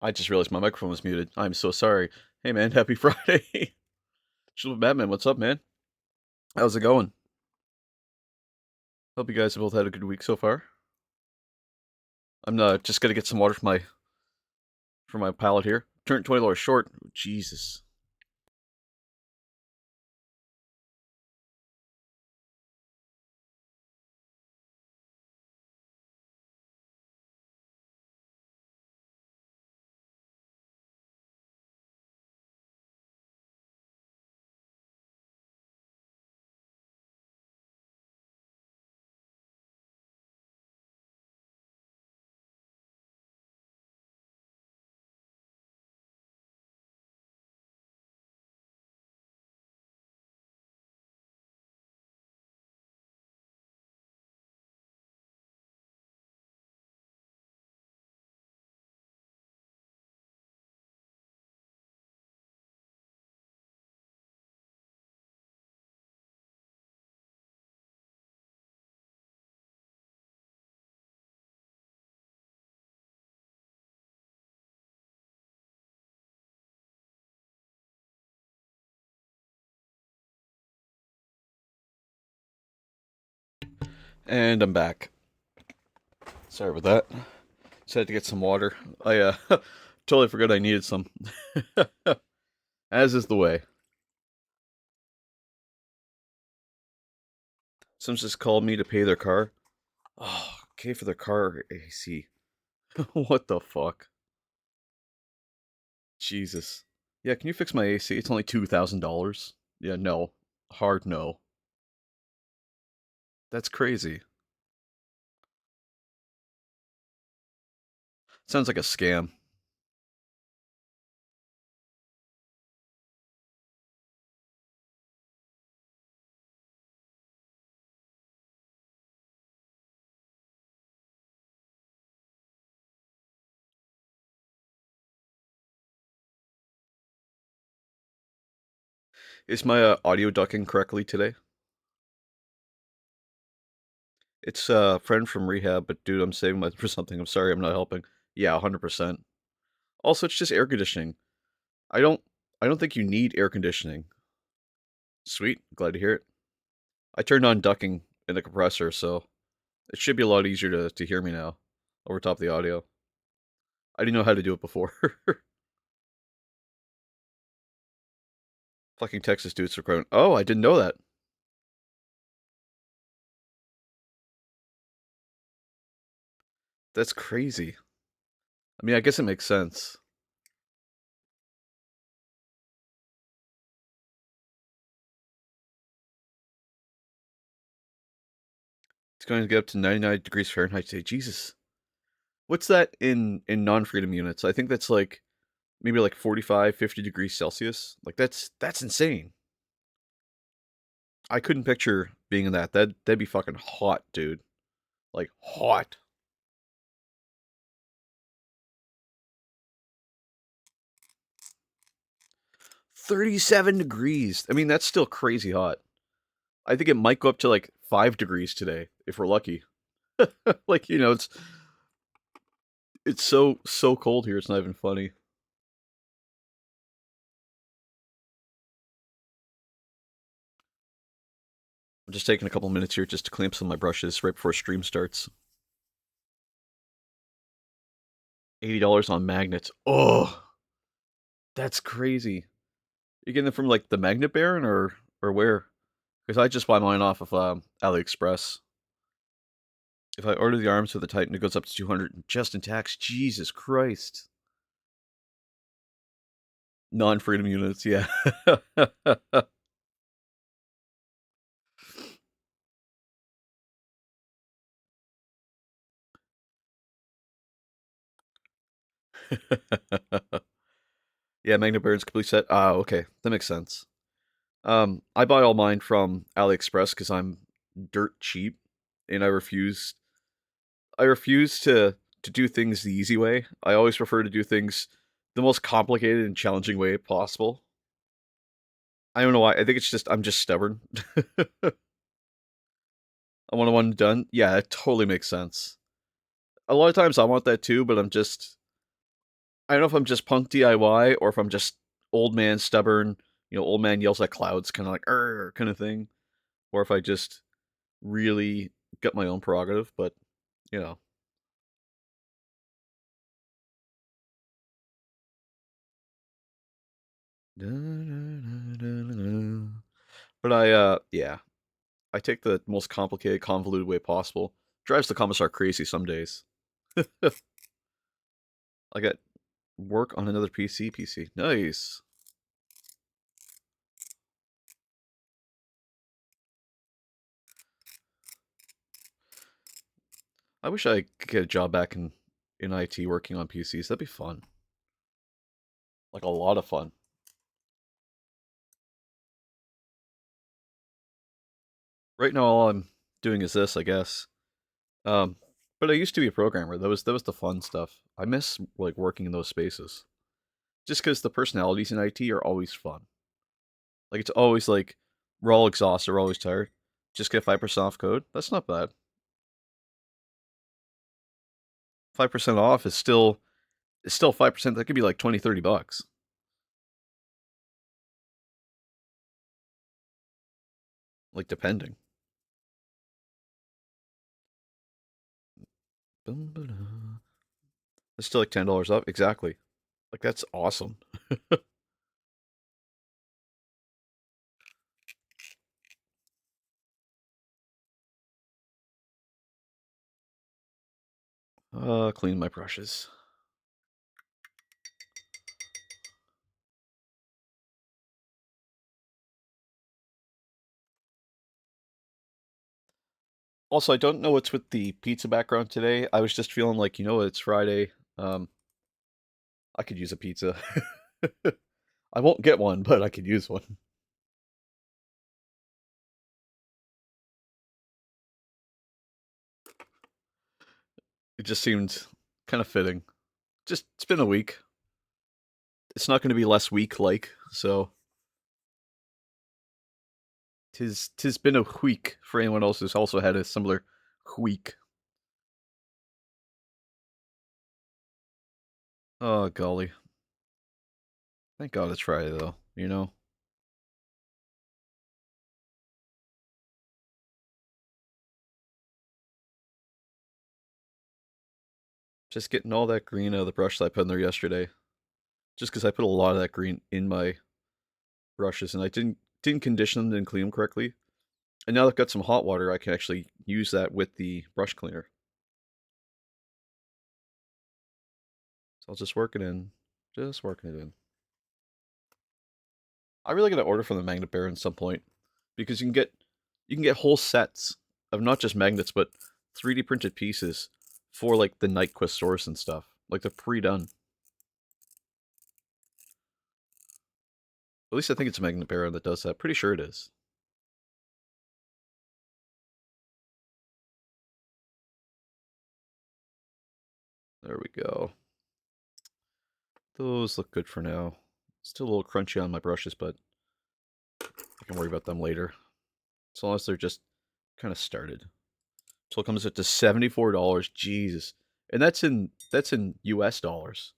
I just realized my microphone was muted. I'm so sorry. Hey man, happy Friday. Chill with Batman, what's up, man? How's it going? Hope you guys have both had a good week so far. I'm just gonna get some water for my palate here. Turned $20 short. Jesus. And I'm back. Sorry about that. Just had to get some water. I totally forgot I needed some. As is the way. Someone just called me to pay their car. Oh, okay for their car AC. What the fuck? Jesus. Yeah, can you fix my AC? It's only $2,000. Yeah, no. Hard no. That's crazy. Sounds like a scam. Is my audio ducking correctly today? It's a friend from rehab, but dude, I'm saving my for something. I'm sorry, I'm not helping. Yeah, 100%. Also, it's just air conditioning. I don't I don't think you need air conditioning. Sweet, glad to hear it. I turned on ducking in the compressor, so it should be a lot easier to hear me now over top of the audio. I didn't know how to do it before. Fucking Texas dudes are growing. Oh, I didn't know that. That's crazy. I mean, I guess it makes sense. It's going to get up to 99 degrees Fahrenheit today. Jesus. What's that in non-freedom units? I think that's like maybe like 45, 50 degrees Celsius. Like that's insane. I couldn't picture being in that. That'd be fucking hot, dude. Like hot. 37 degrees. I mean, that's still crazy hot. I think it might go up to like 5 degrees today if we're lucky. Like, it's so cold here. It's not even funny. I'm just taking a couple minutes here just to clean up some of my brushes right before stream starts. $80 on magnets. Oh, that's crazy. You getting them from like the Magnet Baron or where? Because I just buy mine off of AliExpress. If I order the arms with the Titan, it goes up to 200 just in tax. Jesus Christ. Non-freedom units, yeah. Yeah, Magnet Baron's complete set. Ah, okay, that makes sense. I buy all mine from AliExpress because I'm dirt cheap, and I refuse to do things the easy way. I always prefer to do things the most complicated and challenging way possible. I don't know why. I think it's just I'm just stubborn. I want one done. Yeah, it totally makes sense. A lot of times I want that too, but I don't know if I'm just punk DIY or if I'm just old man stubborn, old man yells at clouds, kind of like kind of thing, or if I just really get my own prerogative. But you know, but yeah, I take the most complicated, convoluted way possible. Drives the commissar crazy some days. I got work on another PC. Nice. I wish I could get a job back in IT working on PCs. That'd be fun. Like a lot of fun. Right now, all I'm doing is this, I guess. Um, but I used to be a programmer. That was the fun stuff. I miss like working in those spaces. Just because the personalities in IT are always fun. Like it's always like we're all exhausted, we're always tired. Just get 5% off code. That's not bad. 5% off is still 5%. That could be like 20, $30. Like depending. It's still like $10 off. Exactly. Like that's awesome. Clean my brushes. Also, I don't know what's with the pizza background today. I was just feeling like, it's Friday. I could use a pizza. I won't get one, but I could use one. It just seemed kind of fitting. Just it's been a week. It's not going to be less week like, so tis been a week for anyone else who's also had a similar week. Oh golly. Thank God it's Friday though. Just getting all that green out of the brush that I put in there yesterday. Just because I put a lot of that green in my brushes and I didn't condition them and clean them correctly. And now that I've got some hot water, I can actually use that with the brush cleaner. So I'll just work it in. Just working it in. I really gotta order from the Magnet Bear at some point because you can get whole sets of not just magnets but 3D printed pieces for like the Nyquist stores and stuff. Like they're pre-done. At least I think it's Magnet Bear that does that. Pretty sure it is. There we go. Those look good for now. Still a little crunchy on my brushes, but I can worry about them later. As long as they're just kind of started. So it comes up to $74. Jesus. And that's in US dollars.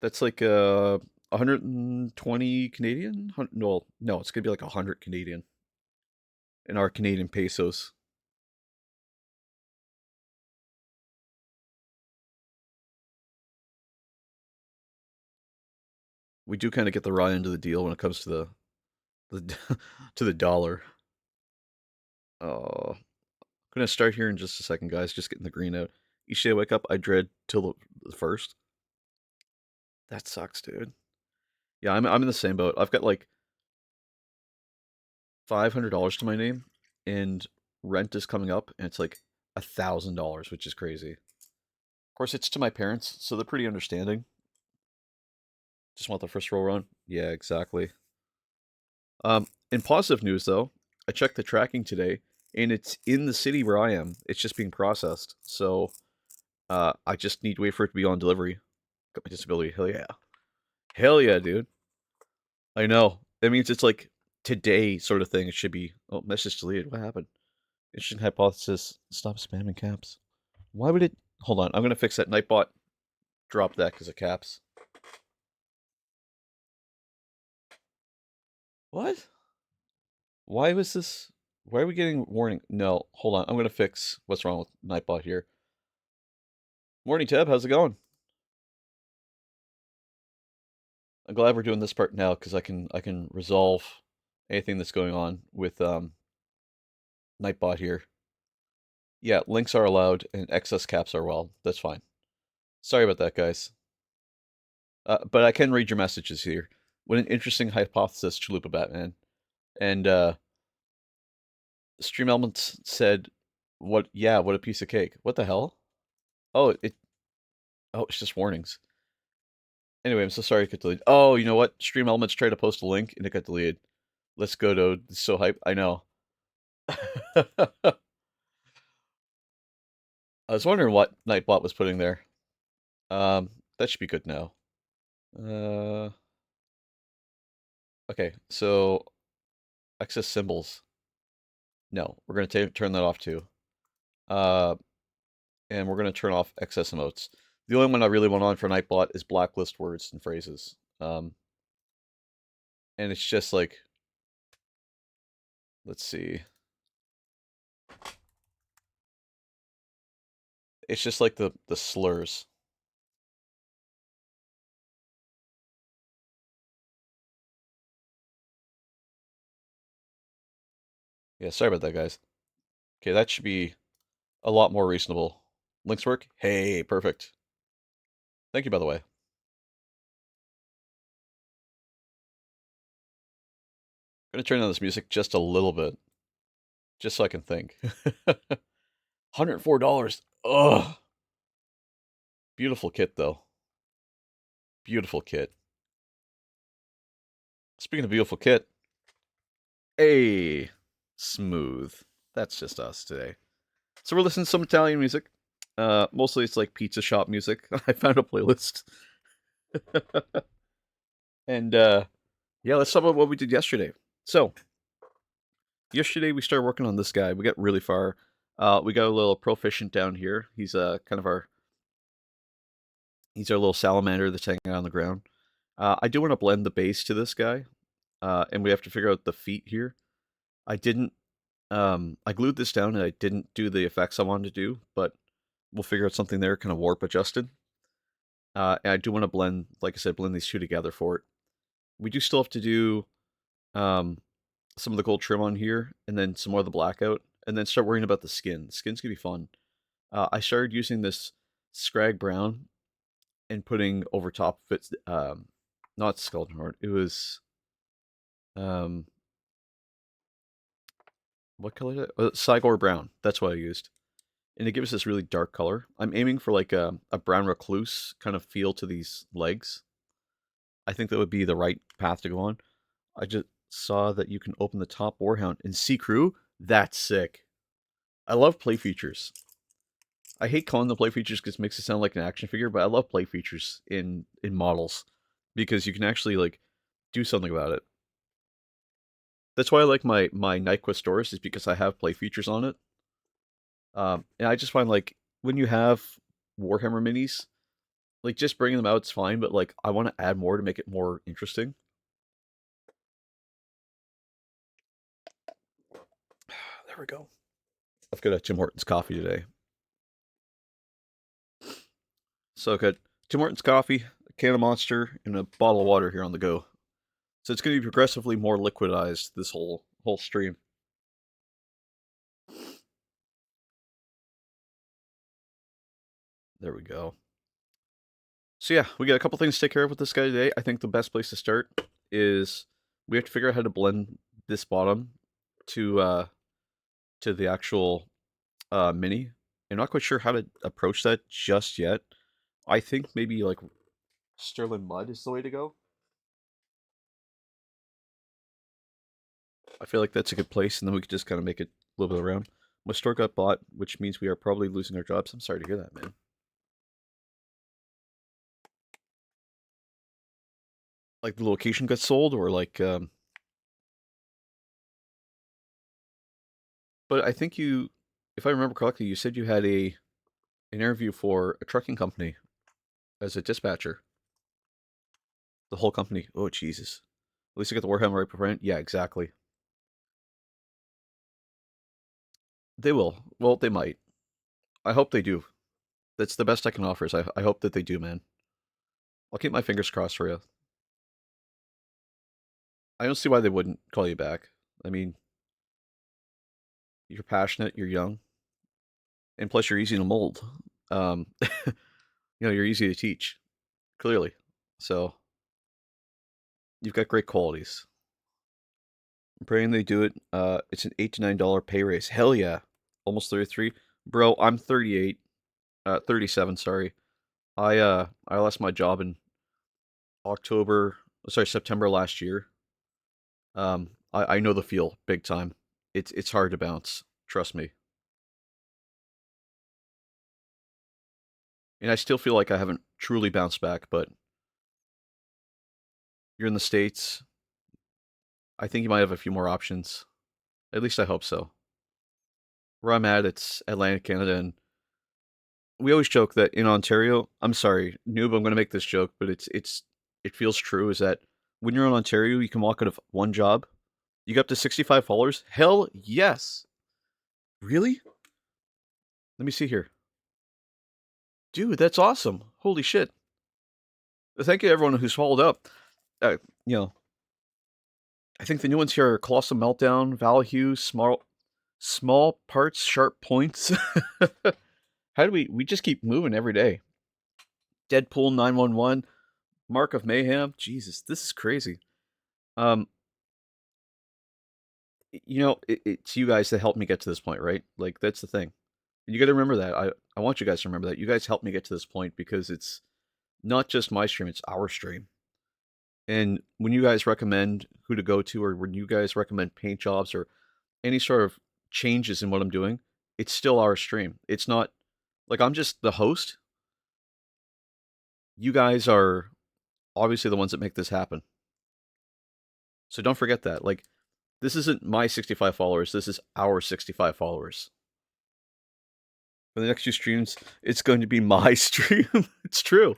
That's like 120 Canadian? Well, no, it's gonna be like 100 Canadian in our Canadian pesos. We do kind of get the raw end of the deal when it comes to the to the dollar. Oh, I'm gonna start here in just a second, guys. Just getting the green out. Each day I wake up, I dread till the first. That sucks, dude. Yeah, I'm in the same boat. I've got like $500 to my name, and rent is coming up, and it's like $1,000, which is crazy. Of course, it's to my parents, so they're pretty understanding. Just want the first roll run. Yeah, exactly. In positive news, though, I checked the tracking today, and it's in the city where I am. It's just being processed, so I just need to wait for it to be on delivery. Got my disability. Hell yeah, dude. I know. That means it's like today sort of thing. It should be. Oh, message deleted. What happened? Interesting hypothesis. Stop spamming caps. Why would it? Hold on. I'm gonna fix that. Nightbot drop that because of caps. What? Why was this? Why are we getting warning? No, hold on. I'm gonna fix what's wrong with Nightbot here. Morning, Teb. How's it going? I'm glad we're doing this part now because I can resolve anything that's going on with Nightbot here. Yeah, links are allowed and excess caps are well. That's fine. Sorry about that, guys. But I can read your messages here. What an interesting hypothesis, Chalupa Batman. And Stream Elements said, "What? Yeah, what a piece of cake. What the hell? Oh, it. Oh, it's just warnings. Anyway, I'm so sorry it got deleted. Oh, you know what? Stream Elements tried to post a link and it got deleted. Let's go to so hype. I know. I was wondering what Nightbot was putting there. That should be good now. Uh, okay, so excess symbols. No, we're gonna turn that off too. Uh, and we're gonna turn off excess emotes. The only one I really want on for Nightbot is blacklist words and phrases. And it's just like, let's see. It's just like the slurs. Yeah, sorry about that, guys. Okay, that should be a lot more reasonable. Links work? Hey, perfect. Thank you, by the way. I'm gonna turn down this music just a little bit, just so I can think. $104. Ugh. Beautiful kit, though. Beautiful kit. Speaking of beautiful kit, hey, smooth. That's just us today. So we're listening to some Italian music. Mostly it's like pizza shop music. I found a playlist. And yeah, let's talk about what we did yesterday. So yesterday we started working on this guy. We got really far. We got a little proficient down here. He's kind of he's our little salamander that's hanging out on the ground. I do want to blend the base to this guy, and we have to figure out the feet here. I didn't. I glued this down and I didn't do the effects I wanted to do, but we'll figure out something there, kind of warp adjusted. And I do want to blend, like I said, blend these two together for it. We do still have to do um, some of the gold trim on here, and then some more of the blackout, and then start worrying about the skin. The skin's gonna be fun. I started using this Scrag Brown and putting over top of it, not Skeleton Heart. It was um, what color is it? Cygor Brown. That's what I used, and it gives this really dark color. I'm aiming for like a brown recluse kind of feel to these legs. I think that would be the right path to go on. I just saw that you can open the top Warhound in Sea Crew. That's sick. I love play features. I hate calling the play features because it makes it sound like an action figure, but I love play features in models because you can actually like do something about it. That's why I like my Nyquist Doors is because I have play features on it. And I just find like when you have Warhammer minis, like just bringing them out is fine, but like I want to add more to make it more interesting. There we go. I've got a Tim Hortons coffee today. So good. Tim Hortons coffee, a can of Monster, and a bottle of water here on the go. So it's going to be progressively more liquidized this whole stream. There we go. So yeah, we got a couple things to take care of with this guy today. I think the best place to start is we have to figure out how to blend this bottom to the actual mini. I'm not quite sure how to approach that just yet. I think maybe like Sterling Mud is the way to go. I feel like that's a good place, and then we could just kind of make it a little bit around. My store got bought, which means we are probably losing our jobs. I'm sorry to hear that, man. Like the location got sold, or like But I think you, if I remember correctly, you said you had an interview for a trucking company as a dispatcher. The whole company. Oh Jesus! At least I got the Warhammer right beforehand. Yeah, exactly. They will. Well, they might. I hope they do. That's the best I can offer. Is I hope that they do, man. I'll keep my fingers crossed for you. I don't see why they wouldn't call you back. I mean, you're passionate, you're young, and plus you're easy to mold. You're easy to teach, clearly. So you've got great qualities. I'm praying they do it. It's an $8 to $9 pay raise. Hell yeah. Almost 33. Bro, I'm 38. 37, sorry. I lost my job in September last year. I know the feel big time. It's hard to bounce. Trust me. And I still feel like I haven't truly bounced back, but you're in the States. I think you might have a few more options. At least I hope so. Where I'm at, it's Atlantic Canada, and we always joke that in Ontario, I'm sorry, noob, I'm gonna make this joke, but it feels true, is that when you're in Ontario, you can walk out of one job, you get up to 65 followers. Hell yes. Really? Let me see here. Dude, that's awesome. Holy shit. Thank you to everyone who's followed up. Uh, you know, I think the new ones here are Colossal Meltdown, Valhue, Small Parts, Sharp Points. How do we just keep moving every day? Deadpool 911, Mark of Mayhem. Jesus, this is crazy. Um, it's you guys that helped me get to this point, right? Like that's the thing. And you got to remember that. I want you guys to remember that. You guys helped me get to this point because it's not just my stream, it's our stream. And when you guys recommend who to go to, or when you guys recommend paint jobs or any sort of changes in what I'm doing, it's still our stream. It's not like I'm just the host. You guys are obviously the ones that make this happen. So don't forget that. Like, this isn't my 65 followers. This is our 65 followers. For the next few streams, it's going to be my stream. It's true.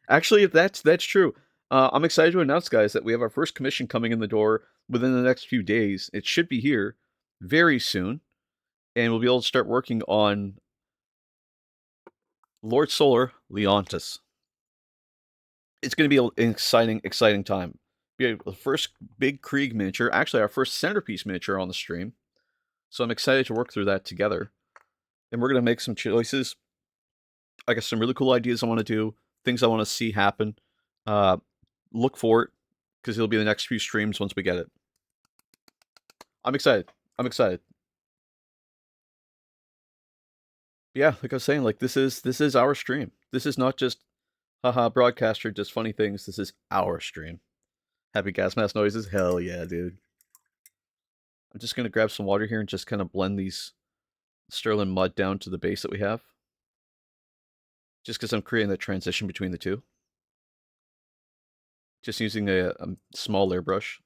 Actually, that's true. I'm excited to announce, guys, that we have our first commission coming in the door within the next few days. It should be here very soon, and we'll be able to start working on Lord Solar Leontis. It's going to be an exciting time. Be the first big Krieg miniature, actually our first centerpiece miniature on the stream. So I'm excited to work through that together. And we're going to make some choices. I got some really cool ideas I want to do, things I want to see happen. Uh, look for it, because it'll be the next few streams once we get it. I'm excited. I'm excited. Yeah, like I was saying, like this is our stream. This is not just haha broadcaster just funny things. This is our stream. Happy gas mask noises. Hell yeah, dude. I'm just gonna grab some water here and just kind of blend these Sterling mud down to the base that we have. Just because I'm creating that transition between the two. Just using a small layer brush.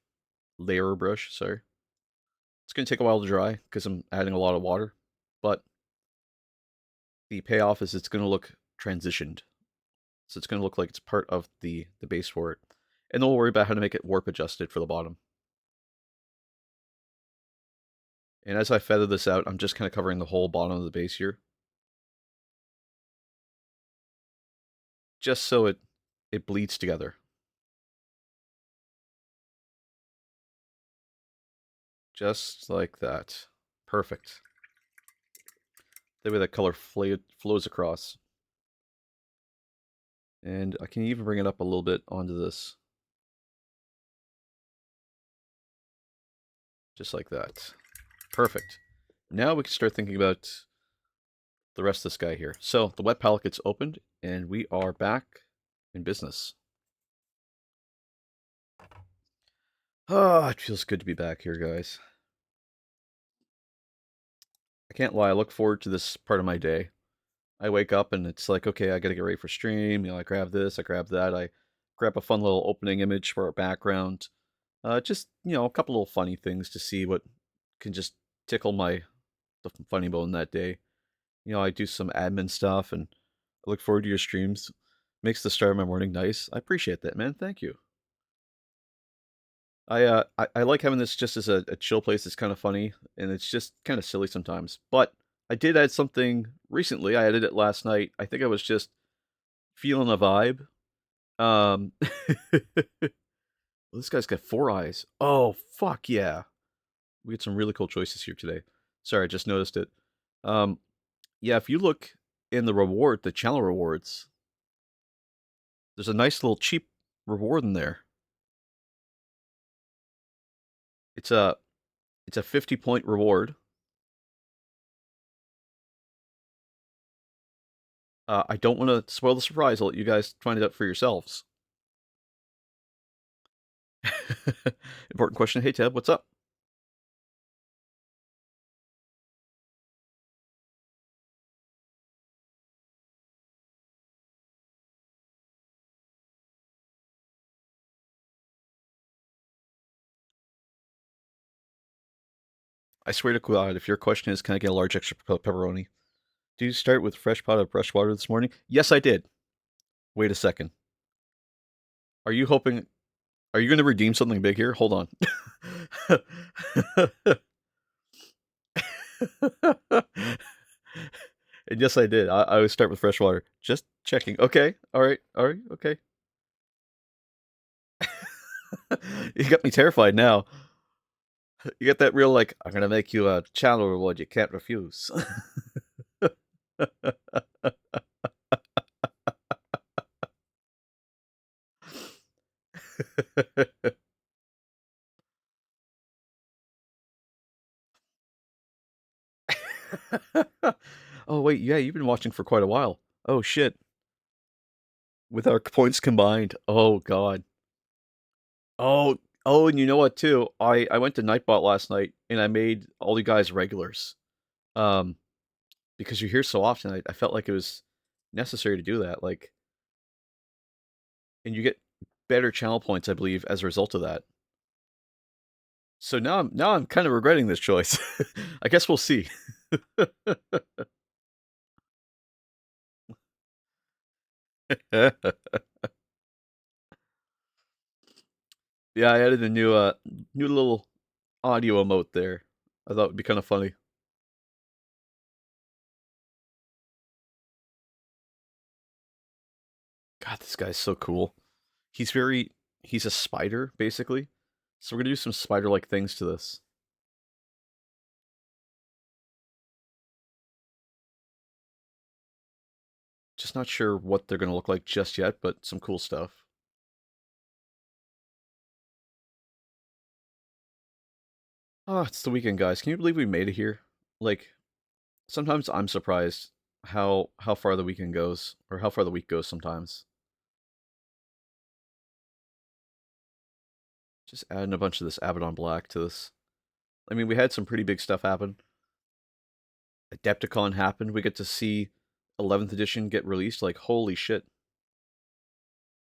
Sorry. It's going to take a while to dry because I'm adding a lot of water. But the payoff is it's going to look transitioned. So it's going to look like it's part of the base for it. And then we'll worry about how to make it warp adjusted for the bottom. And as I feather this out, I'm just kind of covering the whole bottom of the base here. Just so it bleeds together. Just like that. Perfect. That way that color flows across. And I can even bring it up a little bit onto this. Just like that. Perfect. Now we can start thinking about the rest of this guy here. So the wet palette gets opened, and we are back in business. Ah, it feels good to be back here, guys. I can't lie, I look forward to this part of my day. I wake up and it's like, okay, I gotta get ready for stream. I grab this, I grab that, I grab a fun little opening image for our background. Just, a couple little funny things to see what can just tickle my the funny bone that day. You know, I do some admin stuff, and I look forward to your streams. Makes the start of my morning nice. I appreciate that, man. Thank you. I like having this just as a chill place. It's kind of funny, and it's just kind of silly sometimes. But I did add something recently. I added it last night. I think I was just feeling a vibe. Um, this guy's got 4 eyes. Oh, fuck yeah. We had some really cool choices here today. Sorry, I just noticed it. Um, yeah, if you look in the channel rewards, there's a nice little cheap reward in there. It's a 50-point reward. I don't want to spoil the surprise. I'll let you guys find it out for yourselves. Important question. Hey, Ted, what's up? I swear to God, if your question is, can I get a large extra pepperoni? Do you start with fresh pot of fresh water this morning? Yes, I did. Wait a second. Are you hoping? Are you going to redeem something big here? Hold on. And yes, I did. I always start with fresh water. Just checking. Okay. All right. All right. Okay. You got me terrified now. You get that real, like, I'm going to make you a channel reward you can't refuse. Oh, wait. Yeah, you've been watching for quite a while. Oh, shit. With our points combined. Oh, God. Oh, oh, and you know what, too? I went to Nightbot last night, and I made all you guys regulars. Um, because you're here so often, I felt like it was necessary to do that. Like, and you get better channel points, I believe, as a result of that. So now I'm kind of regretting this choice. I guess we'll see. Yeah, I added a new little audio emote there. I thought it'd be kind of funny. God, this guy's so cool. He's a spider, basically. So we're gonna do some spider-like things to this. Just not sure what they're gonna look like just yet, but some cool stuff. Oh, it's the weekend, guys. Can you believe we made it here? Like, sometimes I'm surprised how far the weekend goes, or how far the week goes sometimes. Just adding a bunch of this Abaddon Black to this. I mean, we had some pretty big stuff happen. Adepticon happened. We get to see 11th edition get released. Like, holy shit.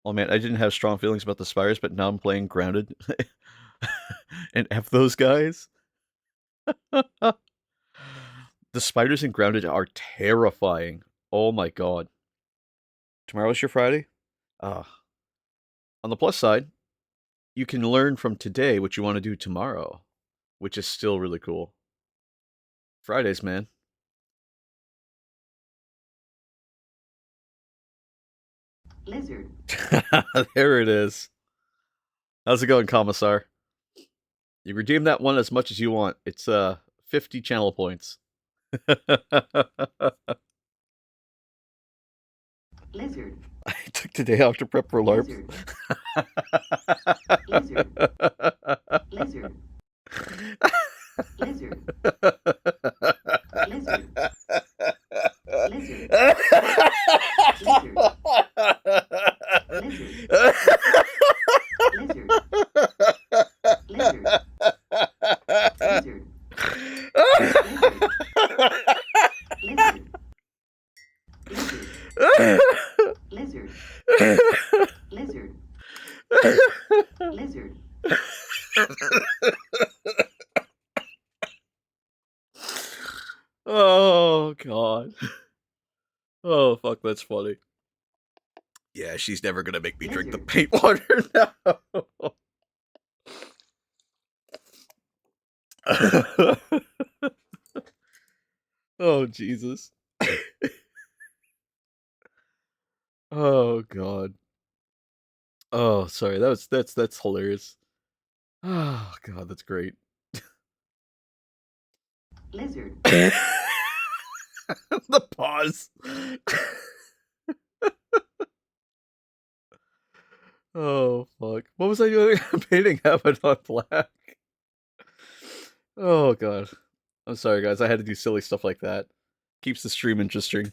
Oh man, I didn't have strong feelings about the Spires, but now I'm playing Grounded. And F those guys. The spiders in Grounded are terrifying. Oh my god. Tomorrow's your Friday? On the plus side, you can learn from today what you want to do tomorrow, which is still really cool. Fridays, man. Lizard. There it is. How's it going, Commissar? You redeem that one as much as you want. It's 50 channel points. Lizard. I took today off to prep for LARP. Lizard. Lizard. Lizard. Lizard. Lizard. Lizard. Lizard. Lizard. Oh god. Oh fuck, that's funny. Yeah, she's never gonna make me drink the Lizard. paint water now. Oh Jesus. Oh god. Oh, sorry. That's hilarious. Oh god, that's great. Lizard. The pause. Oh fuck. What was I doing? Painting heaven on black. Oh god. I'm sorry guys, I had to do silly stuff like that. Keeps the stream interesting.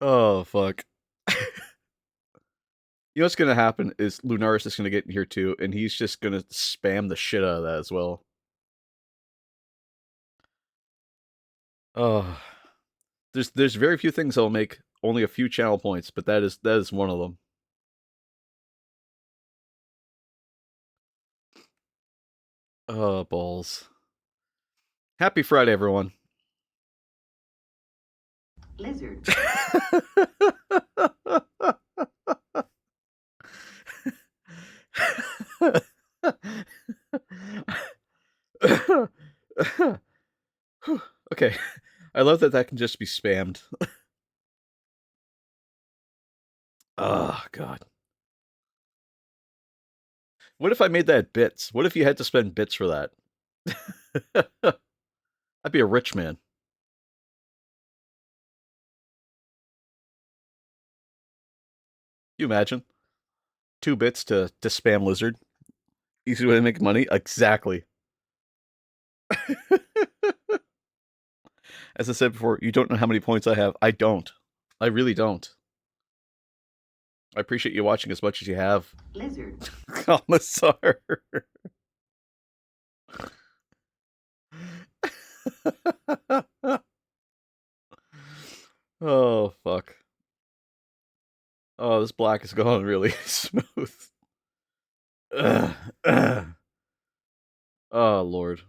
Oh fuck. You know what's gonna happen is Lunaris is gonna get in here too, and he's just gonna spam the shit out of that as well. Oh, there's very few things that'll make only a few channel points, but that is one of them. Oh balls. Happy Friday, everyone. Lizard. Okay, I love that that can just be spammed. Oh god. What if I made that bits? What if you had to spend bits for that? I'd be a rich man. You imagine? 2 bits to spam lizard. Easy way to make money? Exactly. As I said before, you don't know how many points I have. I don't. I really don't. I appreciate you watching as much as you have. Lizard. Commissar. Oh, fuck. Oh, this black is going really smooth. Ugh, ugh. Oh, Lord.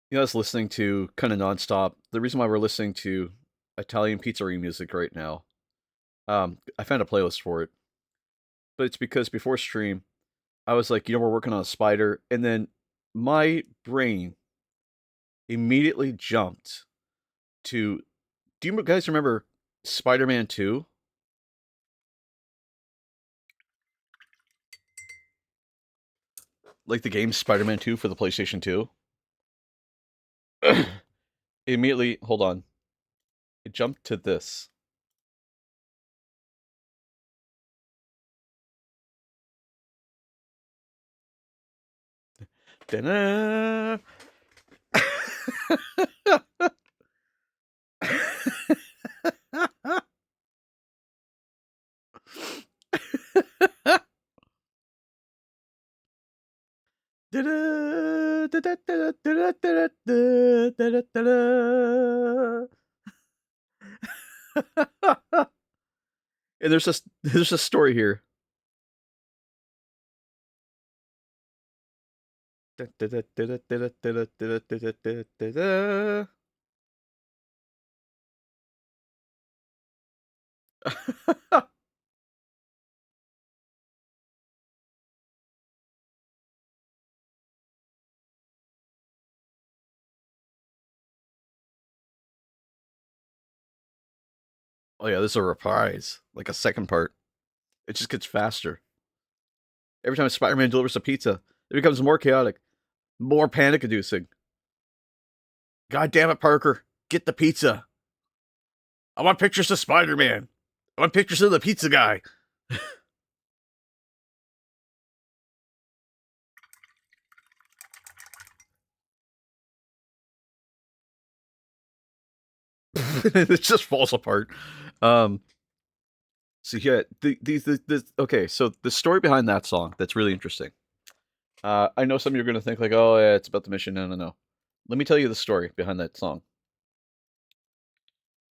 You know, I was listening to kind of nonstop. The reason why we're listening to Italian pizzeria music right now, I found a playlist for it. But it's because before stream, I was like, we're working on a spider, and then my brain immediately jumped to. Do you guys remember Spider-Man 2? Like the game Spider-Man 2 for the PlayStation 2? Immediately, hold on. It jumped to this. Da-na! And there's a story here. Oh yeah, this is a reprise, like a second part. It just gets faster. Every time Spider-Man delivers a pizza, it becomes more chaotic, more panic-inducing. God damn it, Parker. Get the pizza. I want pictures of Spider-Man. I want pictures of the pizza guy. It just falls apart. So yeah, okay, so the story behind that song, that's really interesting. I know some of you are going to think like, oh yeah, it's about the mission. No, no, no. Let me tell you the story behind that song.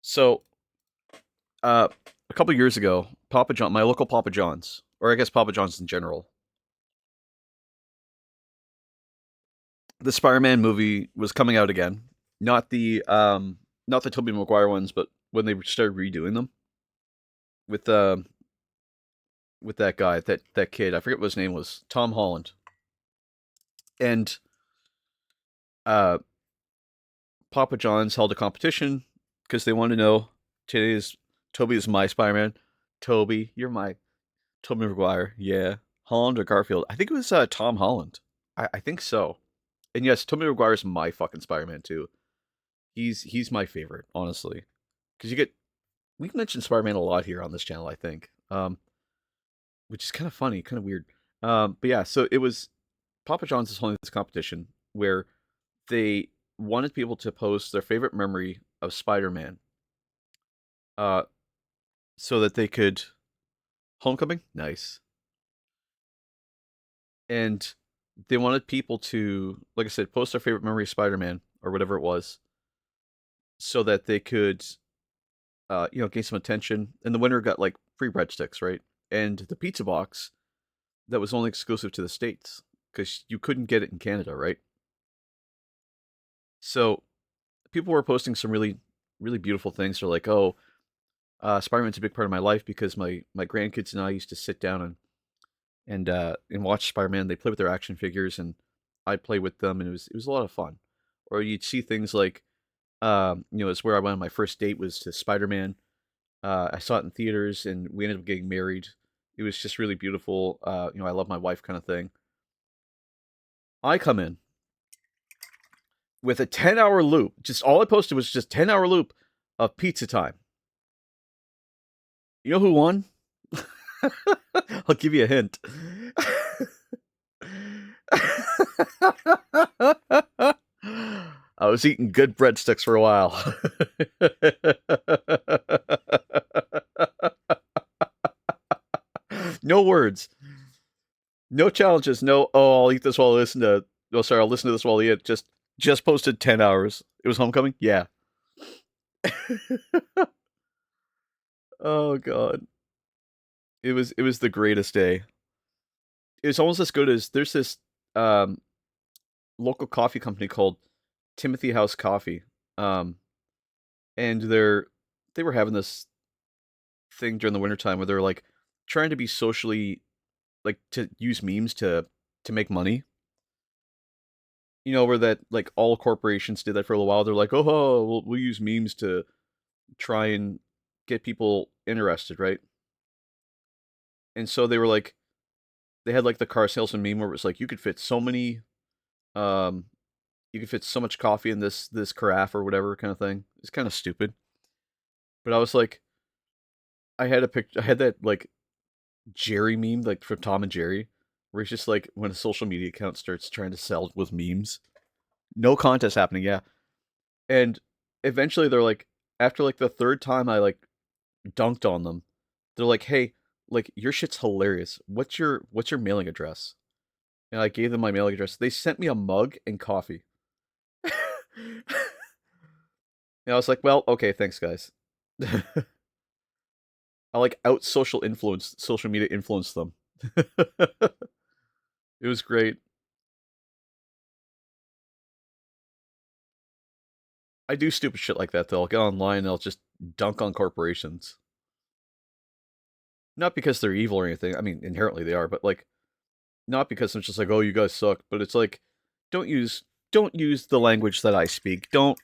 So, a couple years ago, Papa John, my local Papa John's, or I guess Papa John's in general, the Spider-Man movie was coming out again. Not the not the Tobey Maguire ones, but when they started redoing them with with that guy, that kid, I forget what his name was, Tom Holland. And uh Papa John's held a competition because they wanted to know today's Toby is my Spider-Man. Toby, you're my Tobey Maguire. Yeah. Holland or Garfield? I think it was Tom Holland. I think so. And yes, Tobey Maguire is my fucking Spider-Man too. He's my favorite, honestly. Because you get we've mentioned Spider-Man a lot here on this channel, I think. Which is kind of funny, kind of weird. But yeah, so it was Papa John's is holding this competition where they wanted people to post their favorite memory of Spider-Man, uh, so that they could Homecoming, nice, and they wanted people to, like I said, post their favorite memory of Spider-Man or whatever it was, so that they could, gain some attention. And the winner got like free breadsticks, right? And the pizza box that was only exclusive to the States because you couldn't get it in Canada, right? So people were posting some really, really beautiful things. They're like, "Oh, Spider-Man's a big part of my life because my grandkids and I used to sit down and watch Spider-Man. They play with their action figures, and I'd play with them, and it was a lot of fun." Or you'd see things like, it's where I went on my first date was to Spider-Man. I saw it in theaters, and we ended up getting married. It was just really beautiful. I love my wife, kind of thing. I come in with a 10-hour loop. Just all I posted was just 10-hour loop of pizza time. You know who won? I'll give you a hint. I was eating good breadsticks for a while. No words, no challenges, no. Oh, I'll eat this while I listen to. Oh, sorry, I'll listen to this while I eat. Just posted 10 hours. It was Homecoming. Yeah. Oh god, it was the greatest day. It was almost as good as there's this um local coffee company called Timothy House Coffee. Um, and they were having this thing during the wintertime where they're like trying to be socially like to use memes to make money. Where that like all corporations did that for a little while. They're like, oh, we'll use memes to try and get people interested, right? And so they were like, they had like the car salesman meme where it was like, um, you could fit so much coffee in this carafe or whatever kind of thing. It's kind of stupid, but I was like, I had a picture, I had that like Jerry meme, like from Tom and Jerry, where he's just like when a social media account starts trying to sell with memes. No contest happening, yeah. And eventually they're like, after like the third time I like dunked on them, they're like, hey, like your shit's hilarious. What's your mailing address? And I gave them my mailing address. They sent me a mug and coffee. And I was like, well, okay, thanks guys. I like out social media influence them. It was great. I do stupid shit like that though. I'll get online and I'll just dunk on corporations. Not because they're evil or anything. I mean, inherently they are, but like not because I'm just like, oh, you guys suck. But it's like, don't use don't use the language that I speak. Don't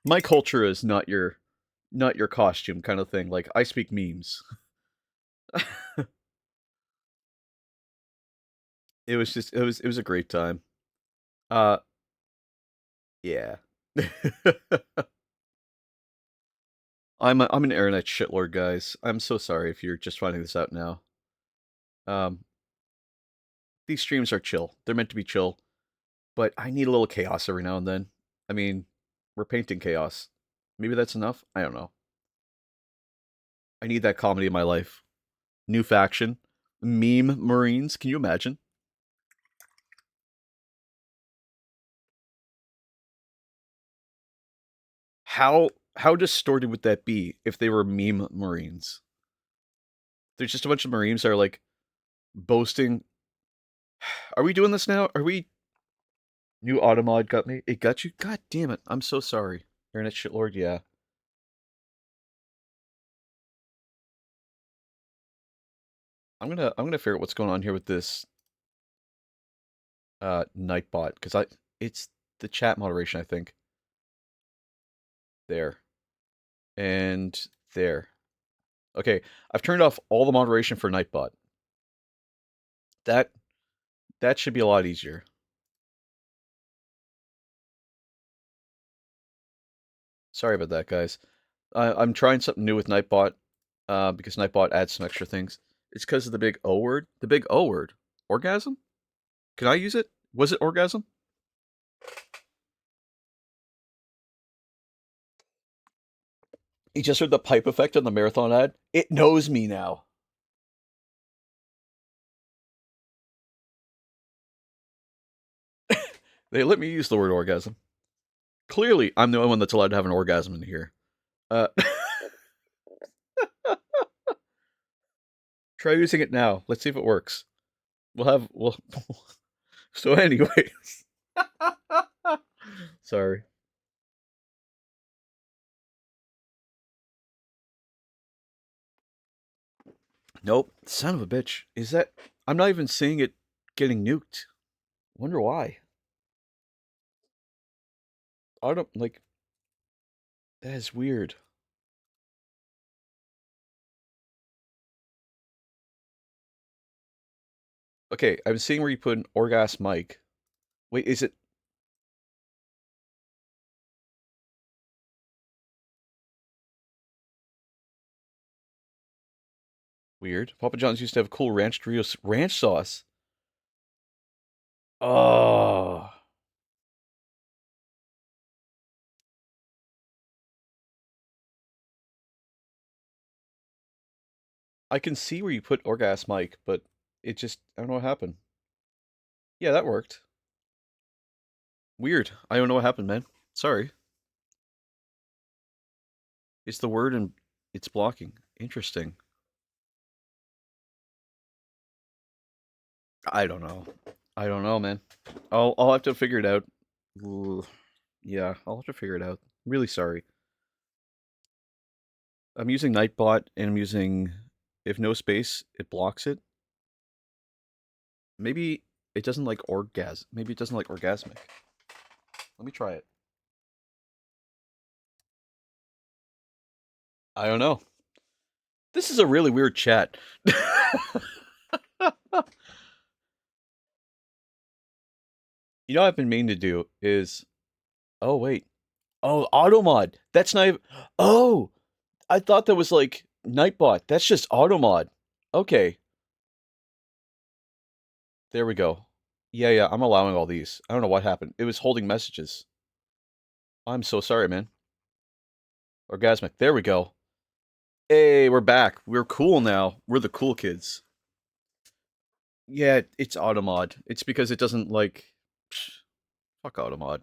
my culture is not your costume kind of thing. Like I speak memes. It was a great time. Uh yeah. I'm an internet shitlord, guys. I'm so sorry if you're just finding this out now. Um, these streams are chill. They're meant to be chill, but I need a little chaos every now and then. I mean, we're painting chaos. Maybe that's enough. I don't know. I need that comedy in my life. New faction, meme Marines. Can you imagine how distorted would that be if they were meme Marines? There's just a bunch of Marines that are like boasting. Are we doing this now? Are we? New automod got me. It got you? God damn it. I'm so sorry. Internet shitlord, yeah. I'm gonna figure out what's going on here with this Nightbot, because I it's the chat moderation, I think. There. And there. Okay, I've turned off all the moderation for Nightbot. That that should be a lot easier. Sorry about that, guys. I'm trying something new with Nightbot, because Nightbot adds some extra things. It's because of the big O word. The big O word. Orgasm? Can I use it? Was it orgasm? You just heard the pipe effect on the marathon ad. It knows me now. They let me use the word orgasm. Clearly, I'm the only one that's allowed to have an orgasm in here. Uh, try using it now. Let's see if it works. We'll. So, anyways, sorry. Nope. Son of a bitch. Is that? I'm not even seeing it getting nuked. Wonder why. I don't like. That is weird. Okay, I'm seeing where you put an orgasm mic. Wait, is it weird? Papa John's used to have cool ranch Doritos ranch sauce. Oh, I can see where you put orgasm mic, but it just I don't know what happened. Yeah, that worked. Weird. I don't know what happened, man. Sorry. It's the word and it's blocking. Interesting. I don't know. I don't know, man. I'll have to figure it out. Ooh, yeah, I'll have to figure it out. Really sorry. I'm using Nightbot and I'm using if no space, it blocks it. Maybe it doesn't like orgasm. Maybe it doesn't like orgasmic. Let me try it. I don't know. This is a really weird chat. You know what I've been meaning to do is oh wait. Oh, Automod. That's not even Oh, I thought that was like Nightbot. That's just Automod. Okay. There we go. Yeah, yeah, I'm allowing all these. I don't know what happened. It was holding messages. I'm so sorry, man. Orgasmic. There we go. Hey, we're back. We're cool now. We're the cool kids. Yeah, it's Automod. It's because it doesn't like psh, fuck Automod.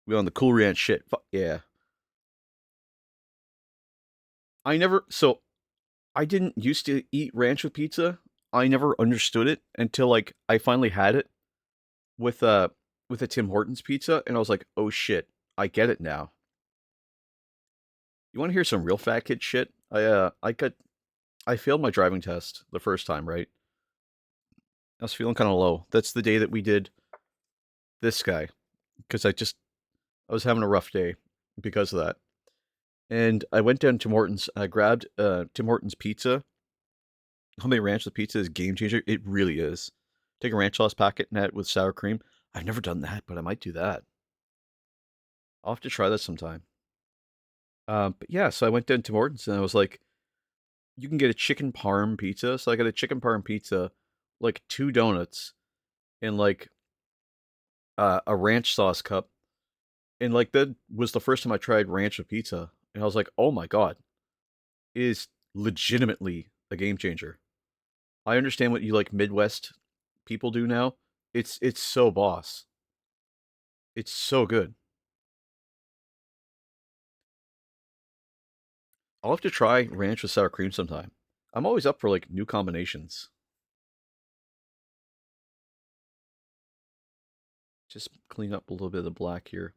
We on the cool ranch shit. Fuck yeah. I didn't used to eat ranch with pizza. I never understood it until like I finally had it with a Tim Hortons pizza and I was like, "Oh shit, I get it now." You want to hear some real fat kid shit? I failed my driving test the first time, right? I was feeling kind of low. That's the day that we did this guy because I was having a rough day because of that. And I went down to Tim Hortons. I grabbed Tim Hortons pizza. Homemade ranch with pizza is game changer. It really is. Take a ranch sauce packet and add it with sour cream. I've never done that, but I might do that. I'll have to try that sometime. But yeah, so I went down to Tim Hortons and I was like, you can get a chicken parm pizza. So I got a chicken parm pizza, like 2 donuts, and like a ranch sauce cup. And like that was the first time I tried ranch with pizza. And I was like, oh my God, it is legitimately a game changer. I understand what you like Midwest people do now. It's so boss. It's so good. I'll have to try ranch with sour cream sometime. I'm always up for like new combinations. Just clean up a little bit of the black here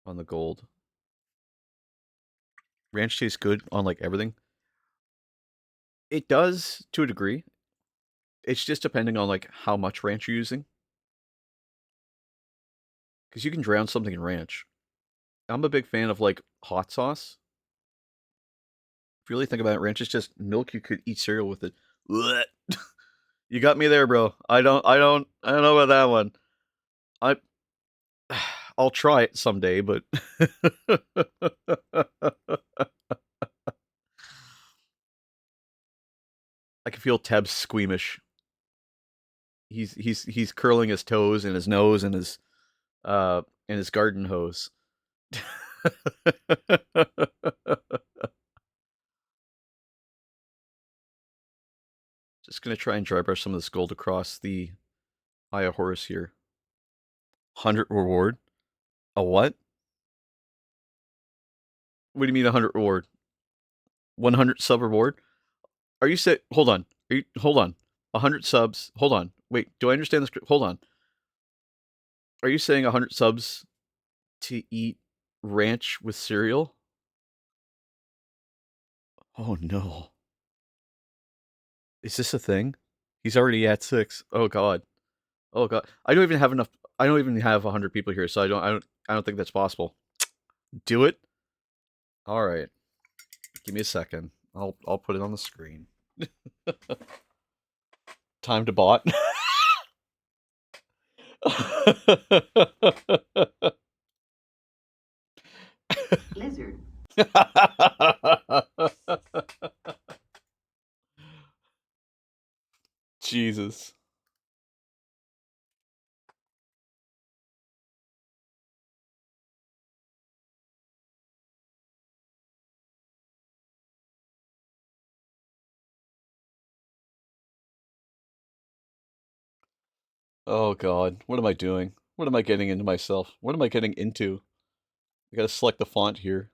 on the gold. Ranch tastes good on like everything. It does to a degree. It's just depending on like how much ranch you're using. Because you can drown something in ranch. I'm a big fan of like hot sauce. If you really think about it, ranch is just milk you could eat cereal with it. Blech. You got me there, bro. I don't know about that one. I I'll try it someday, but I can feel Teb's squeamish. He's curling his toes and his nose and his garden hose. Just gonna try and dry brush some of this gold across the Eye of Horus here. 100 reward? A what? What do you mean 100 reward? 100 sub reward? Are you say? Hold on. Hold on. 100 subs. Hold on. Wait. Do I understand this? Hold on. Are you saying 100 subs to eat ranch with cereal? Oh no. Is this a thing? He's already at 6. Oh god. Oh god. I don't even have enough. I don't even have 100 people here, so I don't think that's possible. Do it. All right. Give me a second. I'll put it on the screen. Time to bot. Lizard. Jesus. Oh god. What am I doing? What am I getting into myself? What am I getting into? I gotta select the font here.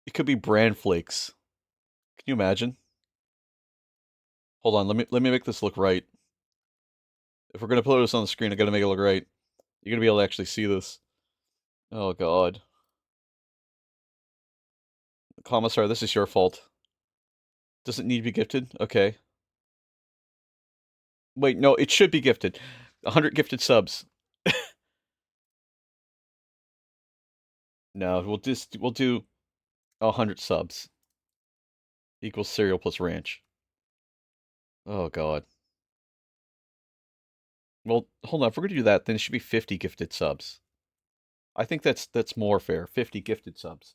It could be bran flakes. Can you imagine? Hold on, let me make this look right. If we're gonna put this on the screen, I gotta make it look right. You're gonna be able to actually see this. Oh god. Commissar, this is your fault. Does it need to be gifted? Okay. Wait, no, it should be gifted. 100 gifted subs. No, we'll do 100 subs equals cereal plus ranch. Oh god. Well, hold on. If we're gonna do that, then it should be 50 gifted subs. I think that's more fair. 50 gifted subs.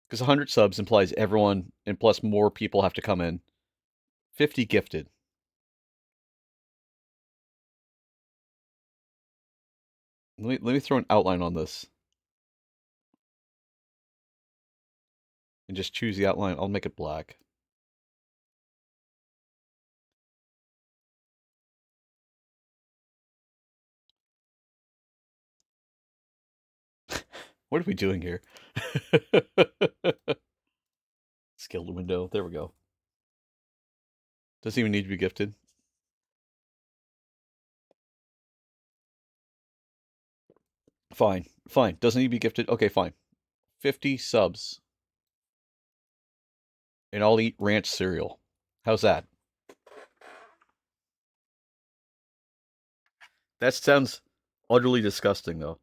Because 100 subs implies everyone and plus more people have to come in. 50 gifted. Let me throw an outline on this. And just choose the outline. I'll make it black. What are we doing here? Skilled window. There we go. Doesn't even need to be gifted. Fine. Fine. Doesn't need to be gifted. Okay, fine. 50 subs. And I'll eat ranch cereal. How's that? That sounds utterly disgusting, though.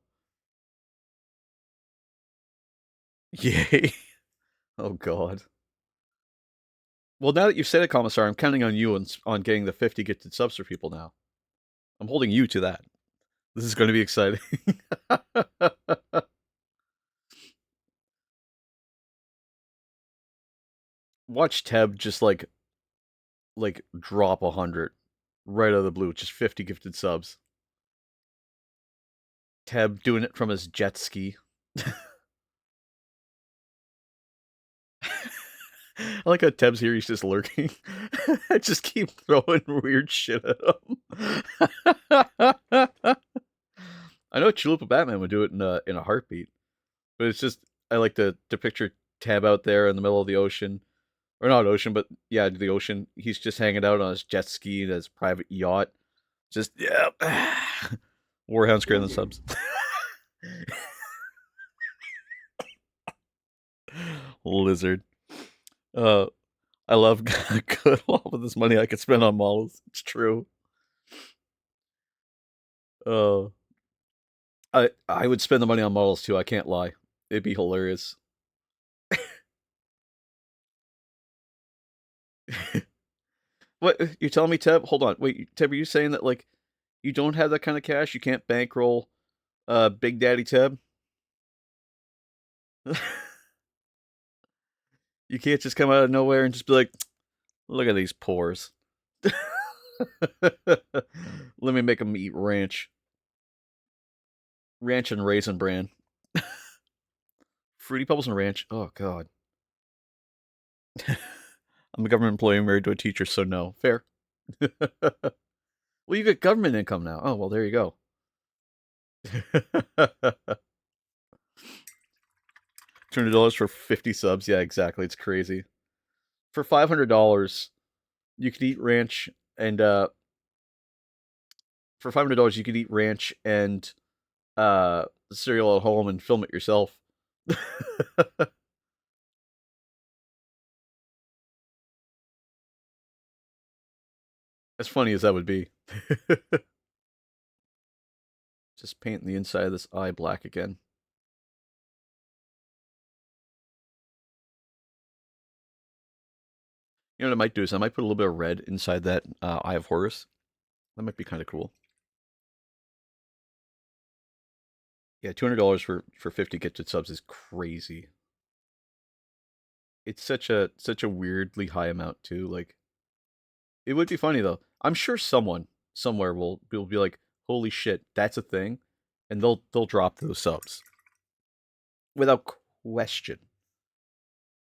Yay. Oh, God. Well, now that you've said it, Commissar, I'm counting on you on getting the 50 gifted subs for people now. I'm holding you to that. This is going to be exciting. Watch Teb just like drop 100 right out of the blue, just 50 gifted subs. Teb doing it from his jet ski. I like how Teb's here, he's just lurking. I just keep throwing weird shit at him. I know Chalupa Batman would do it in a heartbeat, but it's just I like to picture Teb out there in the middle of the ocean, or not ocean, but yeah, the ocean. He's just hanging out on his jet ski and his private yacht. Just yeah, Warhound's greater than Lizard. subs. Lizard. Uh, I love good all of this money I could spend on models. It's true. Uh, I would spend the money on models too. I can't lie. It'd be hilarious. What you telling me, Teb? Hold on. Wait, Teb, are you saying that like you don't have that kind of cash? You can't bankroll Big Daddy Teb? You can't just come out of nowhere and just be like, look at these pores. Let me make them eat ranch. Ranch and Raisin Bran. Fruity Pebbles and Ranch. Oh, God. I'm a government employee married to a teacher, so no. Fair. Well, you get government income now. Oh, well, there you go. $200 for 50 subs. Yeah, exactly. It's crazy. For $500, you could eat ranch and for $500 you could eat ranch and cereal at home and film it yourself. As funny as that would be. Just painting the inside of this eye black again. You know what I might do is I might put a little bit of red inside that Eye of Horus. That might be kind of cool. Yeah, $200 for 50 gifted subs is crazy. It's such a weirdly high amount too. Like it would be funny though. I'm sure someone somewhere will be like, "Holy shit, that's a thing," and they'll drop those subs without question.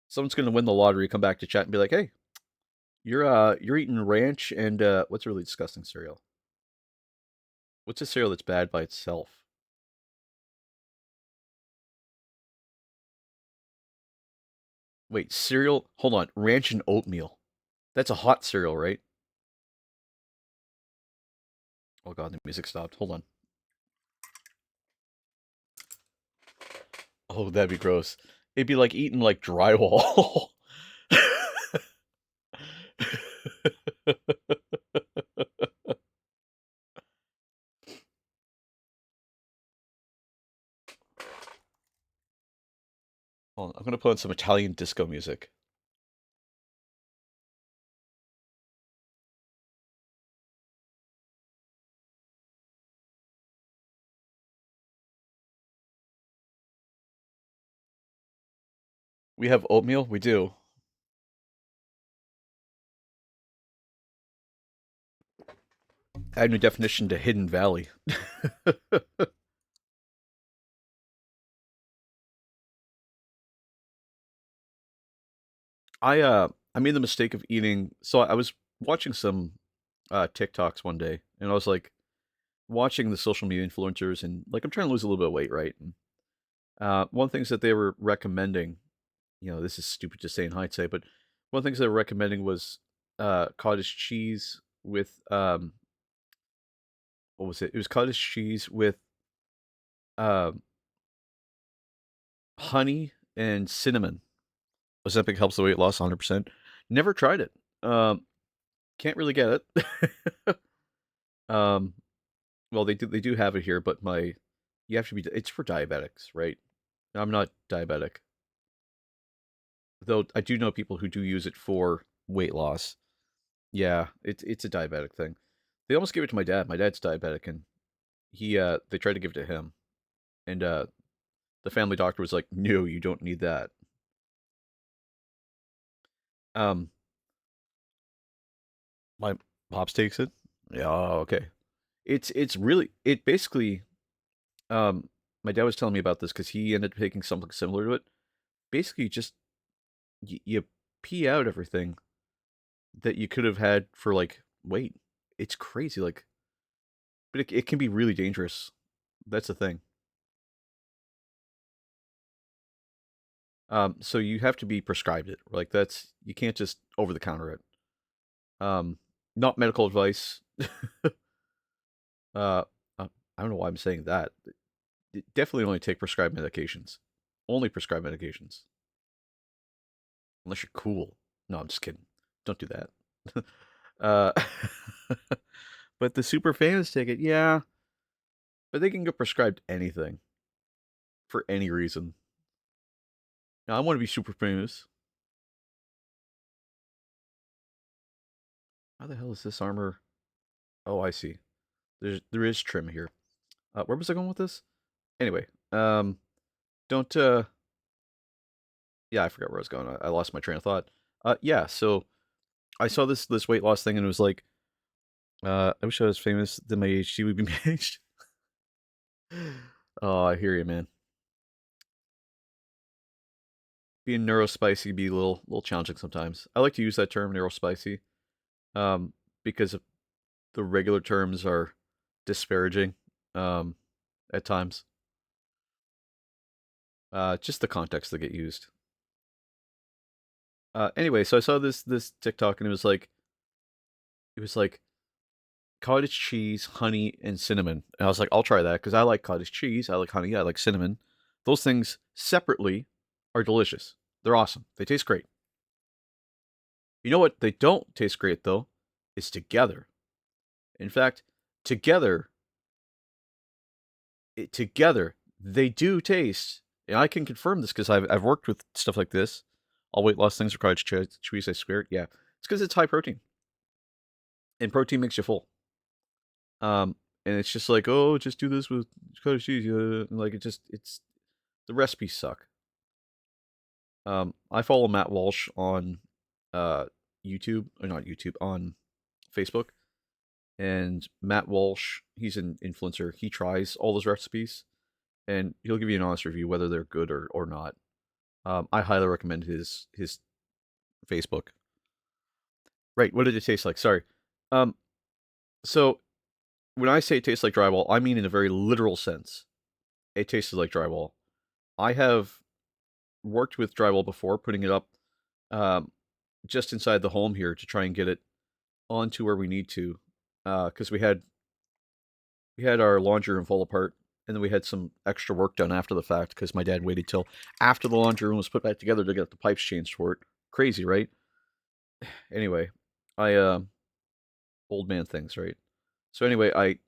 Someone's gonna win the lottery, come back to chat and be like, "Hey, you're eating ranch and what's a really disgusting cereal? What's a cereal that's bad by itself? Wait, cereal? Hold on, ranch and oatmeal. That's a hot cereal, right? Oh god, the music stopped. Hold on. Oh, that'd be gross. It'd be like eating like drywall. Hold on, I'm gonna put on some Italian disco music. We have oatmeal. We do. Add new definition to Hidden Valley. I made the mistake of eating. So I was watching some TikToks one day, and I was like watching the social media influencers, and like I'm trying to lose a little bit of weight, right? And one of the things that they were recommending, this is stupid to say in hindsight, but one of the things they were recommending was cottage cheese with what was it? It was cottage cheese with um honey and cinnamon. Ozempic helps the weight loss 100%. Never tried it. Can't really get it. um, well, they do have it here, but you have to be. It's for diabetics, right? I'm not diabetic, though. I do know people who do use it for weight loss. Yeah, it's a diabetic thing. They almost gave it to my dad. My dad's diabetic, and they tried to give it to him, and the family doctor was like, "No, you don't need that." Um, my pops takes it. Yeah, okay. It's really it basically um my dad was telling me about this because he ended up taking something similar to it. Basically, just you pee out everything that you could have had for like weight. It's crazy, like, but it can be really dangerous. That's the thing. So you have to be prescribed it. Like that's you can't just over the counter it. Um, Not medical advice. uh, I don't know why I'm saying that. Definitely only take prescribed medications. Only prescribed medications. Unless you're cool. No, I'm just kidding. Don't do that. uh, but the super famous ticket, yeah, but they can get prescribed anything for any reason. Now, I want to be super famous. How the hell is this armor? Oh, I see. There is trim here. Where was I going with this? Anyway, don't yeah, I forgot where I was going. I lost my train of thought. Yeah, so I saw this weight loss thing and it was like, I wish I was famous. Then my ADHD would be managed. Oh, I hear you, man. Being neurospicy be a little challenging sometimes. I like to use that term neurospicy, um, because the regular terms are disparaging, um, at times. Just the context that get used. Anyway, so I saw this TikTok and it was like cottage cheese, honey, and cinnamon. And I was like, I'll try that because I like cottage cheese, I like honey, I like cinnamon. Those things separately are delicious. They're awesome. They taste great. You know what they don't taste great though? Is together. In fact, together, together they do taste. And I can confirm this because I've worked with stuff like this. All weight loss things are cottage cheese. I swear. Yeah, it's because it's high protein, and protein makes you full. And it's just like, oh, just do this with cottage cheese. Like it's the recipes suck. I follow Matt Walsh on uh, YouTube, or not YouTube, on Facebook. And Matt Walsh, he's an influencer. He tries all those recipes, and he'll give you an honest review whether they're good or not. I highly recommend his Facebook. Right, what did it taste like? Sorry. Um, so when I say it tastes like drywall, I mean in a very literal sense. It tasted like drywall. I have worked with drywall before, putting it up um, just inside the home here to try and get it onto where we need to, because we had our laundry room fall apart, and then we had some extra work done after the fact because my dad waited till after the laundry room was put back together to get the pipes changed for it. Crazy, right? Anyway, I old man things, right? So anyway, I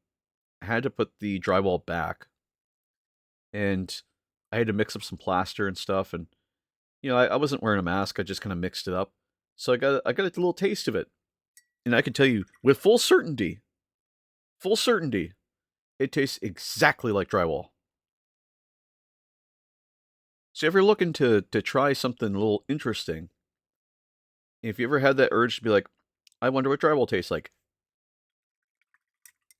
had to put the drywall back, and I had to mix up some plaster and stuff, and I wasn't wearing a mask. I just kind of mixed it up, so I got a little taste of it, and I can tell you with full certainty, it tastes exactly like drywall. So if you're looking to try something a little interesting, if you ever had that urge to be like, I wonder what drywall tastes like,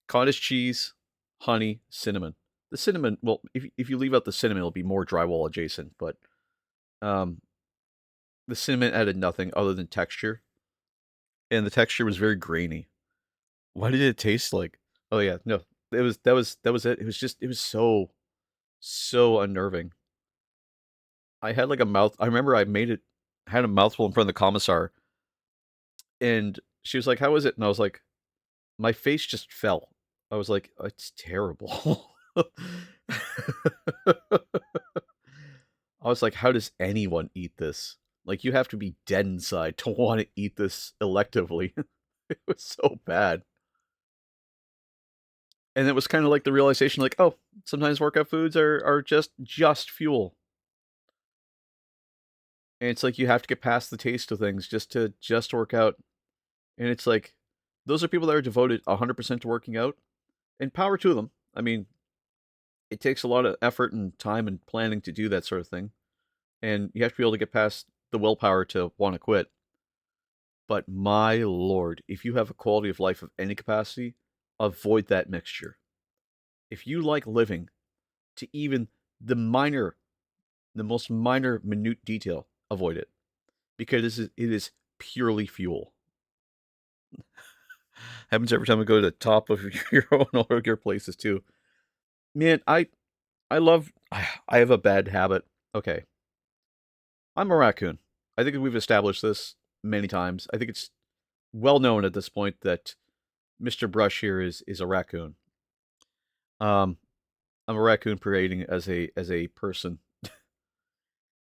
cottage cheese, honey, cinnamon. The cinnamon, well, if you leave out the cinnamon, it'll be more drywall adjacent, but um, the cinnamon added nothing other than texture, and the texture was very grainy. Why did it taste like? Oh yeah, no, that was it. It was so unnerving. I had like a mouth. I remember I made it, had a mouthful in front of the commissar, and she was like, "How is it?" And I was like, my face just fell. I was like, "It's terrible." I was like, "How does anyone eat this? Like, you have to be dead inside to want to eat this electively." It was so bad. And it was kind of like the realization, like, oh, sometimes workout foods are just fuel. And it's like you have to get past the taste of things just to work out. And it's like those are people that are devoted 100% to working out, and power to them. I mean, it takes a lot of effort and time and planning to do that sort of thing, and you have to be able to get past the willpower to want to quit. But my lord, if you have a quality of life of any capacity, avoid that mixture. If you like living to even the minor, the most minor minute detail, avoid it because it is purely fuel. Happens every time I go to the top of your own or your places too. Man, I love. I have a bad habit. Okay, I'm a raccoon. I think we've established this many times. I think it's well known at this point that Mr. Brush here is a raccoon. Um, I'm a raccoon parading as a person.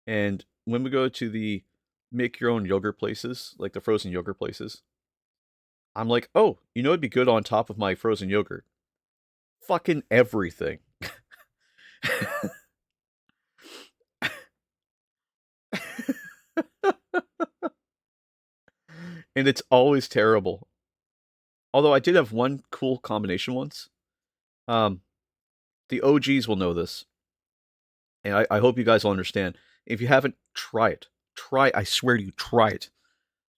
And when we go to the make your own yogurt places, like the frozen yogurt places, I'm like, oh, you know, it'd be good on top of my frozen yogurt. Fucking everything. And it's always terrible. Although I did have one cool combination once. Um, the OGs will know this, and I hope you guys will understand. If you haven't, try it. Try, I swear to you, try it.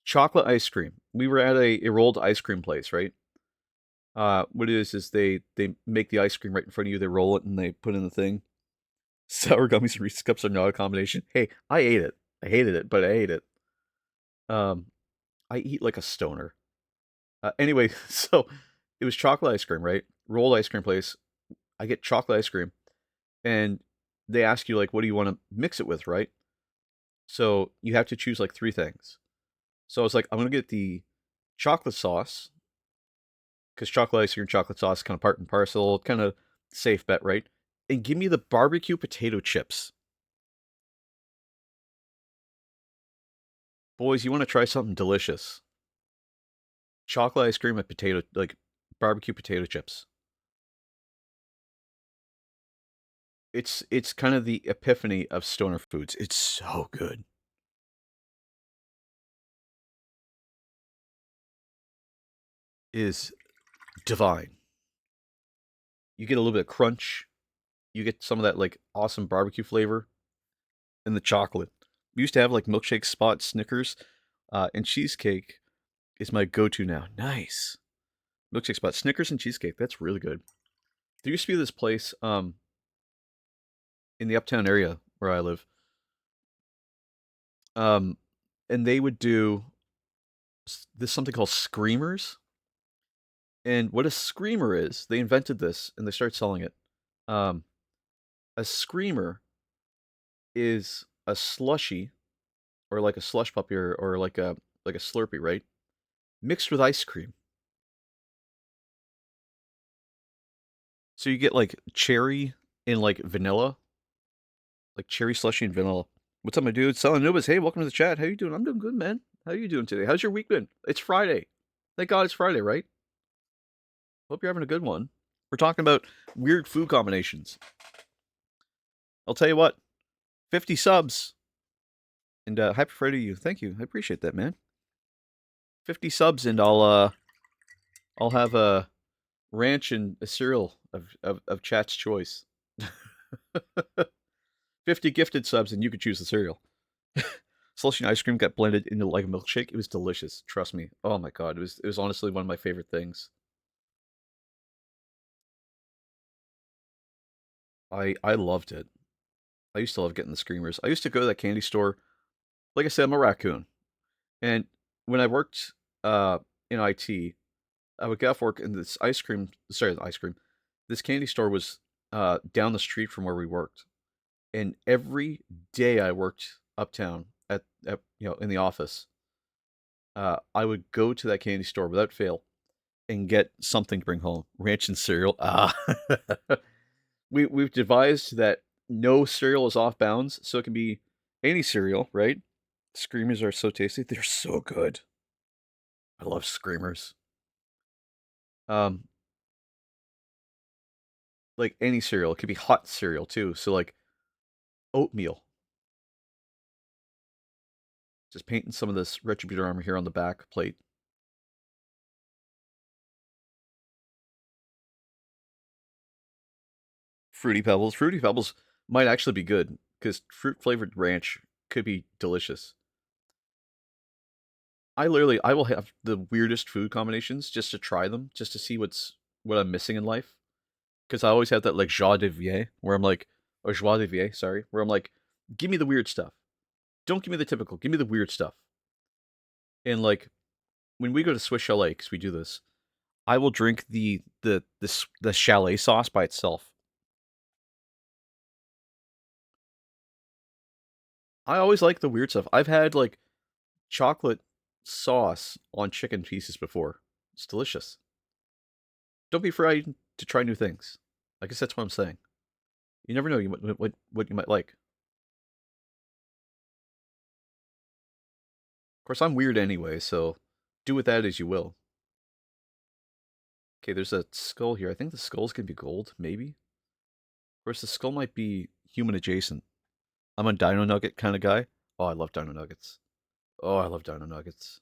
Chocolate ice cream. We were at a rolled ice cream place, right? What it is they make the ice cream right in front of you. They roll it and they put in the thing. Sour gummies and Reese's cups are not a combination. Hey, I ate it. I hated it, but I ate it. Um, I eat like a stoner. Anyway, so it was chocolate ice cream, right? Rolled ice cream place. I get chocolate ice cream, and they ask you like, what do you want to mix it with, right? So you have to choose like three things. So I was like, I'm gonna get the chocolate sauce because chocolate ice cream and chocolate sauce kind of part and parcel, kind of safe bet, right? And give me the barbecue potato chips. Boys, you want to try something delicious? Chocolate ice cream and potato, like barbecue potato chips. It's kind of the epiphany of stoner foods. It's so good. It is divine. You get a little bit of crunch. You get some of that like awesome barbecue flavor in the chocolate. We used to have like milkshake spot Snickers, and cheesecake is my go-to now. Nice milkshake spot Snickers and cheesecake. That's really good. There used to be this place in the uptown area where I live, um, and they would do this something called screamers. And what a screamer is, they invented this and they started selling it. Um, a screamer is a slushy or like a slush puppy or like a Slurpee, right? Mixed with ice cream. So you get like cherry and like vanilla, like cherry slushy and vanilla. What's up, my dude? Selling Nubis. Hey, welcome to the chat. How you doing? I'm doing good, man. How you doing today? How's your week been? It's Friday. Thank God it's Friday, right? Hope you're having a good one. We're talking about weird food combinations. I'll tell you what, 50 subs. And happy Friday to you. Thank you. I appreciate that, man. 50 subs and I'll have a ranch and a cereal of chat's choice. 50 gifted subs and you could choose the cereal. Slushy ice cream got blended into like a milkshake. It was delicious. Trust me. Oh my god, it was honestly one of my favorite things. I loved it. I used to love getting the screamers. I used to go to that candy store. Like I said, I'm a raccoon. And when I worked in IT, I would get off work and this ice cream. This candy store was down the street from where we worked. And every day I worked uptown at you know in the office, I would go to that candy store without fail and get something to bring home. Ranch and cereal. We've devised that no cereal is off bounds, so it can be any cereal, right? Screamers are so tasty. They're so good. I love screamers. Um, like any cereal. It could be hot cereal too. So like oatmeal. Just painting some of this retributor armor here on the back plate. Fruity Pebbles. Fruity Pebbles might actually be good because fruit flavored ranch could be delicious. I will have the weirdest food combinations just to try them, just to see what I'm missing in life. Because I always have that like joie de vivre where I'm like, or joie de vivre, sorry, where I'm like, give me the weird stuff. Don't give me the typical. Give me the weird stuff. And like when we go to Swiss Chalet, because we do this, I will drink the chalet sauce by itself. I always like the weird stuff. I've had like chocolate sauce on chicken pieces before. It's delicious. Don't be afraid to try new things. I guess that's what I'm saying. You never know what you might like. Of course, I'm weird anyway, so do with that as you will. Okay, there's a skull here. I think the skulls can be gold, maybe. Of course, the skull might be human adjacent. I'm a Dino Nugget kind of guy. Oh, I love Dino Nuggets. Oh, I love Dino Nuggets.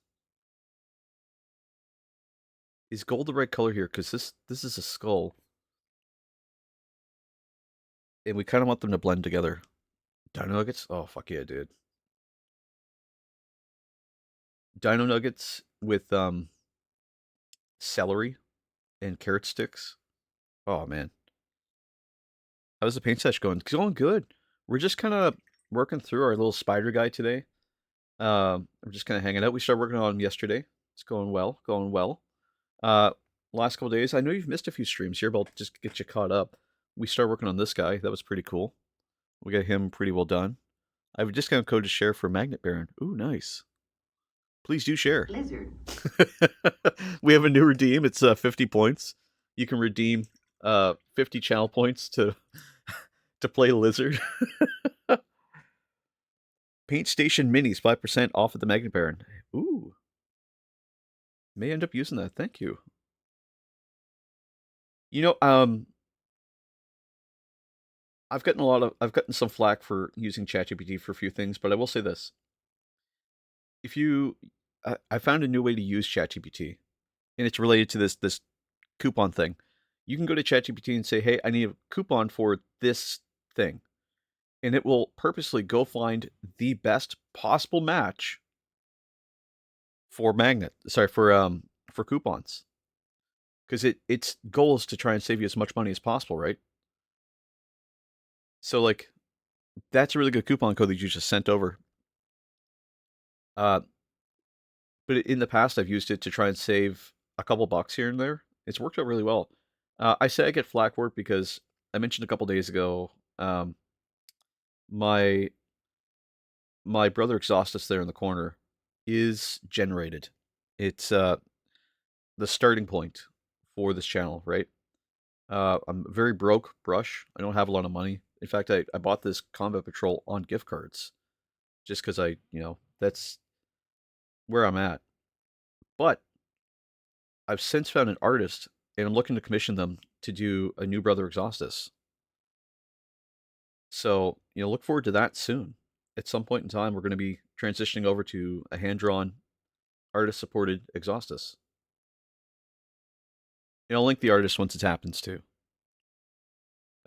Is gold the right color here? Because this is a skull, and we kind of want them to blend together. Dino Nuggets? Oh, fuck yeah, dude. Dino Nuggets with celery and carrot sticks. Oh man, how's the paint sesh going? It's going good. We're just kind of working through our little spider guy today. We're just kind of hanging out. We started working on him yesterday. It's going well, going well. Uh, Last couple days, I know you've missed a few streams here, but I'll just get you caught up. We started working on this guy. That was pretty cool. We got him pretty well done. I have a discount code to share for Magnet Baron. Ooh, nice. Please do share. Lizard. We have a new redeem. It's 50 points. You can redeem 50 channel points to to play Lizard. Paint Station Minis, 5% off of the Magnet Baron. Ooh. May end up using that. Thank you. You know, I've gotten some flack for using ChatGPT for a few things, but I will say this: if you, I found a new way to use ChatGPT, and it's related to this coupon thing. You can go to ChatGPT and say, "Hey, I need a coupon for this thing," and it will purposely go find the best possible match for for coupons, because its goal is to try and save you as much money as possible, right? So like that's a really good coupon code that you just sent over. Uh, but in the past, I've used it to try and save a couple bucks here and there. It's worked out really well. I say I get flack for it because I mentioned a couple days ago, my my brother exhaustus there in the corner is generated. It's the starting point for this channel, right? I'm very broke brush. I don't have a lot of money. In fact, I bought this Combat Patrol on gift cards just because that's where I'm at. But I've since found an artist and I'm looking to commission them to do a new Brother Exhaustus. So, look forward to that soon. At some point in time, we're going to be transitioning over to a hand drawn, artist supported Exhaustus. And I'll link the artist once it happens too.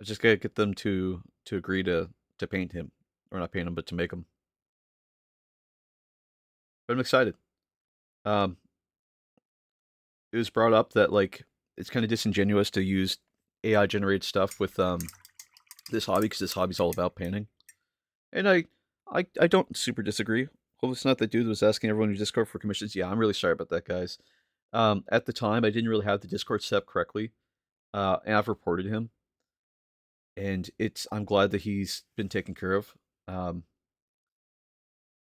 I just gotta get them to agree to paint him, or not paint him, but to make him. But I'm excited. Um, it was brought up that like it's kind of disingenuous to use AI generated stuff with this hobby because this hobby's all about painting, and I don't super disagree. Hopefully, it's not that dude that was asking everyone in Discord for commissions. Yeah, I'm really sorry about that, guys. At the time, I didn't really have the Discord set up correctly, and I've reported him, and I'm glad that he's been taken care of. Um,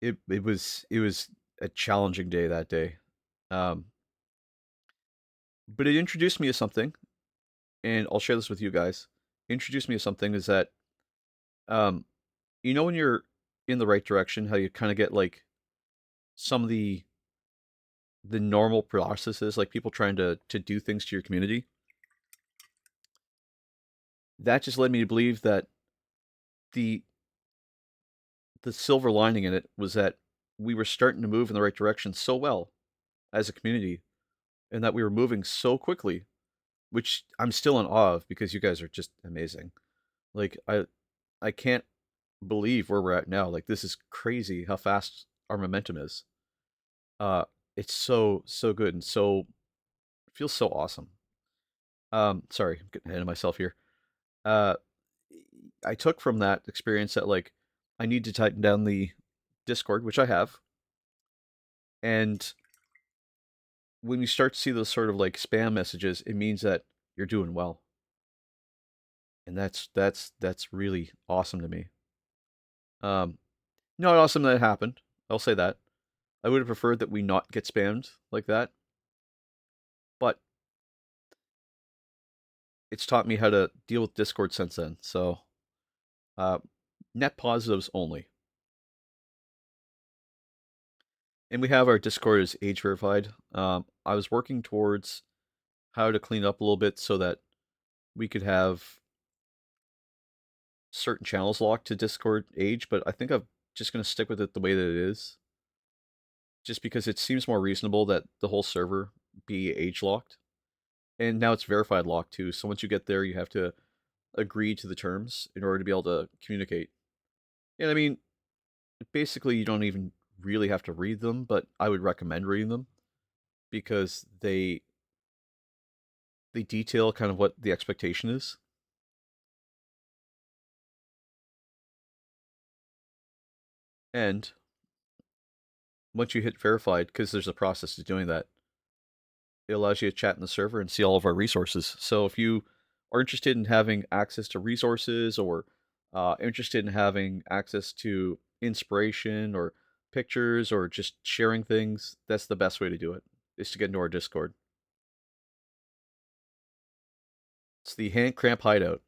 it was a challenging day that day, um, but it introduced me to something, and I'll share this with you guys. It introduced me to something is that um, when you're in the right direction, how you kind of get like some of the normal processes, like people trying to do things to your community. That just led me to believe that the the silver lining in it was that we were starting to move in the right direction so well as a community, and that we were moving so quickly, which I'm still in awe of because you guys are just amazing. Like I can't believe where we're at now. Like this is crazy how fast our momentum is. Uh it's so good and so it feels so awesome. Sorry, I'm getting ahead of myself here. Uh I took from that experience that like I need to tighten down the Discord, which I have. And when you start to see those sort of like spam messages, it means that you're doing well. And that's really awesome to me. Um Not awesome that it happened. I'll say that. I would have preferred that we not get spammed like that, but it's taught me how to deal with Discord since then. So, uh, net positives only. And we have our Discord is age verified. I was working towards how to clean up a little bit so that we could have certain channels locked to Discord age, but I think I'm just going to stick with it the way that it is, just because it seems more reasonable that the whole server be age locked. And now it's verified locked too. So once you get there, you have to agree to the terms in order to be able to communicate. And I mean, basically, you don't even really have to read them, but I would recommend reading them because they detail kind of what the expectation is. And once you hit verified, because there's a process to doing that, it allows you to chat in the server and see all of our resources. So if you are interested in having access to resources or interested in having access to inspiration or pictures or just sharing things, that's the best way to do it, is to get into our Discord. It's the Hand Cramp Hideout.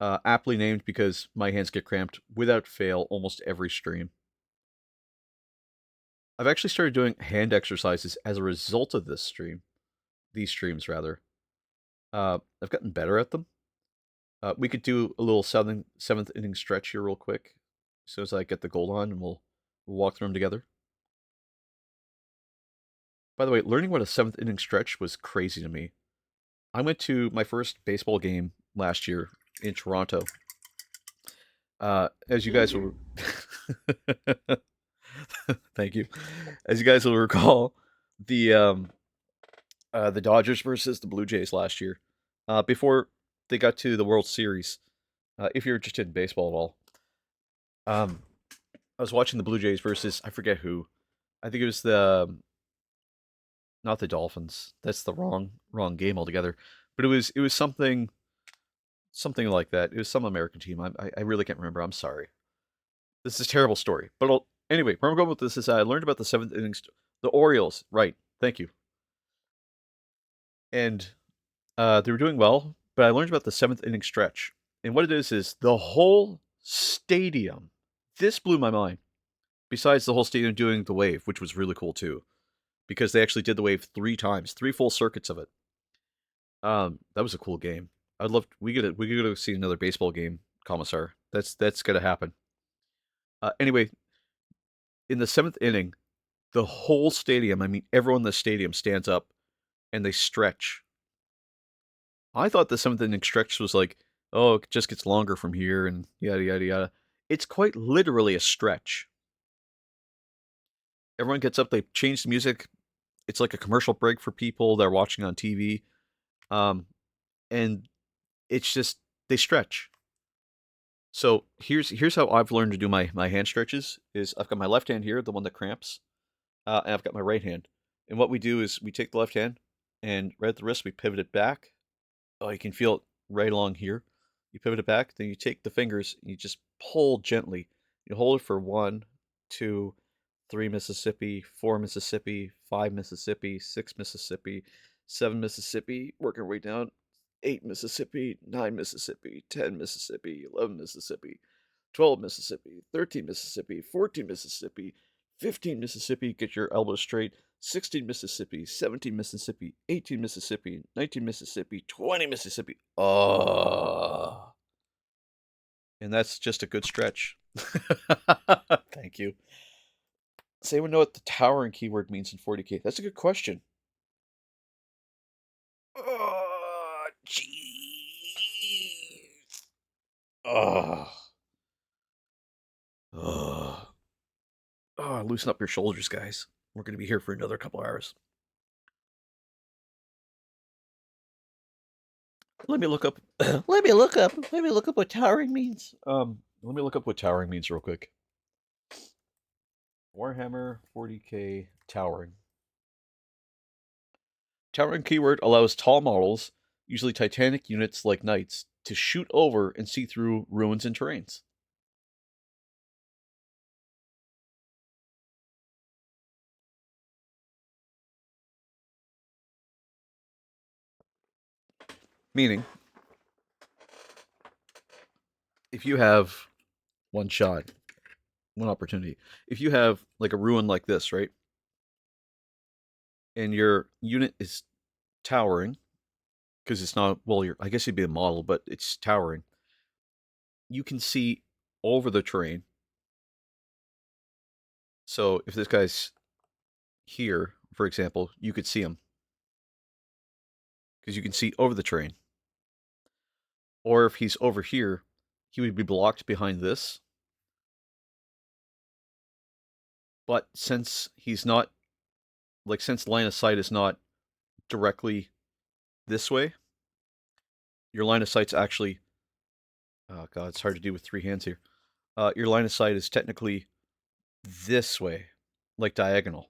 Aptly named because my hands get cramped without fail almost every stream. I've actually started doing hand exercises as a result of this stream. These streams, rather. I've gotten better at them. We could do a little seventh inning stretch here real quick, as soon as I get the gold on, and we'll walk through them together. By the way, learning what a seventh inning stretch was crazy to me. I went to my first baseball game last year in Toronto. As you guys will, Lizard. thank you. As you guys will recall, the um, the Dodgers versus the Blue Jays last year, before they got to the World Series. If you're interested in baseball at all, I was watching the Blue Jays versus I forget who. I think it was the not the Dolphins. That's the wrong game altogether. But it was something like that. It was some American team. I really can't remember. I'm sorry. This is a terrible story. But anyway, where I'm going with this is I learned about the seventh innings. The Orioles, right? Thank you. And they were doing well, but I learned about the seventh inning stretch. And what it is the whole stadium. This blew my mind. Besides the whole stadium doing the wave, which was really cool too, because they actually did the wave 3 times, 3 full circuits of it. That was a cool game. I'd love we gotta see another baseball game, Commissar. That's gonna happen. Anyway, in the seventh inning, the whole stadium, I mean everyone in the stadium stands up and they stretch. I thought the seventh inning stretch was like, oh, it just gets longer from here and yada yada yada. It's quite literally a stretch. Everyone gets up, they change the music. It's like a commercial break for people that are watching on TV. Um, and it's just they stretch. So here's how I've learned to do my hand stretches is I've got my left hand here, the one that cramps, and I've got my right hand. And what we do is we take the left hand and right at the wrist we pivot it back. Oh, you can feel it right along here. You pivot it back, then you take the fingers and you just pull gently. You hold it for 1, 2, 3 Mississippi, 4 Mississippi, 5 Mississippi, 6 Mississippi, 7 Mississippi, working our way down, 8 Mississippi, 9 Mississippi, 10 Mississippi, 11 Mississippi, 12 Mississippi, 13 Mississippi, 14 Mississippi, 15 Mississippi, get your elbows straight, 16 Mississippi, 17 Mississippi, 18 Mississippi, 19 Mississippi, 20 Mississippi. Oh, and that's just a good stretch. Thank you. Does anyone know what the towering keyword means in 40K? That's a good question. Oh, jeez. Oh, oh, oh, loosen up your shoulders, guys. We're going to be here for another couple hours. Let me look up. Let me look up what towering means. Let me look up what towering means real quick. Warhammer 40K towering. Towering keyword allows tall models, usually titanic units like knights, to shoot over and see through ruins and terrains. Meaning, if you have one shot, one opportunity, if you have like a ruin like this, right, and your unit is towering, because it's not, well, I guess it'd be a model, but it's towering, you can see over the terrain. So if this guy's here, for example, you could see him because you can see over the terrain. Or if he's over here, he would be blocked behind this. But since he's not, like, since line of sight is not directly this way, your line of sight's actually, oh god, it's hard to do with three hands here. Your line of sight is technically this way, like diagonal.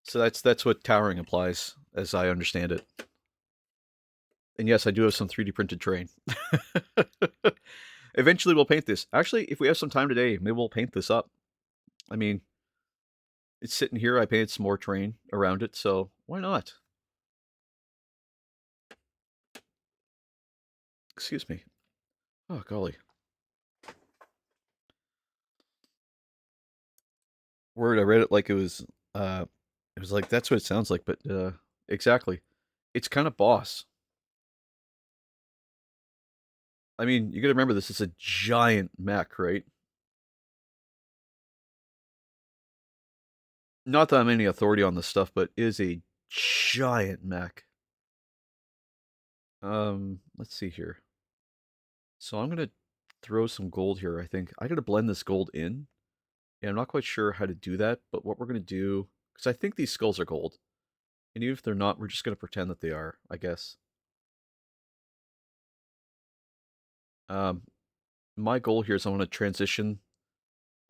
So that's what towering implies, as I understand it. And yes, I do have some 3D printed terrain. Eventually, we'll paint this. Actually, if we have some time today, maybe we'll paint this up. I mean, it's sitting here. I painted some more terrain around it, so why not? Excuse me. Oh, golly. Word, I read it like it was like, that's what it sounds like, but exactly. It's kind of boss. I mean, you gotta remember this is a giant mech, right? Not that I'm any authority on this stuff, but it is a giant mech. Let's see here. So I'm gonna throw some gold here, I think. I gotta blend this gold in. And I'm not quite sure how to do that, but what we're gonna do, because I think these skulls are gold. And even if they're not, we're just gonna pretend that they are, I guess. Um, my goal here is I want to transition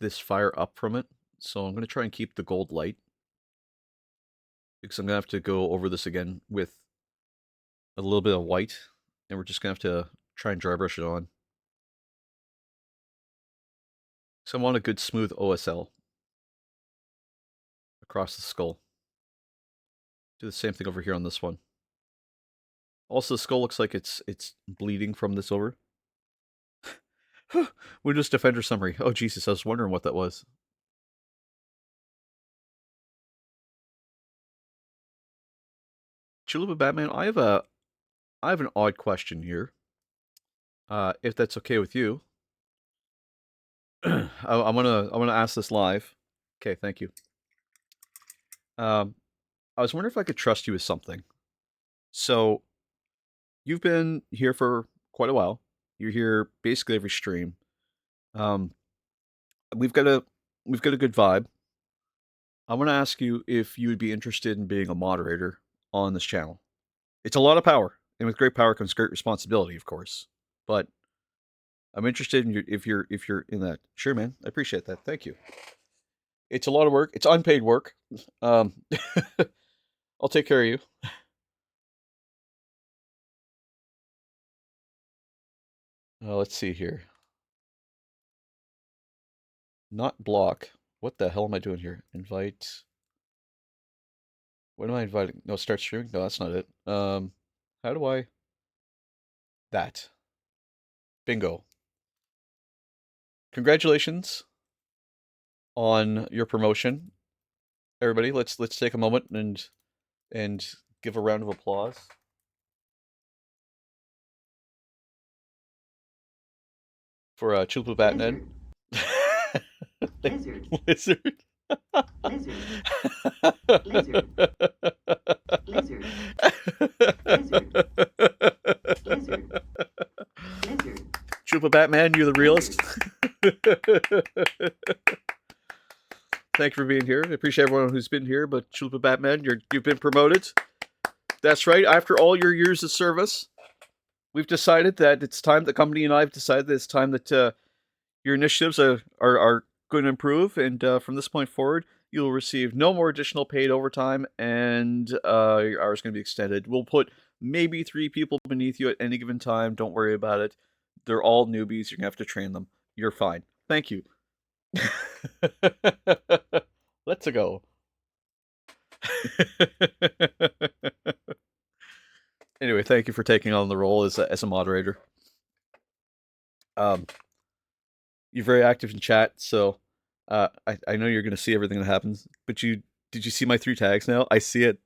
this fire up from it. So I'm gonna try and keep the gold light. Because I'm gonna have to go over this again with a little bit of white. And we're just gonna have to try and dry brush it on. So I want a good smooth OSL across the skull. Do the same thing over here on this one. Also, the skull looks like it's bleeding from this over. Windows Defender summary. Oh Jesus, I was wondering what that was. Chalupa Batman, I have an odd question here. If that's okay with you. I wanna ask this live. Okay, thank you. I was wondering if I could trust you with something. So you've been here for quite a while. You're here basically every stream. Um, we've got a good vibe. I want to ask you if you would be interested in being a moderator on this channel. It's a lot of power, and with great power comes great responsibility, of course. But I'm interested in if you're in that. Sure, man. I appreciate that. Thank you. It's a lot of work. It's unpaid work. Um, I'll take care of you. Let's see here. Not block. What the hell am I doing here? Invite. What am I inviting? No, start streaming? No, that's not it. How do I? That. Bingo. Congratulations on your promotion, everybody. Let's take a moment and give a round of applause for Chulpa Batman. Lizard. Lizard. Lizard. Lizard. Lizard. Lizard. Lizard. Lizard. Chupa Batman, you're the realist. Thank you for being here. I appreciate everyone who's been here, but Chupa Batman, you've been promoted. That's right. After all your years of service, we've decided that it's time. The company and I have decided that it's time that your initiatives are going to improve, and from this point forward, you'll receive no more additional paid overtime, and your hours are going to be extended. We'll put maybe 3 people beneath you at any given time. Don't worry about it. They're all newbies. You're going to have to train them. You're fine. Thank you. Let's go. Anyway, thank you for taking on the role as a moderator. Um, you're very active in chat, so I know you're going to see everything that happens. But did you see my 3 tags now? I see it.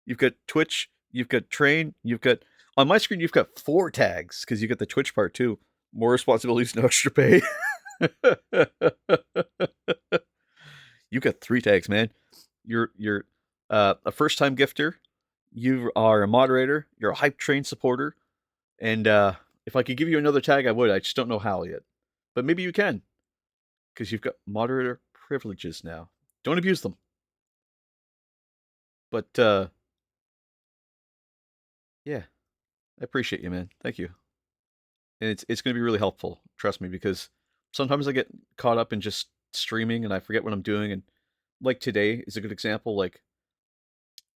You've got Twitch, you've got Train, you've got on my screen you've got 4 tags because you got the Twitch part too. More responsibilities, no extra pay. You got 3 tags, man. You're a first time gifter. You are a moderator. You're a hype train supporter. And if I could give you another tag, I would. I just don't know how yet. But maybe you can, because you've got moderator privileges now. Don't abuse them. But yeah, I appreciate you, man. Thank you. And it's going to be really helpful. Trust me, because sometimes I get caught up in just streaming and I forget what I'm doing. And like today is a good example. Like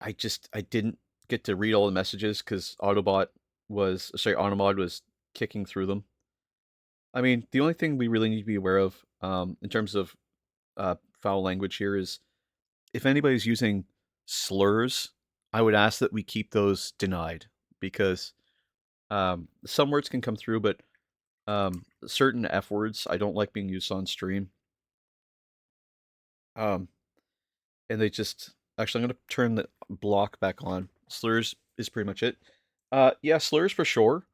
I didn't get to read all the messages because Automod was kicking through them. I mean, the only thing we really need to be aware of in terms of foul language here is if anybody's using slurs, I would ask that we keep those denied because some words can come through, but certain F words I don't like being used on stream. Um, and they just actually I'm gonna turn the block back on. Slurs is pretty much it. Yeah, slurs for sure.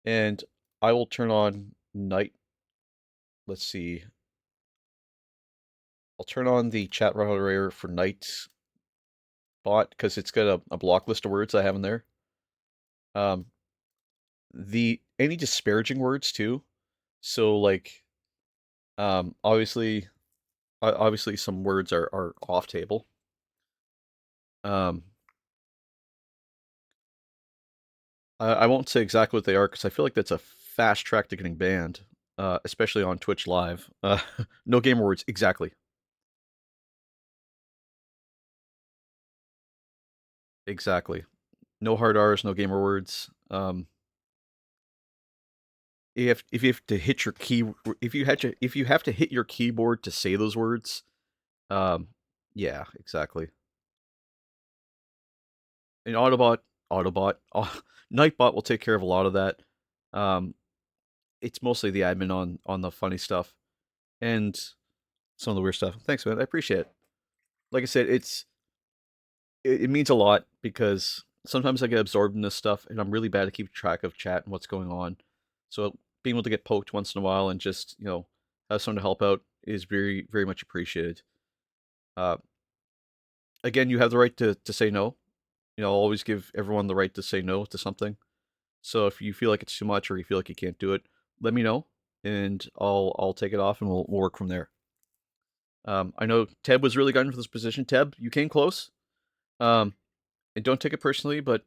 And I will turn on night. Let's see. I'll turn on the chat moderator for night bot because it's got a block list of words I have in there. Um, the any disparaging words too. So like, obviously, obviously some words are off table. Um, I won't say exactly what they are because I feel like that's a fast track to getting banned, especially on Twitch Live. No gamer words exactly, exactly. No hard R's, no gamer words. If you have to hit your key, if you have to hit your keyboard to say those words, um, yeah, exactly. And Autobot, Nightbot will take care of a lot of that. Um, it's mostly the admin on the funny stuff and some of the weird stuff. Thanks, man. I appreciate it. Like I said, it means a lot because sometimes I get absorbed in this stuff and I'm really bad at keeping track of chat and what's going on. So being able to get poked once in a while and just have someone to help out is very very much appreciated. Uh, Again, you have the right to say no. I'll always give everyone the right to say no to something. So if you feel like it's too much or you feel like you can't do it, let me know and I'll take it off and we'll work from there. I know Teb was really gunning for this position. Teb, you came close. Um, and don't take it personally, but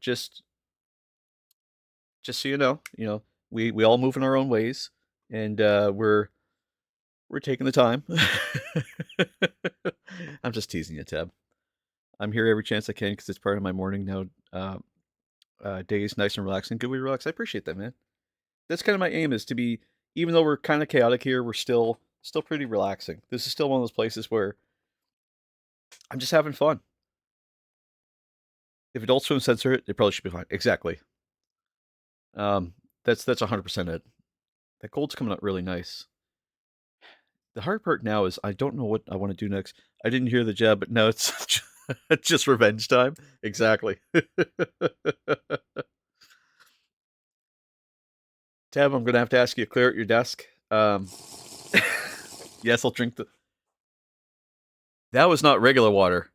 just so we all move in our own ways, and we're taking the time. I'm just teasing you, Teb. I'm here every chance I can because it's part of my morning now. Days nice and relaxing. Good way to relax. I appreciate that, man. That's kind of my aim is to be, even though we're kind of chaotic here, we're still pretty relaxing. This is still one of those places where I'm just having fun. If Adult Swim censor it, it probably should be fine. Exactly. Um, that's 100% it. That gold's coming out really nice. The hard part now is I don't know what I want to do next. I didn't hear the jab, but now it's just revenge time. Exactly. Tab, I'm gonna have to ask you to clear out your desk. Yes, I'll drink the. That was not regular water.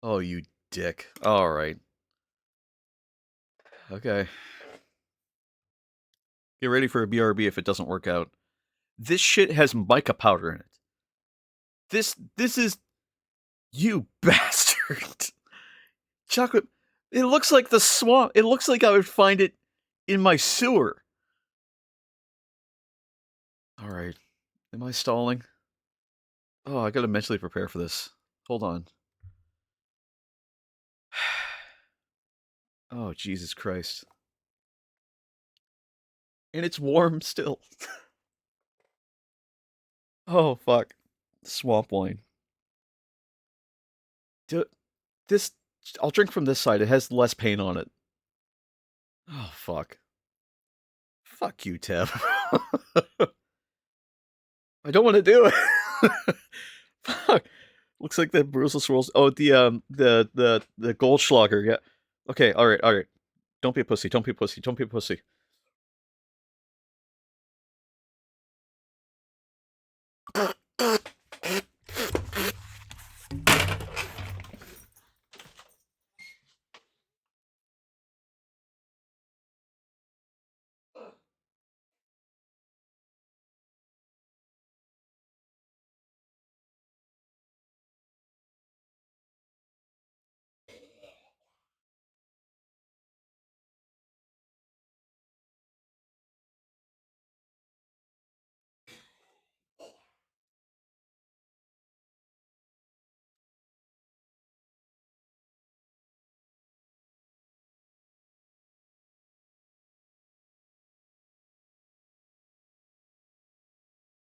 Oh, you dick. All right. Okay. Get ready for a BRB if it doesn't work out. This shit has mica powder in it. This is you bastard. Chocolate. It looks like the swamp. It looks like I would find it in my sewer. All right. Am I stalling? Oh, I gotta mentally prepare for this. Hold on. Oh, Jesus Christ. And it's warm still. Oh, fuck. Swamp wine. Dude, this I'll drink from this side. It has less paint on it. Oh, fuck. Fuck you, Tim. I don't want to do it. Fuck. Looks like the Brussels rolls. Oh, the Goldschlager. Yeah. Okay. All right. All right. Don't be a pussy. Don't be a pussy. Don't be a pussy.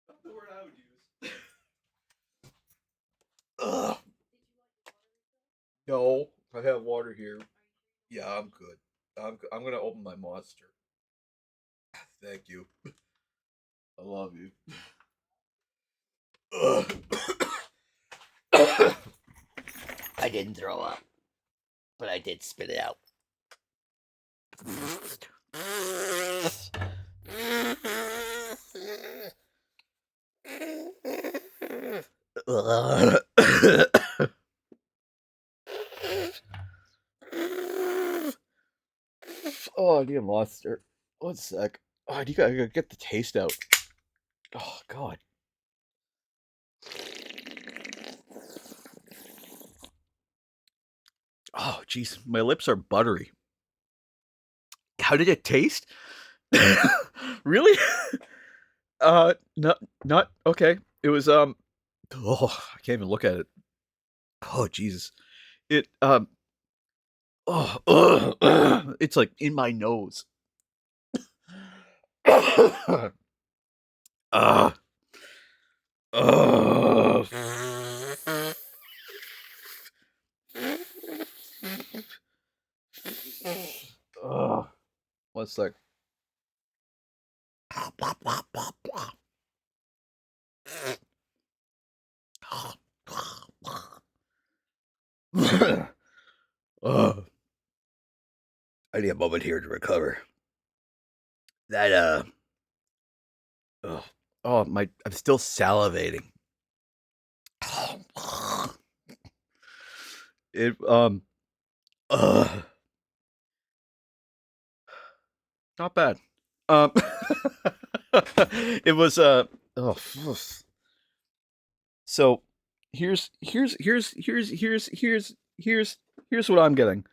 That's the word I would use. Ugh. No, I have water here. Yeah, I'm good. I'm gonna open my monster. Thank you. I love you. I didn't throw up, but I did spit it out. Oh, I need a monster. One sec. Oh, you gotta get the taste out. Oh, God. Oh, jeez. My lips are buttery. How did it taste? Really? Not okay. It was oh, I can't even look at it. Oh, Jesus. It it's like in my nose. uh, uh, one sec. I need a moment here to recover. That my I'm still salivating. It uh not bad. Um it was oh so here's what I'm getting.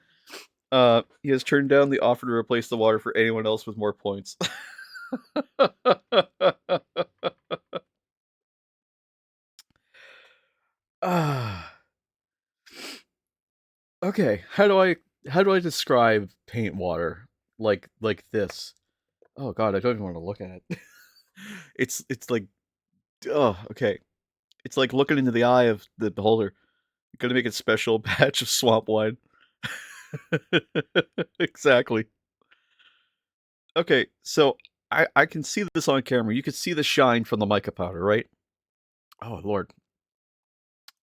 He has turned down the offer to replace the water for anyone else with more points. Ah. Okay, how do I describe paint water like this? Oh God, I don't even want to look at it. It's like oh okay. It's like looking into the eye of the beholder. You're gonna make a special batch of swamp wine. Exactly. Okay, so I can see this on camera. You can see the shine from the mica powder, right? Oh Lord.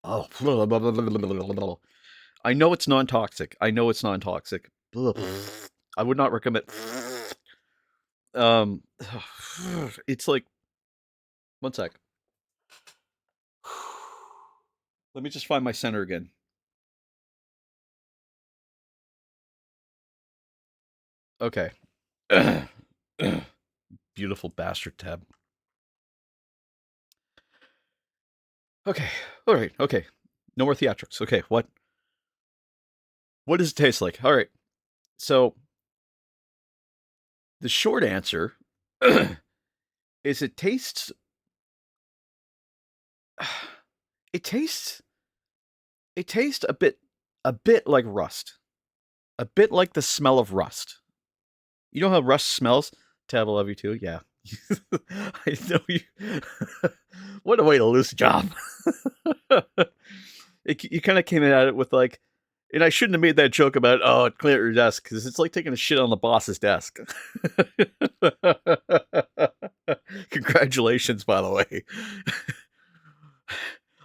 Oh, I know it's non-toxic. I know it's non-toxic. I would not recommend. Um, it's like one sec. Let me just find my center again. Okay. Beautiful bastard tab. Okay. All right. Okay. No more theatrics. Okay. What does it taste like? All right. So the short answer is it tastes. It tastes. It tastes a bit like rust. A bit like the smell of rust. You know how rust smells? Tab, I love you too. Yeah. I know you. What a way to lose a job. You kind of came at it with like, And I shouldn't have made that joke about, oh, clean out your desk, because it's like taking a shit on the boss's desk. Congratulations, by the way.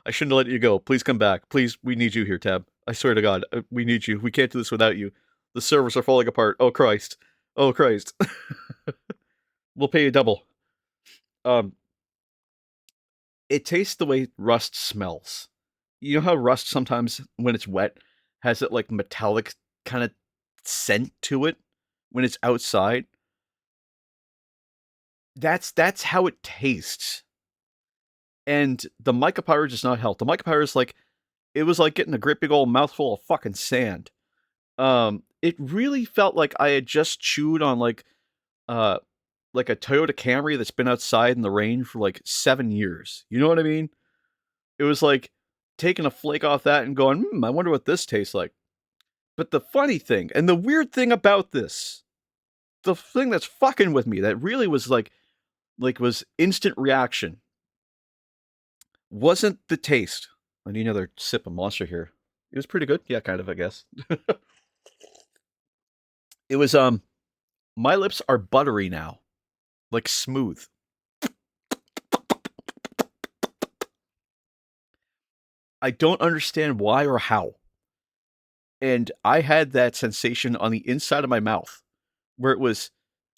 I shouldn't have let you go. Please come back. Please, we need you here, Tab. I swear to God, we need you. We can't do this without you. The servers are falling apart. Oh, Christ. Oh, Christ. We'll pay you double. It tastes the way rust smells. You know how rust sometimes, when it's wet, has that like metallic kind of scent to it when it's outside? That's how it tastes. And the mica powder does not help. The mica powder is like, it was like getting a great big old mouthful of fucking sand. It really felt like I had just chewed on uh like a Toyota Camry that's been outside in the rain for like 7 years. You know what I mean? It was like taking a flake off that and going, I wonder what this tastes like. But the funny thing, and the weird thing about this, the thing that's fucking with me, that really was was instant reaction, wasn't the taste. I need another sip of Monster here. It was pretty good. Yeah, kind of, I guess. It was, my lips are buttery now. Like smooth. I don't understand why or how. And I had that sensation on the inside of my mouth where it was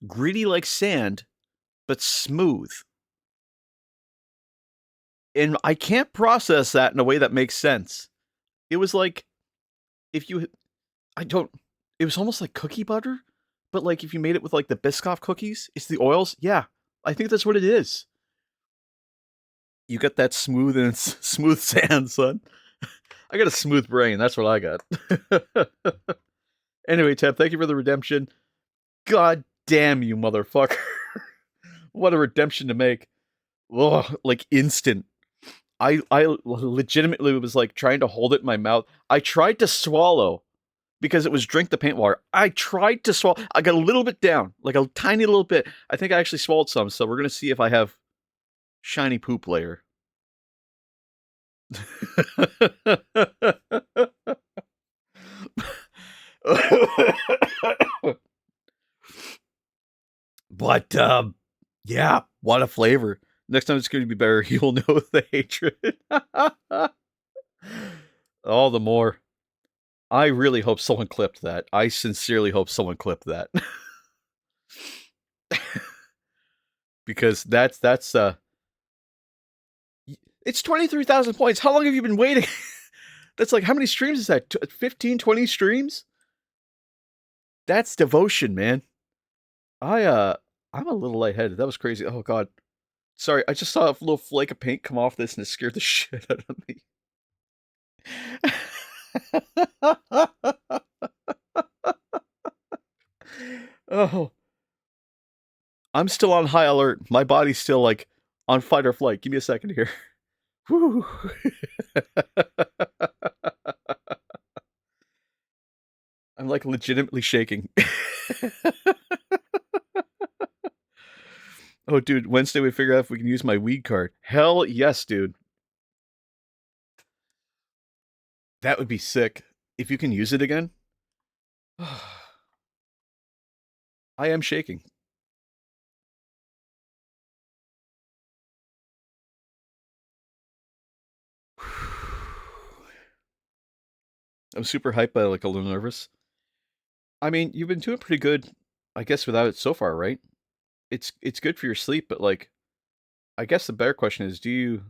gritty like sand, but smooth. And I can't process that in a way that makes sense. It was like if you, I don't, it was almost like cookie butter, but like if you made it with like the Biscoff cookies, it's the oils. Yeah, I think that's what it is. You got that smooth and smooth sand, son. I got a smooth brain. That's what I got. Anyway, Tab, thank you for the redemption. God damn you, motherfucker. What a redemption to make. Ugh, like instant. I legitimately was like trying to hold it in my mouth. I tried to swallow because it was drink the paint water. I tried to swallow. I got a little bit down, like a tiny little bit. I think I actually swallowed some, so we're gonna see if I have shiny poop later. But yeah, what a flavor. Next time it's going to be better, you'll know the hatred. All the more. I really hope someone clipped that. I sincerely hope someone clipped that. Because that's it's 23,000 points. How long have you been waiting? That's like, how many streams is that? 15, 20 streams? That's devotion, man. I'm a little lightheaded. That was crazy. Oh god. Sorry, I just saw a little flake of paint come off this and it scared the shit out of me. Oh, I'm still on high alert. My body's still like on fight or flight. Give me a second here. Whew. I'm like legitimately shaking. Oh, dude, Wednesday we figure out if we can use my weed card. Hell yes, dude. That would be sick. If you can use it again. I am shaking. I'm super hyped, but like a little nervous. I mean, you've been doing pretty good, I guess, without it so far, right? It's good for your sleep, but like, I guess the better question is, do you,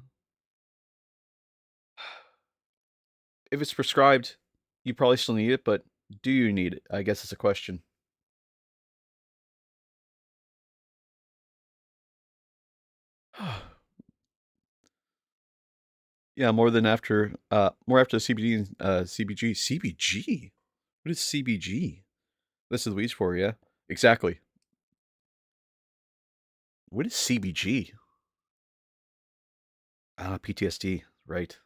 if it's prescribed, you probably still need it, but do you need it? I guess it's a question. Yeah, more after the CBD and CBG. CBG? What is CBG? This is the weeds for you. Yeah? Exactly. What is CBG? Ah, PTSD. Right.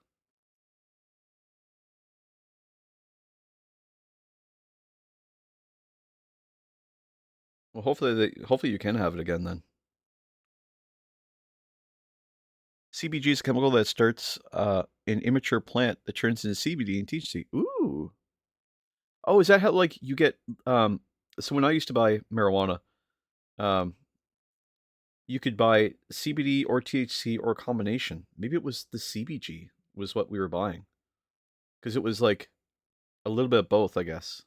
Well, hopefully you can have it again then. CBG is a chemical that starts an immature plant that turns into CBD and THC. Ooh. Oh, is that how like you get so when I used to buy marijuana, um you could buy CBD or THC or a combination. Maybe it was the CBG was what we were buying because it was like a little bit of both, I guess.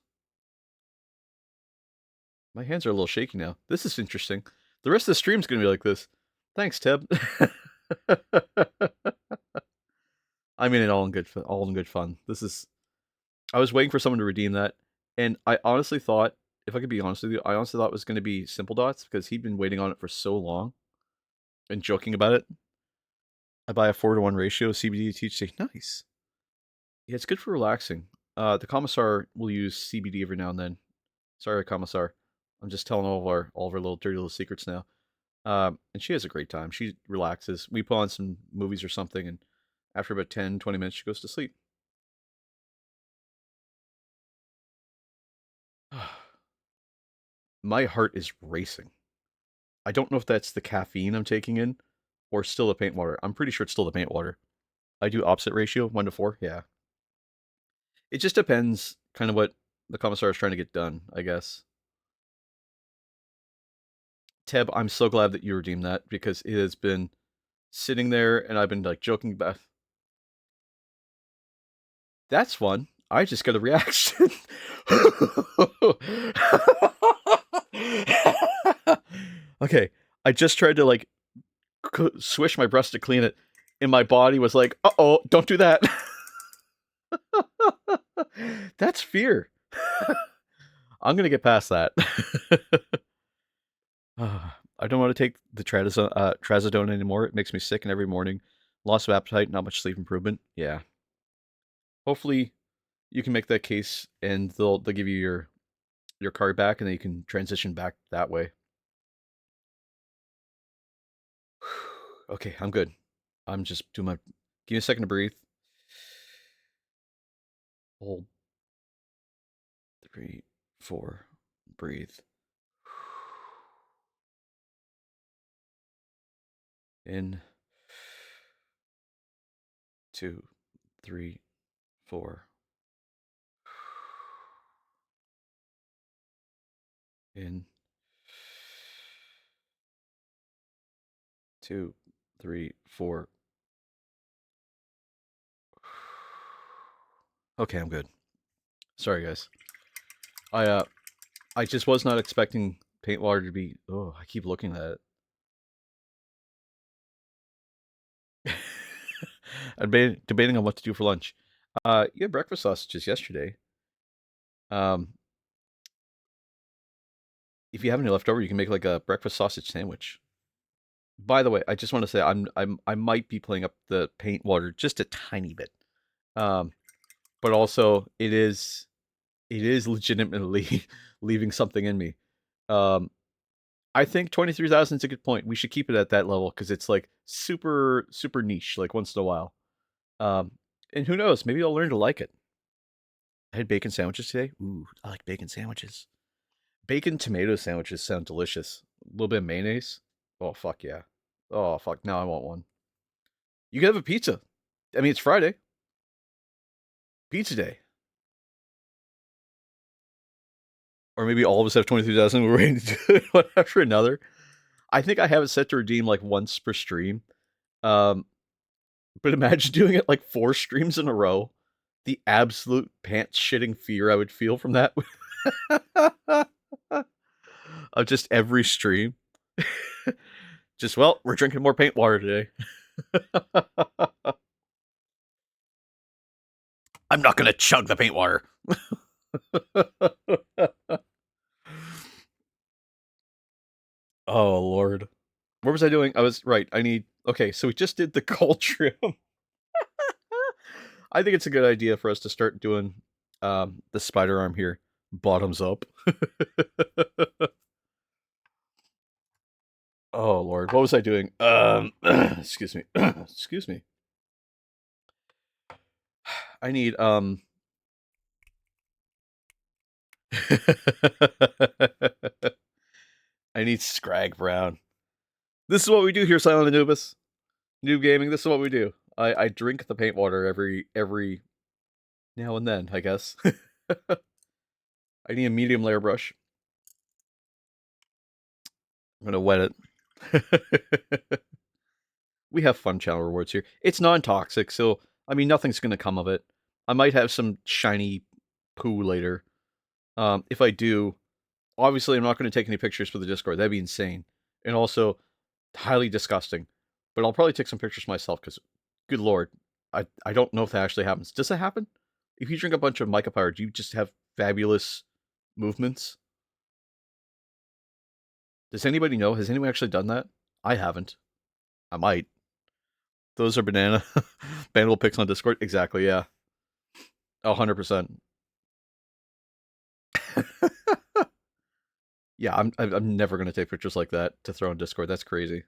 My hands are a little shaky now. This is interesting. The rest of the stream's gonna be like this. Thanks, Teb. I mean it all in good fun. This is. I was waiting for someone to redeem that, and I honestly thought, if I could be honest with you, I honestly thought it was going to be Simple Dots because he'd been waiting on it for so long and joking about it. I buy a 4-to-1 ratio CBD to THC. Nice. Yeah, it's good for relaxing. The commissar will use CBD every now and then. Sorry, commissar. I'm just telling all of our little dirty little secrets now. And she has a great time. She relaxes. We put on some movies or something, and after about 10, 20 minutes, she goes to sleep. My heart is racing. I don't know if that's the caffeine I'm taking in or still the paint water. I'm pretty sure it's still the paint water. I do opposite ratio, 1 to 4. Yeah. It just depends kind of what the commissar is trying to get done, I guess. Teb, I'm so glad that you redeemed that because it has been sitting there and I've been like joking about. That's fun. I just got a reaction. Okay, I just tried to like swish my breast to clean it, and my body was like, "Uh oh, don't do that." That's fear. I'm gonna get past that. I don't want to take the trazodone anymore. It makes me sick, and every morning, loss of appetite, not much sleep improvement. Yeah. Hopefully, you can make that case, and they'll give you your card back, and then you can transition back that way. Okay, I'm good. I'm just doing my. Give me a second to breathe. Hold 3, 4, breathe. In 2, 3, 4. In 2, 3, 4. Okay, I'm good. Sorry, guys. I just was not expecting paint water to be. Oh, I keep looking at it. I'm debating on what to do for lunch. You had breakfast sausages yesterday. Um, if you have any left over, you can make like a breakfast sausage sandwich. By the way, I just want to say I might be playing up the paint water just a tiny bit. Um, but also it is legitimately leaving something in me. Um, I think 23,000 is a good point. We should keep it at that level because it's like super super niche. Like once in a while, um, and who knows? Maybe I'll learn to like it. I had bacon sandwiches today. Ooh, I like bacon sandwiches. Bacon tomato sandwiches sound delicious. A little bit of mayonnaise. Oh fuck yeah. Oh fuck. Now I want one. You can have a pizza. I mean, it's Friday. Pizza day. Or maybe all of us have 23,000. We're waiting to do one after another. I think I have it set to redeem like once per stream. Um, but imagine doing it like 4 streams in a row. The absolute pants shitting fear I would feel from that. Of just every stream. Just, well, we're drinking more paint water today. I'm not going to chug the paint water. Oh, Lord. What was I doing? I was right. Okay, so we just did the cold trim. I think it's a good idea for us to start doing the spider arm here, bottoms up. Oh Lord, what was I doing? Excuse me, excuse me. I need I need Scrag Brown. This is what we do here, Silent Anubis. Noob Gaming. This is what we do. I drink the paint water every now and then, I guess. I need a medium layer brush. I'm gonna wet it. We have fun channel rewards here. It's non-toxic, so I mean nothing's gonna come of it. I might have some shiny poo later. If I do, obviously I'm not going to take any pictures for the Discord. That'd be insane, and also highly disgusting. But I'll probably take some pictures myself because, good lord, I don't know if that actually happens. Does that happen? If you drink a bunch of mica power, do you just have fabulous movements? Does anybody know? Has anyone actually done that? I haven't. I might. Those are banana bannable pics on Discord. Exactly. Yeah. 100%. Yeah, I'm never gonna take pictures like that to throw on Discord. That's crazy.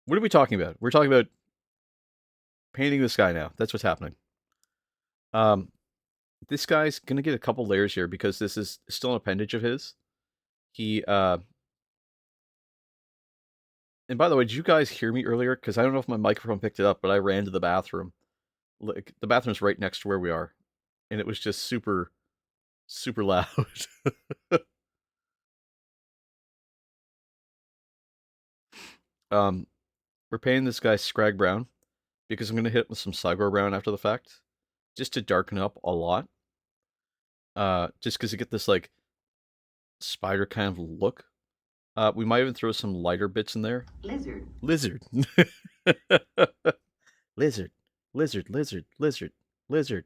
What are we talking about? We're talking about painting the sky now. That's what's happening. This guy's gonna get a couple layers here because this is still an appendage of his. He and by the way, did you guys hear me earlier? Because I don't know if my microphone picked it up, but I ran to the bathroom. Like the bathroom's right next to where we are, and it was just super, super loud. We're painting this guy Scrag Brown because I'm gonna hit it with some Cygor Brown after the fact, just to darken up a lot. Just because you get this like spider kind of look. We might even throw some lighter bits in there. Lizard. Lizard. Lizard. Lizard. Lizard. Lizard. Lizard.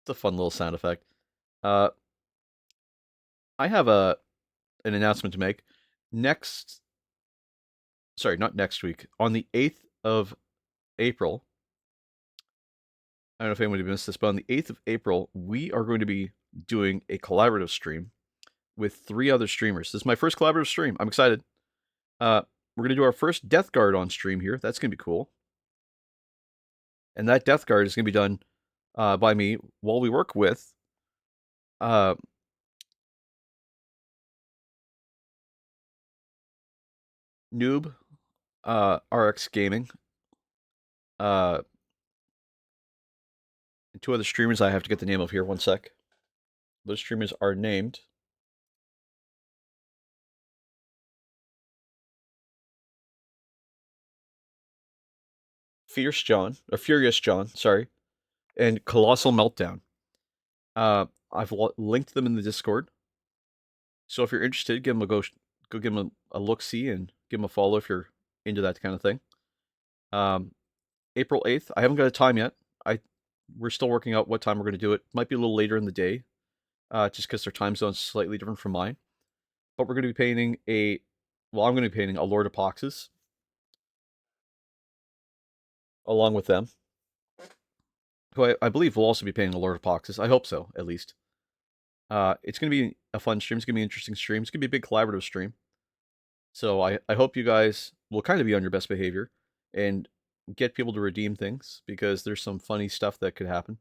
It's a fun little sound effect. I have an announcement to make. Not next week. On the 8th of April, I don't know if anybody missed this, but on the 8th of April, we are going to be doing a collaborative stream with 3 other streamers. This is my first collaborative stream. I'm excited. We're going to do our first Death Guard on stream here. That's going to be cool. And that Death Guard is going to be done by me while we work with Noob, RX Gaming, and 2 other streamers I have to get the name of here. One sec. Those streamers are named Furious John, sorry, and Colossal Meltdown. I've linked them in the Discord. So if you're interested, give them go give them a look see and give them a follow if you're into that kind of thing. April 8th. I haven't got a time yet. We're still working out what time we're going to do it. Might be a little later in the day, just because their time zone's slightly different from mine. But we're going to be painting I'm going to be painting a Lord of Poxes along with them, who I believe will also be painting a Lord of Poxes. I hope so, at least. It's going to be a fun stream. It's going to be an interesting stream. It's going to be a big collaborative stream. So I hope you guys will kind of be on your best behavior and get people to redeem things because there's some funny stuff that could happen.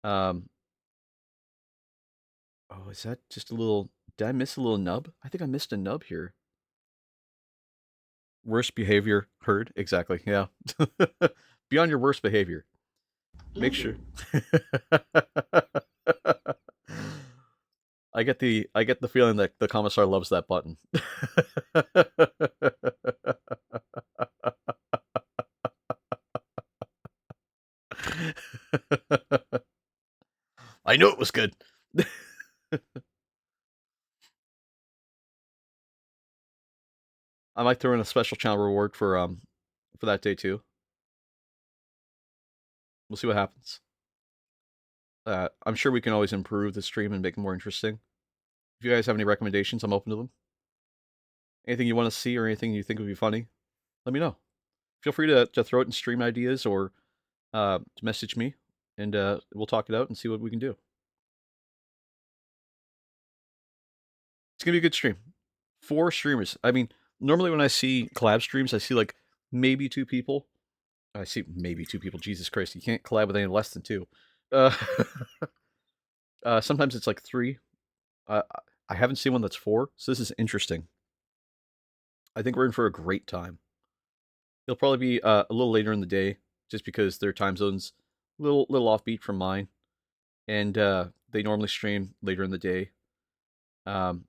Oh, is that just a little... Did I miss a little nub? I think I missed a nub here. Worst behavior heard. Exactly. Yeah. Be on your worst behavior. Make sure. I get the feeling that the commissar loves that button. I knew it was good. I might throw in a special channel reward for that day too. We'll see what happens. I'm sure we can always improve the stream and make it more interesting. If you guys have any recommendations, I'm open to them. Anything you want to see or anything you think would be funny, let me know. Feel free to throw it in stream ideas or to message me, and we'll talk it out and see what we can do. It's gonna be a good stream. 4 streamers. I mean, normally when I see collab streams, I see like maybe 2 people. I see maybe 2 people. Jesus Christ, you can't collab with any less than 2. Sometimes it's like 3. I haven't seen one that's 4, so this is interesting. I think we're in for a great time. It'll probably be a little later in the day, just because their time zone's a little offbeat from mine, and They normally stream later in the day. But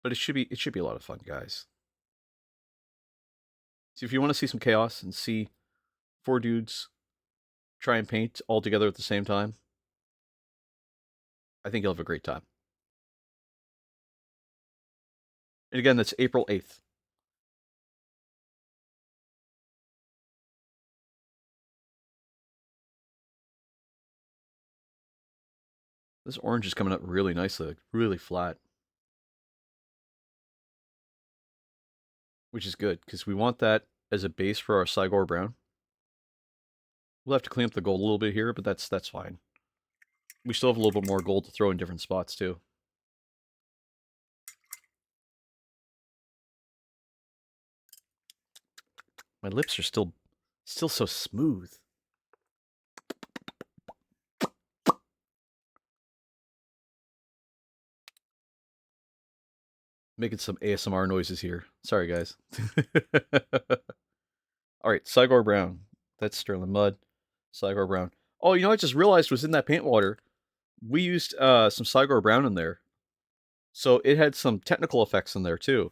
it should be a lot of fun, guys. So if you want to see some chaos and see 4 dudes try and paint all together at the same time, I think you'll have a great time. And again, that's April 8th. This orange is coming up really nicely, like really flat. Which is good, because we want that as a base for our Cygor brown. We'll have to clean up the gold a little bit here, but that's fine. We still have a little bit more gold to throw in different spots, too. My lips are still so smooth. Making some ASMR noises here. Sorry, guys. All right, Cygor brown. That's Sterling Mud. Cygor brown. Oh, you know, I just realized was in that paint water. We used some Cygor brown in there. So it had some technical effects in there, too.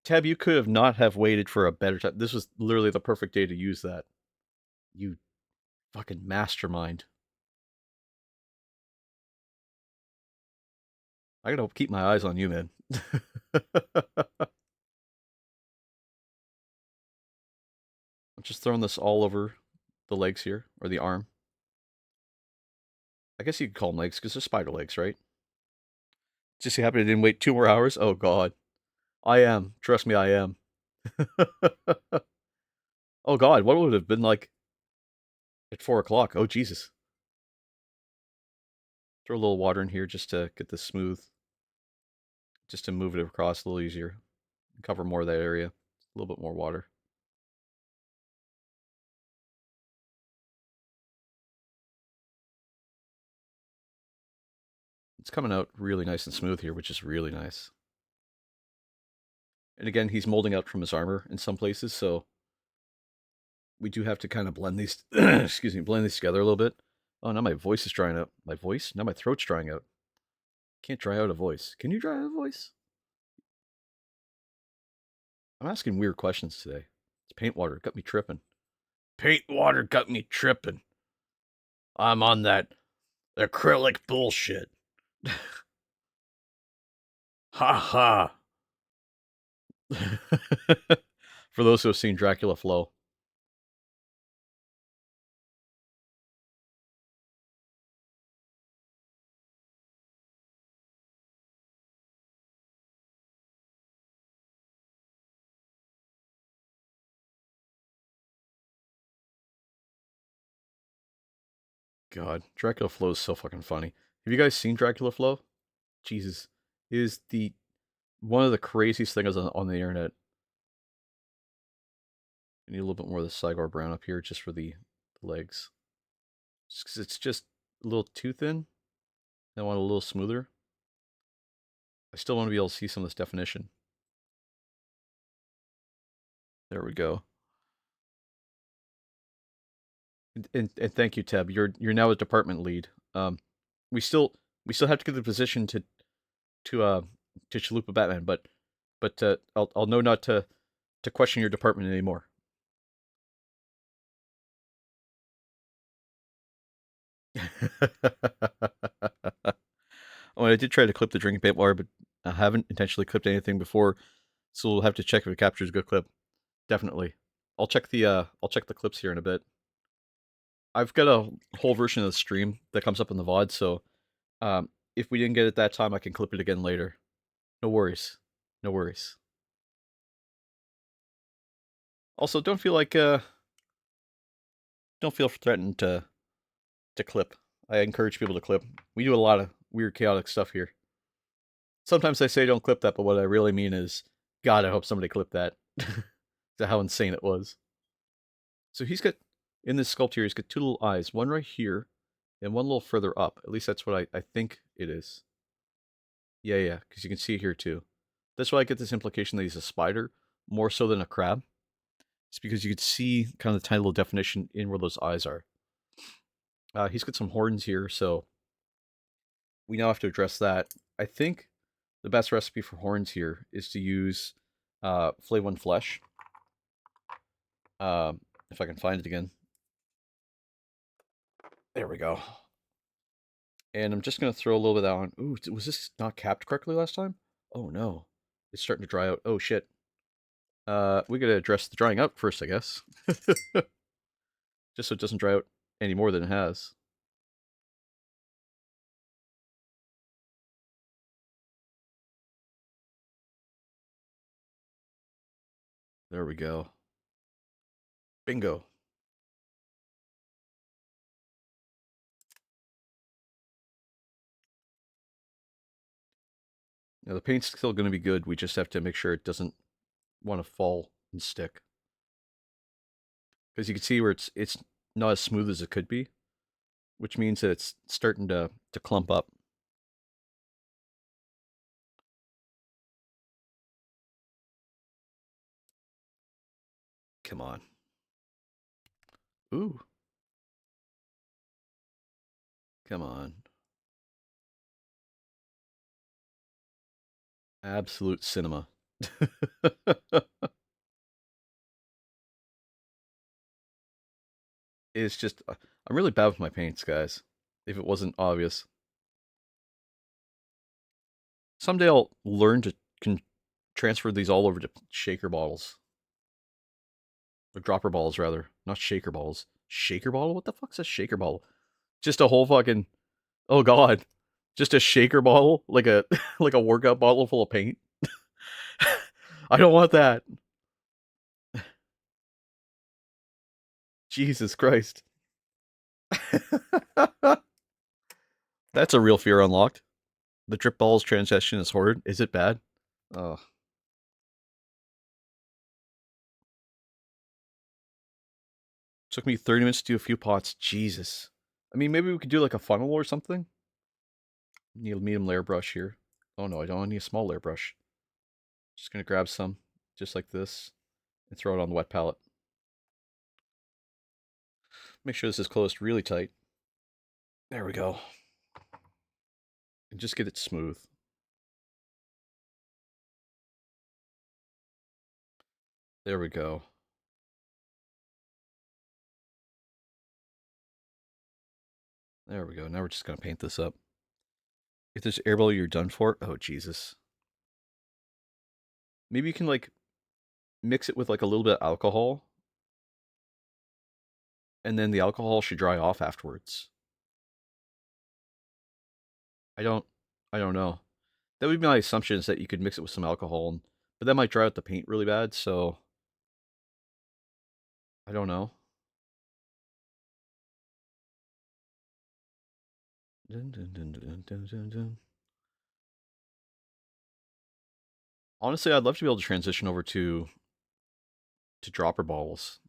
Tab, you could have not have waited for a better time. This was literally the perfect day to use that. You fucking mastermind. I gotta keep my eyes on you, man. I'm just throwing this all over the legs here, or the arm. I guess you could call them legs, because they're spider legs, right? Just so happen I didn't wait 2 more hours? Oh, God. I am. Trust me, I am. Oh, God, what would it have been like at 4 o'clock? Oh, Jesus. Throw a little water in here just to get this smooth. Just to move it across a little easier. Cover more of that area. A little bit more water. It's coming out really nice and smooth here, which is really nice. And again, he's molding out from his armor in some places, so we do have to kind of blend these, excuse me, blend these together a little bit. Oh, now my voice is drying out. My voice? Now my throat's drying out. Can't dry out a voice. Can you dry out a voice? I'm asking weird questions today. It's paint water. It got me tripping. Paint water got me tripping. I'm on that acrylic bullshit. Ha ha. For those who have seen Dracula Flow. God, Dracula Flow is so fucking funny. Have you guys seen Dracula Flow? Jesus, it is the one of the craziest things on the internet. I need a little bit more of the Cygor brown up here just for the legs. Just 'cause it's just a little too thin. I want it a little smoother. I still want to be able to see some of this definition. There we go. And thank you, Teb. You're now a department lead. We still have to get the position to Chalupa Batman, but I'll know not to question your department anymore. Oh, and I did try to clip the drinking paint water, but I haven't intentionally clipped anything before, so we'll have to check if it captures a good clip. Definitely. I'll check the clips here in a bit. I've got a whole version of the stream that comes up in the VOD, so if we didn't get it that time, I can clip it again later. No worries. No worries. Also, don't feel threatened to clip. I encourage people to clip. We do a lot of weird, chaotic stuff here. Sometimes I say don't clip that, but what I really mean is, God, I hope somebody clipped that. To how insane it was. So he's got, in this sculpt here, he's got 2 little eyes. One right here, and one a little further up. At least that's what I think it is. Yeah, because you can see it here too. That's why I get this implication that he's a spider, more so than a crab. It's because you could see kind of the tiny little definition in where those eyes are. He's got some horns here, so we now have to address that. I think the best recipe for horns here is to use Flay One Flesh. If I can find it again. There we go. And I'm just going to throw a little bit on. Ooh, was this not capped correctly last time? Oh no. It's starting to dry out. Oh shit. We got to address the drying out first, I guess. Just so it doesn't dry out any more than it has. There we go. Bingo. Now the paint's still going to be good. We just have to make sure it doesn't want to fall and stick. Because you can see where it's not as smooth as it could be, which means that it's starting to clump up. Come on. Ooh. Come on. Absolute cinema. It's just, I'm really bad with my paints, guys. If it wasn't obvious. Someday I'll learn to transfer these all over to shaker bottles. Or dropper balls, rather. Not shaker balls. Shaker bottle? What the fuck's a shaker bottle? Just a whole fucking, oh god. Just a shaker bottle? Like a like a workout bottle full of paint? I don't want that. Jesus Christ. That's a real fear unlocked. The drip balls transition is horrid. Is it bad? Oh. Took me 30 minutes to do a few pots. Jesus. I mean, maybe we could do like a funnel or something. Need a medium layer brush here. Oh no, I don't need a small layer brush. Just gonna grab some, just like this, and throw it on the wet palette. Make sure this is closed really tight. There we go. And just get it smooth. There we go. There we go. Now we're just gonna paint this up. If there's airball, you're done for. Oh Jesus. Maybe you can like mix it with like a little bit of alcohol, and then the alcohol should dry off afterwards. I don't I don't know. That would be my assumption, is that you could mix it with some alcohol, but that might dry out the paint really bad, so I don't know. Dun, dun, dun, dun, dun, dun, dun. Honestly, I'd love to be able to transition over to dropper bottles.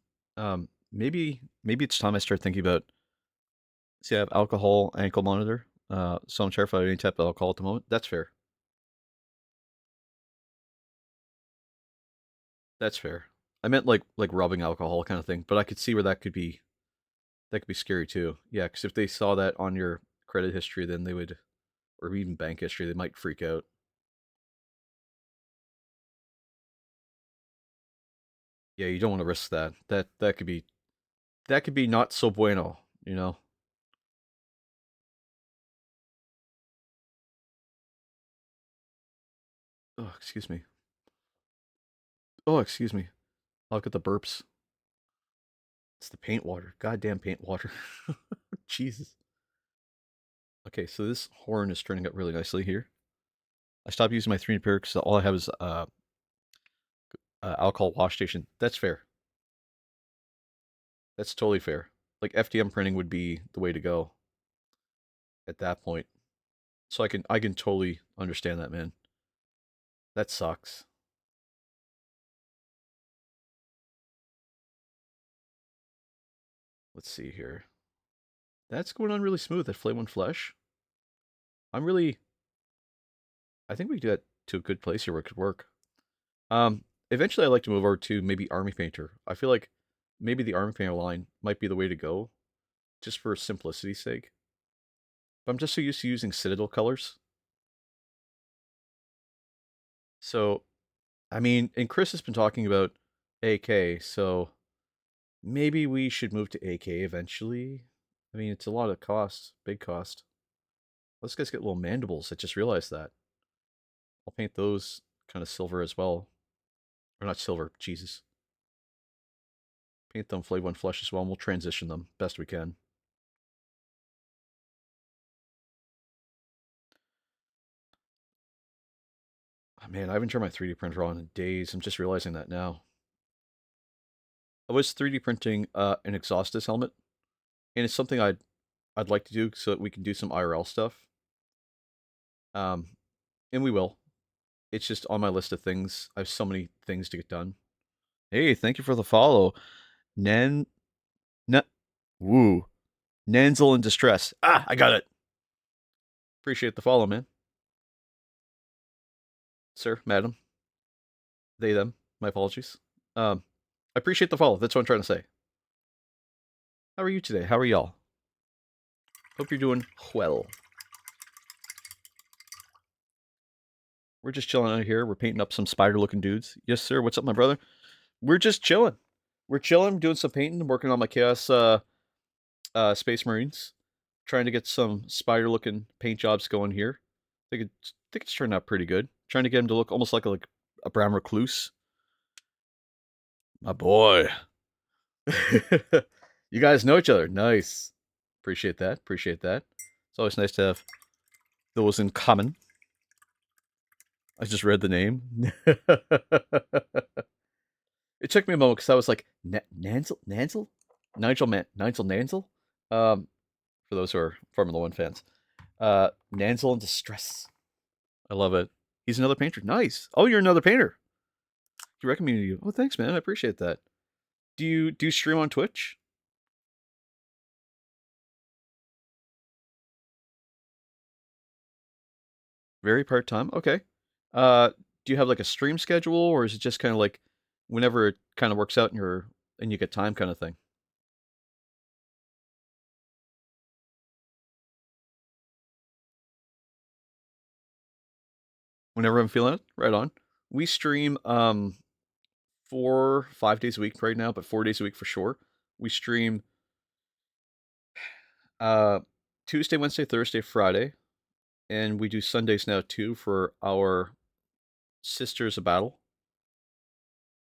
Maybe it's time I start thinking about. See, I have alcohol ankle monitor. So I'm terrified of any type of alcohol at the moment. That's fair. That's fair. I meant like rubbing alcohol kind of thing, but I could see where that could be scary too. Yeah, because if they saw that on your credit history, then they would, or even bank history, they might freak out. Yeah, you don't want to risk that. That could be not so bueno, you know. Oh, excuse me. Oh, excuse me. Look at the burps. It's the paint water. Goddamn paint water. Jesus. Okay, so this horn is turning out really nicely here. I stopped using my 3D printer because all I have is alcohol wash station. That's fair. That's totally fair. Like FDM printing would be the way to go at that point. So I can totally understand that, man. That sucks. Let's see here. That's going on really smooth. That Flame One Flesh. I'm really. I think we get to a good place here where it could work. Eventually, I'd like to move over to maybe Army Painter. I feel like maybe the Army Painter line might be the way to go, just for simplicity's sake. But I'm just so used to using Citadel colors. So, I mean, and Chris has been talking about AK, so maybe we should move to AK eventually. I mean, it's a lot of cost, big cost. Those guys get little mandibles. I just realized that. I'll paint those kind of silver as well. Or not silver, Jesus. Paint them Flay 1 Flesh as well, and we'll transition them best we can. Oh, man, I haven't turned my 3D printer on in days. I'm just realizing that now. I was 3D printing an Exhaustus helmet, and it's something I'd like to do so that we can do some IRL stuff. Um, and we will. It's just on my list of things. I have so many things to get done. Hey, thank you for the follow. Nan, woo, Nanzel in distress. Ah, I got it. Appreciate the follow, man. Sir, madam, they, them. My apologies. I appreciate the follow. That's what I'm trying to say. How are you today? How are y'all? Hope you're doing well. We're just chilling out here. We're painting up some spider-looking dudes. Yes, sir. What's up, my brother? We're just chilling. We're chilling, doing some painting, working on my Chaos Space Marines, trying to get some spider-looking paint jobs going here. I think it's turned out pretty good. Trying to get him to look almost like a brown recluse. My boy. You guys know each other. Nice. Appreciate that. Appreciate that. It's always nice to have those in common. I just read the name. It took me a moment because I was like, Nansel? Nigel Nansel? For those who are Formula One fans. Nansel in distress. I love it. He's another painter. Nice. Oh, you're another painter. He recommended you. Oh, thanks, man. I appreciate that. Do you stream on Twitch? Very part time. Okay. Do you have like a stream schedule, or is it just kind of like whenever it kind of works out and you get time kind of thing? Whenever I'm feeling it, right on. We stream 5 days a week right now, but 4 days a week for sure. We stream uh Tuesday, Wednesday, Thursday, Friday, and we do Sundays now too for our Sisters of Battle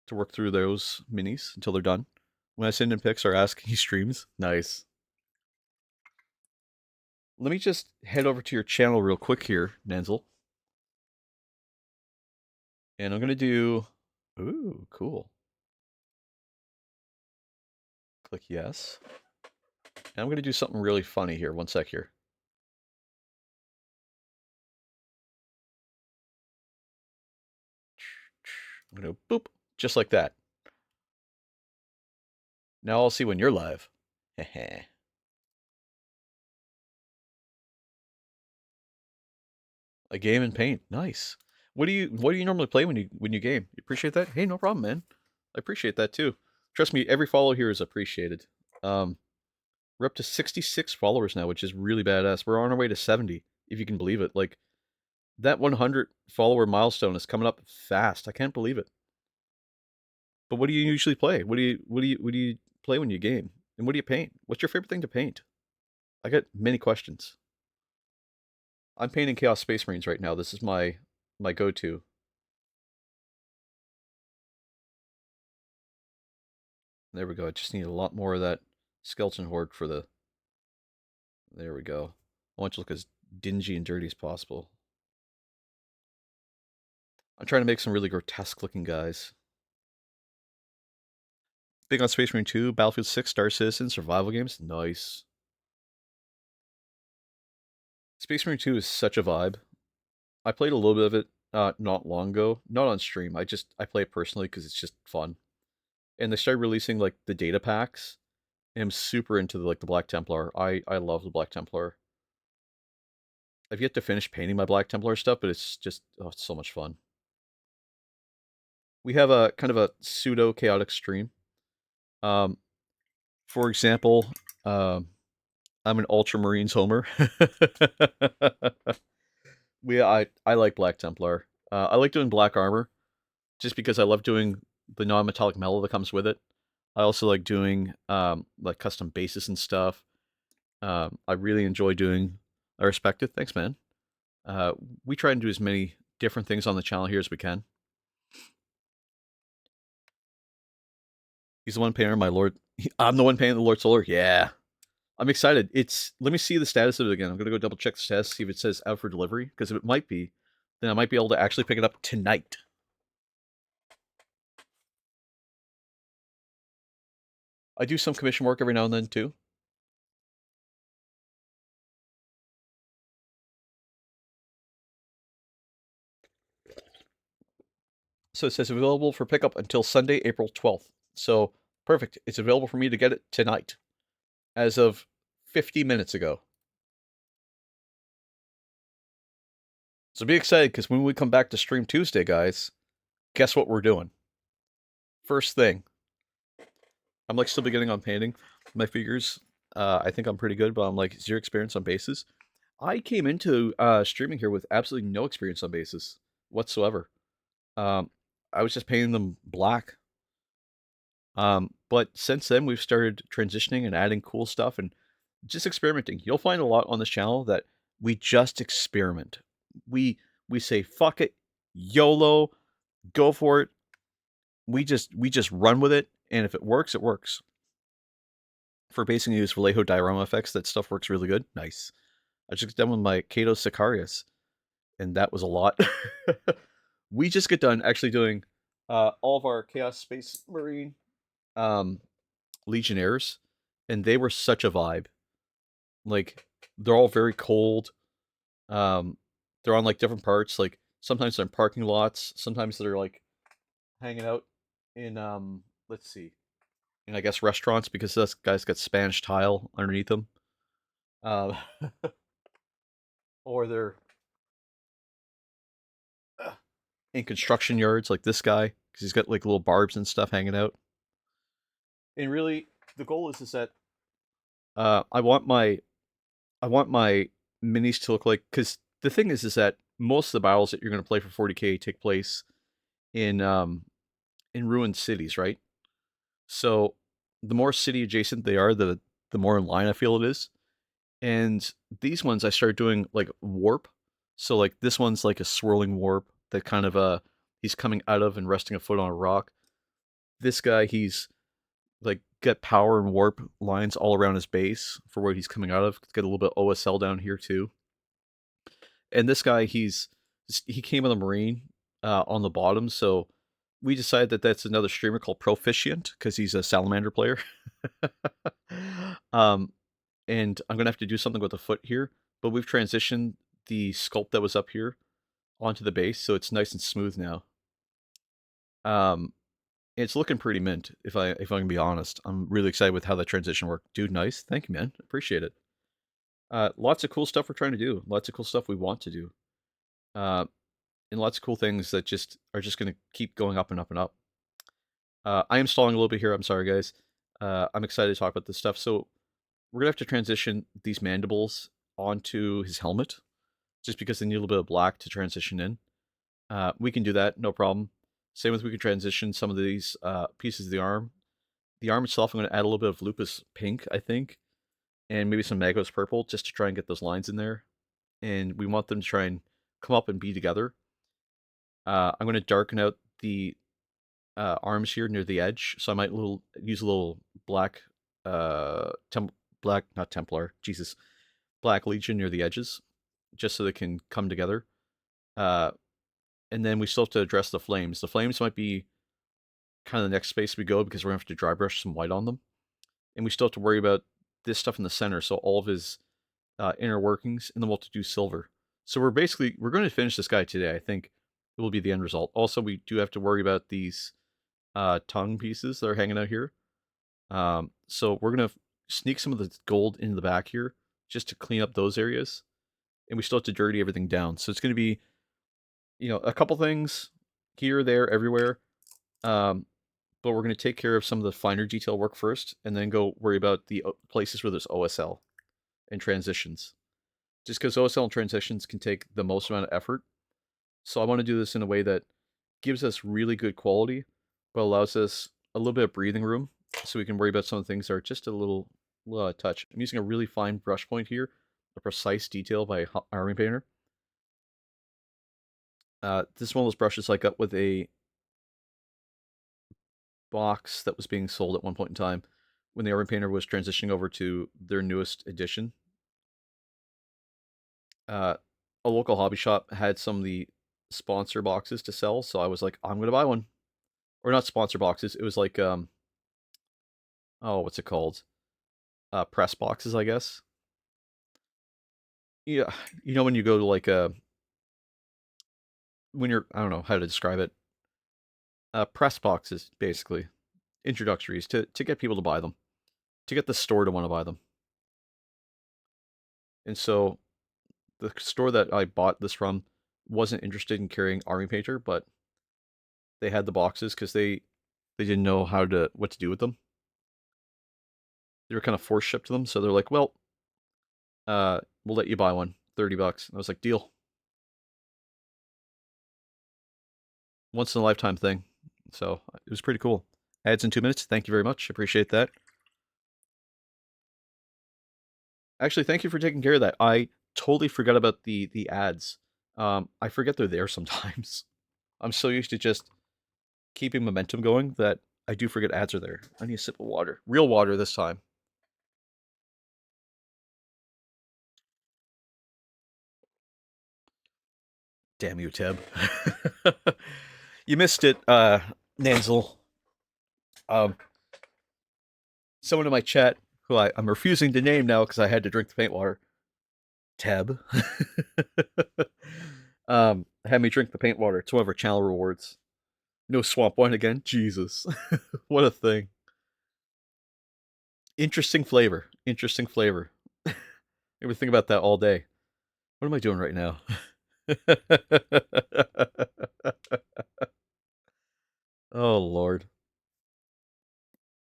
to work through those minis until they're done. When I send in pics or ask, he streams. Nice. Let me just head over to your channel real quick here, Nenzel. And I'm going to do... Ooh, cool. Click yes. And I'm going to do something really funny here. One sec here. I'm going to boop, just like that. Now I'll see when you're live. Heh. A game in paint. Nice. What do you normally play when you game? You appreciate that? Hey, no problem, man. I appreciate that too. Trust me, every follow here is appreciated. We're up to 66 followers now, which is really badass. We're on our way to 70, if you can believe it. Like that 100 follower milestone is coming up fast. I can't believe it. But what do you usually play? What do you play when you game? And what do you paint? What's your favorite thing to paint? I got many questions. I'm painting Chaos Space Marines right now. This is my go-to. There we go. I just need a lot more of that skeleton horde for the... There we go. I want you to look as dingy and dirty as possible. I'm trying to make some really grotesque looking guys. Big on Space Marine 2, Battlefield 6, Star Citizen, survival games. Nice. Space Marine 2 is such a vibe. I played a little bit of it not long ago. Not on stream. I play it personally because it's just fun. And they started releasing like the data packs. And I'm super into the Black Templar. I love the Black Templar. I've yet to finish painting my Black Templar stuff, but it's just it's so much fun. we have a kind of a pseudo chaotic stream. Um, for example, um, I'm an Ultramarines homer. I like Black Templar. I like doing black armor just because I love doing the non-metallic metal that comes with it. I also like doing like custom bases and stuff. I really enjoy doing. I respect it. Thanks, man. Uh, we try and do as many different things on the channel here as we can. He's the one paying my Lord. I'm the one paying the Lord Solar. Yeah, I'm excited. It's let me see the status of it again. I'm gonna go double check the status, see if it says out for delivery. Because if it might be, then I might be able to actually pick it up tonight. I do some commission work every now and then too. So it says available for pickup until Sunday, April 12th. So perfect. It's available for me to get it tonight, as of 50 minutes ago. So be excited because when we come back to stream Tuesday, guys, guess what we're doing? First thing, I'm like still beginning on painting my figures. I think I'm pretty good, but I'm like zero experience on bases. I came into streaming here with absolutely no experience on bases whatsoever. Um, I was just painting them black. But since then, we've started transitioning and adding cool stuff and just experimenting. You'll find a lot on this channel that we just experiment. We say fuck it, YOLO, go for it. We just run with it, and if it works, it works. For basing use Vallejo diorama effects, that stuff works really good. Nice. I just got done with my Kato Sicarius, and that was a lot. We just get done actually doing all of our Chaos Space Marine um, Legionnaires, and they were such a vibe. Like they're all very cold. Um, they're on like different parts. Like sometimes they're in parking lots. Sometimes they're like hanging out in let's see, in I guess restaurants because this guy's got Spanish tile underneath them. Um, or they're in construction yards like this guy because he's got like little barbs and stuff hanging out. And really, the goal is that I want my minis to look like because the thing is that most of the battles that you're going to play for 40k take place in ruined cities, right? So the more city adjacent they are, the more in line I feel it is. And these ones I started doing like warp. So like this one's like a swirling warp that kind of he's coming out of and resting a foot on a rock. This guy he's like got power and warp lines all around his base for where he's coming out of. Got a little bit of OSL down here too. And this guy he came with a marine on the bottom, so we decided that that's another streamer called Proficient because he's a salamander player. um, and I'm gonna have to do something with the foot here, but we've transitioned the sculpt that was up here onto the base, so it's nice and smooth now. Um, it's looking pretty mint. If I can be honest, I'm really excited with how that transition worked. Dude, nice. Thank you, man. Appreciate it. Lots of cool stuff we're trying to do. Lots of cool stuff we want to do. And lots of cool things that just are just going to keep going up and up and up. I am stalling a little bit here. I'm sorry, guys. I'm excited to talk about this stuff. So we're gonna have to transition these mandibles onto his helmet, just because they need a little bit of black to transition in. We can do that, no problem. Same with we can transition some of these pieces of the arm. The arm itself, I'm going to add a little bit of lupus pink, I think, and maybe some magos purple, just to try and get those lines in there. And we want them to try and come up and be together. I'm going to darken out the arms here near the edge, so I might use a little black, black not Templar, Jesus, Black Legion near the edges, just so they can come together. And then we still have to address the flames. The flames might be kind of the next space we go because we're gonna have to dry brush some white on them, and we still have to worry about this stuff in the center. So all of his inner workings, and then we'll have to do silver. So we're going to finish this guy today. I think it will be the end result. Also, we do have to worry about these tongue pieces that are hanging out here. So we're gonna sneak some of the gold into the back here just to clean up those areas, and we still have to dirty everything down. So it's gonna be, a couple things here, there, everywhere. But we're going to take care of some of the finer detail work first, and then go worry about the places where there's OSL and transitions. Just because OSL and transitions can take the most amount of effort. So I want to do this in a way that gives us really good quality, but allows us a little bit of breathing room so we can worry about some of the things that are just a little touch. I'm using a really fine brush point here, a precise detail by Army Painter. This is one of those brushes I got with a box that was being sold at one point in time when the Army Painter was transitioning over to their newest edition. A local hobby shop had some of the sponsor boxes to sell, so I was like, I'm gonna buy one. Or not sponsor boxes. It was like oh, what's it called? Press boxes, I guess. Yeah, you know when you go to like a when you're I don't know how to describe it. Press boxes, basically, introductories to get people to buy them, to get the store to want to buy them. And so the store that I bought this from wasn't interested in carrying Army Painter, but they had the boxes because they didn't know what to do with them. They were kind of force shipped to them, so they're like, well, we'll let you buy one, $30. And I was like, deal. Once in a lifetime thing. So it was pretty cool. Ads in 2 minutes. Thank you very much. Appreciate that. Actually, thank you for taking care of that. I totally forgot about the ads. I forget they're there sometimes. I'm so used to just keeping momentum going that I do forget ads are there. I need a sip of water. Real water this time. Damn you, Teb. You missed it, Nanzel. Um, Someone in my chat, who I'm refusing to name now because I had to drink the paint water, Teb, had me drink the paint water. It's one of our channel rewards. No swamp wine again? Jesus. What a thing. Interesting flavor. Interesting flavor. Maybe think about that all day. What am I doing right now? Oh Lord.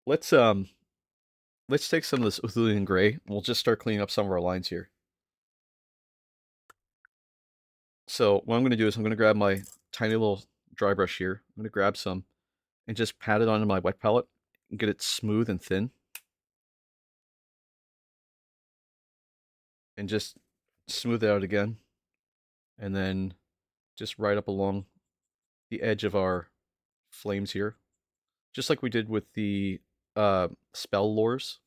Let's um let's take some of this Uthulian gray and we'll just start cleaning up some of our lines here. So what I'm gonna do is I'm gonna grab my tiny little dry brush here. I'm gonna grab some and just pat it onto my wet palette and get it smooth and thin. And just smooth it out again. And then just right up along the edge of our flames here. Just like we did with the spell lures.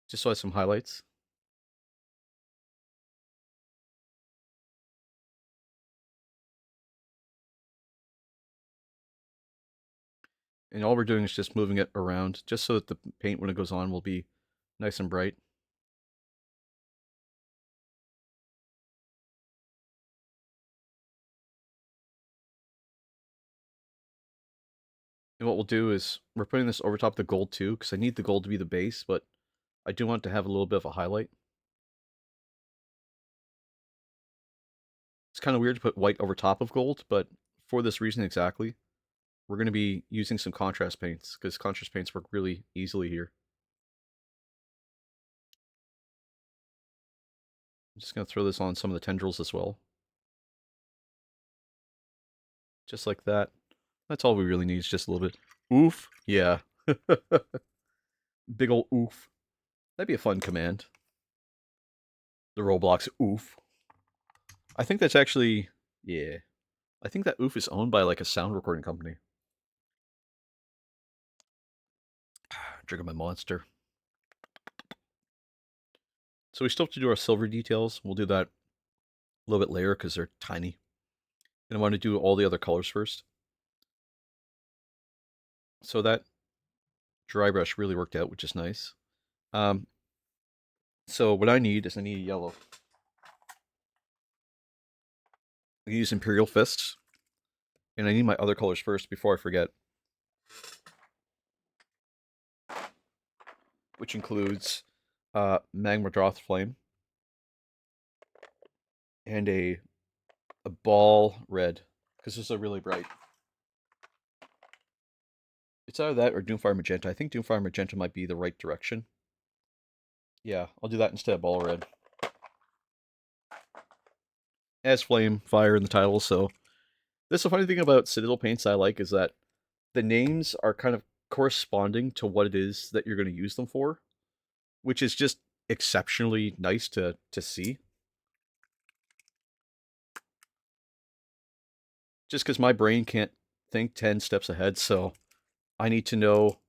Just so I have some highlights. And all we're doing is just moving it around, just so that the paint, when it goes on, will be nice and bright. And what we'll do is, we're putting this over top of the gold too, because I need the gold to be the base, but I do want to have a little bit of a highlight. It's kind of weird to put white over top of gold, but for this reason exactly, we're going to be using some contrast paints, because contrast paints work really easily here. I'm just going to throw this on some of the tendrils as well. Just like that. That's all we really need, is just a little bit. Oof. Yeah. Big ol' oof. That'd be a fun command. The Roblox oof. I think that's actually... Yeah. I think that oof is owned by like a sound recording company. Drinking my monster. So we still have to do our silver details. We'll do that a little bit later because they're tiny. And I want to do all the other colors first. So that dry brush really worked out, which is nice. So what I need is I need a yellow. I use Imperial Fists. And I need my other colors first before I forget. Which includes Magma Droth Flame. And a ball red. Because this is a really bright. It's either that or Doomfire Magenta. I think Doomfire Magenta might be the right direction. Yeah, I'll do that instead of Ball Red. It has flame, fire in the title, so... That's the funny thing about Citadel paints I like is that the names are kind of corresponding to what it is that you're going to use them for, which is just exceptionally nice to see. Just because my brain can't think 10 steps ahead, so I need to know...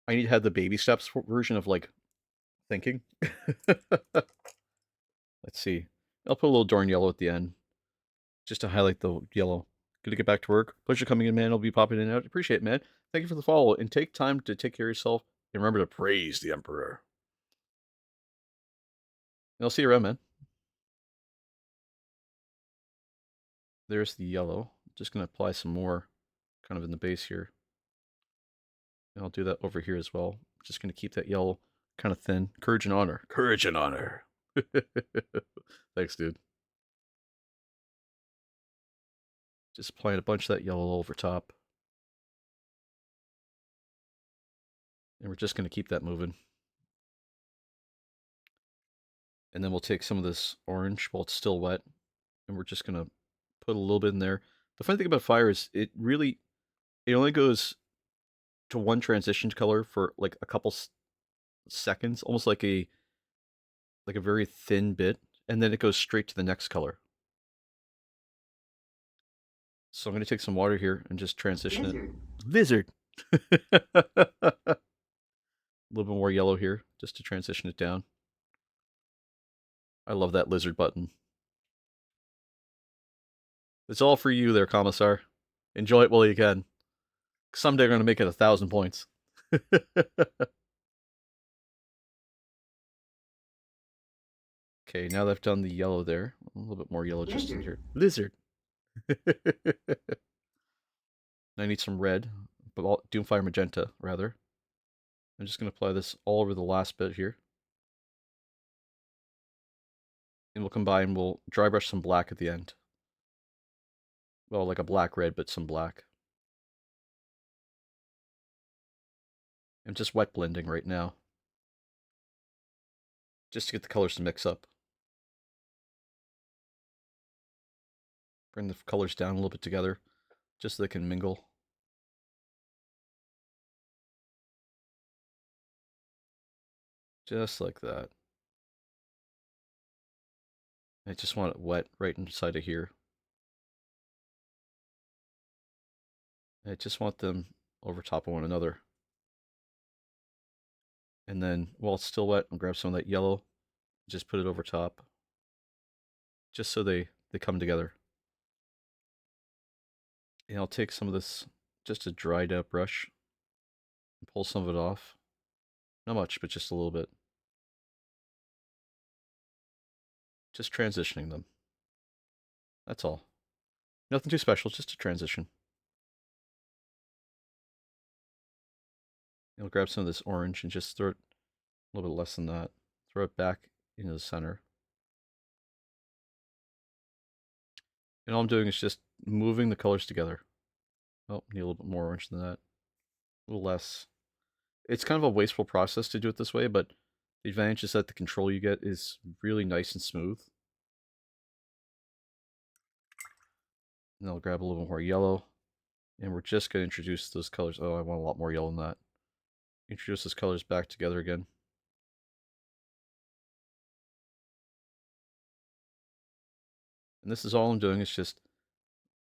I need to have the baby steps version of, like, thinking. Let's see. I'll put a little Dorn yellow at the end, just to highlight the yellow. Gonna get back to work. Pleasure coming in, man. I'll be popping in and out. Appreciate it, man. Thank you for the follow, and take time to take care of yourself, and remember to praise the Emperor. And I'll see you around, man. There's the yellow. Just gonna apply some more, kind of in the base here. And I'll do that over here as well. Just gonna keep that yellow kind of thin. Courage and honor. Courage and honor. Thanks, dude. Just applying a bunch of that yellow over top. And we're just going to keep that moving. And then we'll take some of this orange while it's still wet. And we're just going to put a little bit in there. The funny thing about fire is it only goes to one transition color for like a couple seconds. Almost like a very thin bit. And then it goes straight to the next color. So I'm going to take some water here and just transition it. Lizard! A little bit more yellow here, just to transition it down. I love that lizard button. It's all for you there, Commissar. Enjoy it while you can. Someday I'm going to make it 1,000 points. Okay, now that I've done the yellow there, a little bit more yellow just in here. Lizard! I need some red, but Doomfire Magenta, rather. I'm just going to apply this all over the last bit here. And we'll combine, we'll dry brush some black at the end. Well, like a black-red, but some black. I'm just wet blending right now. Just to get the colors to mix up. Bring the colors down a little bit together, just so they can mingle. Just like that. I just want it wet right inside of here. I just want them over top of one another. And then, while it's still wet, I'll grab some of that yellow, just put it over top. Just so they come together. And I'll take some of this, just a dried out brush, and pull some of it off. Not much, but just a little bit. Just transitioning them. That's all. Nothing too special, just a transition. I'll grab some of this orange and just throw it a little bit less than that. Throw it back into the center. And all I'm doing is just moving the colors together. Oh, need a little bit more orange than that. A little less. It's kind of a wasteful process to do it this way, but the advantage is that the control you get is really nice and smooth. And I'll grab a little bit more yellow. And we're just going to introduce those colors. Oh, I want a lot more yellow than that. Introduce those colors back together again. And this is all I'm doing, is just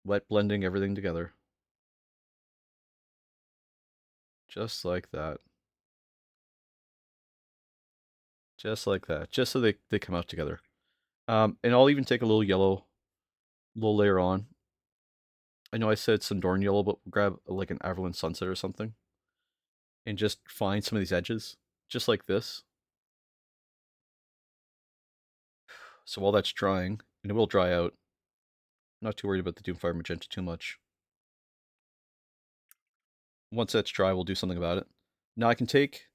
wet blending everything together. Just like that. Just like that. Just so they come out together. And I'll even take a little yellow, little layer on. I know I said some Dorn yellow, but we'll grab like an Averland Sunset or something. And just find some of these edges. Just like this. So while that's drying, and it will dry out, I'm not too worried about the Doomfire Magenta too much. Once that's dry, we'll do something about it. Now I can take,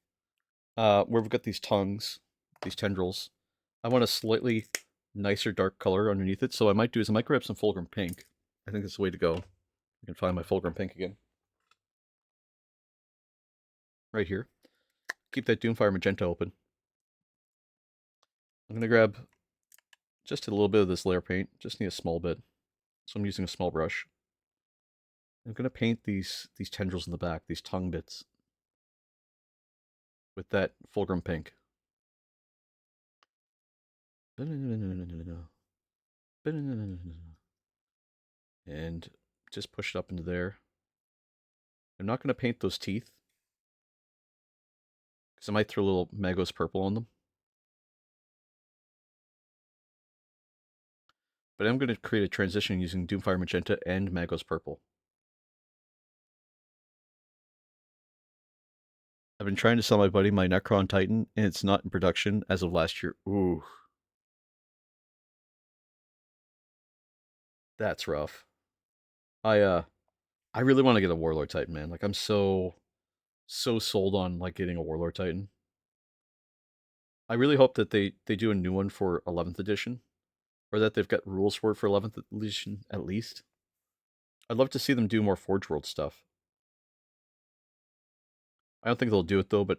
where we've got these tongues, these tendrils, I want a slightly nicer dark color underneath it, so what I might do is I might grab some Fulgrim Pink. I think that's the way to go. I can find my Fulgrim Pink again. right here. Keep that Doomfire Magenta open. I'm going to grab just a little bit of this layer paint. Just need a small bit. So I'm using a small brush. I'm going to paint these tendrils in the back, these tongue bits, with that fulgrim pink. And just push it up into there. I'm not going to paint those teeth, because I might throw a little Magos purple on them. But I'm going to create a transition using Doomfire Magenta and Magos purple. I've been trying to sell my buddy my Necron Titan, and it's not in production as of last year. Ooh. That's rough. I really want to get a Warlord Titan, man. Like, I'm so sold on, like, getting a Warlord Titan. I really hope that they do a new one for 11th edition, or that they've got rules for it for 11th edition at least. I'd love to see them do more Forge World stuff. I don't think they'll do it though, but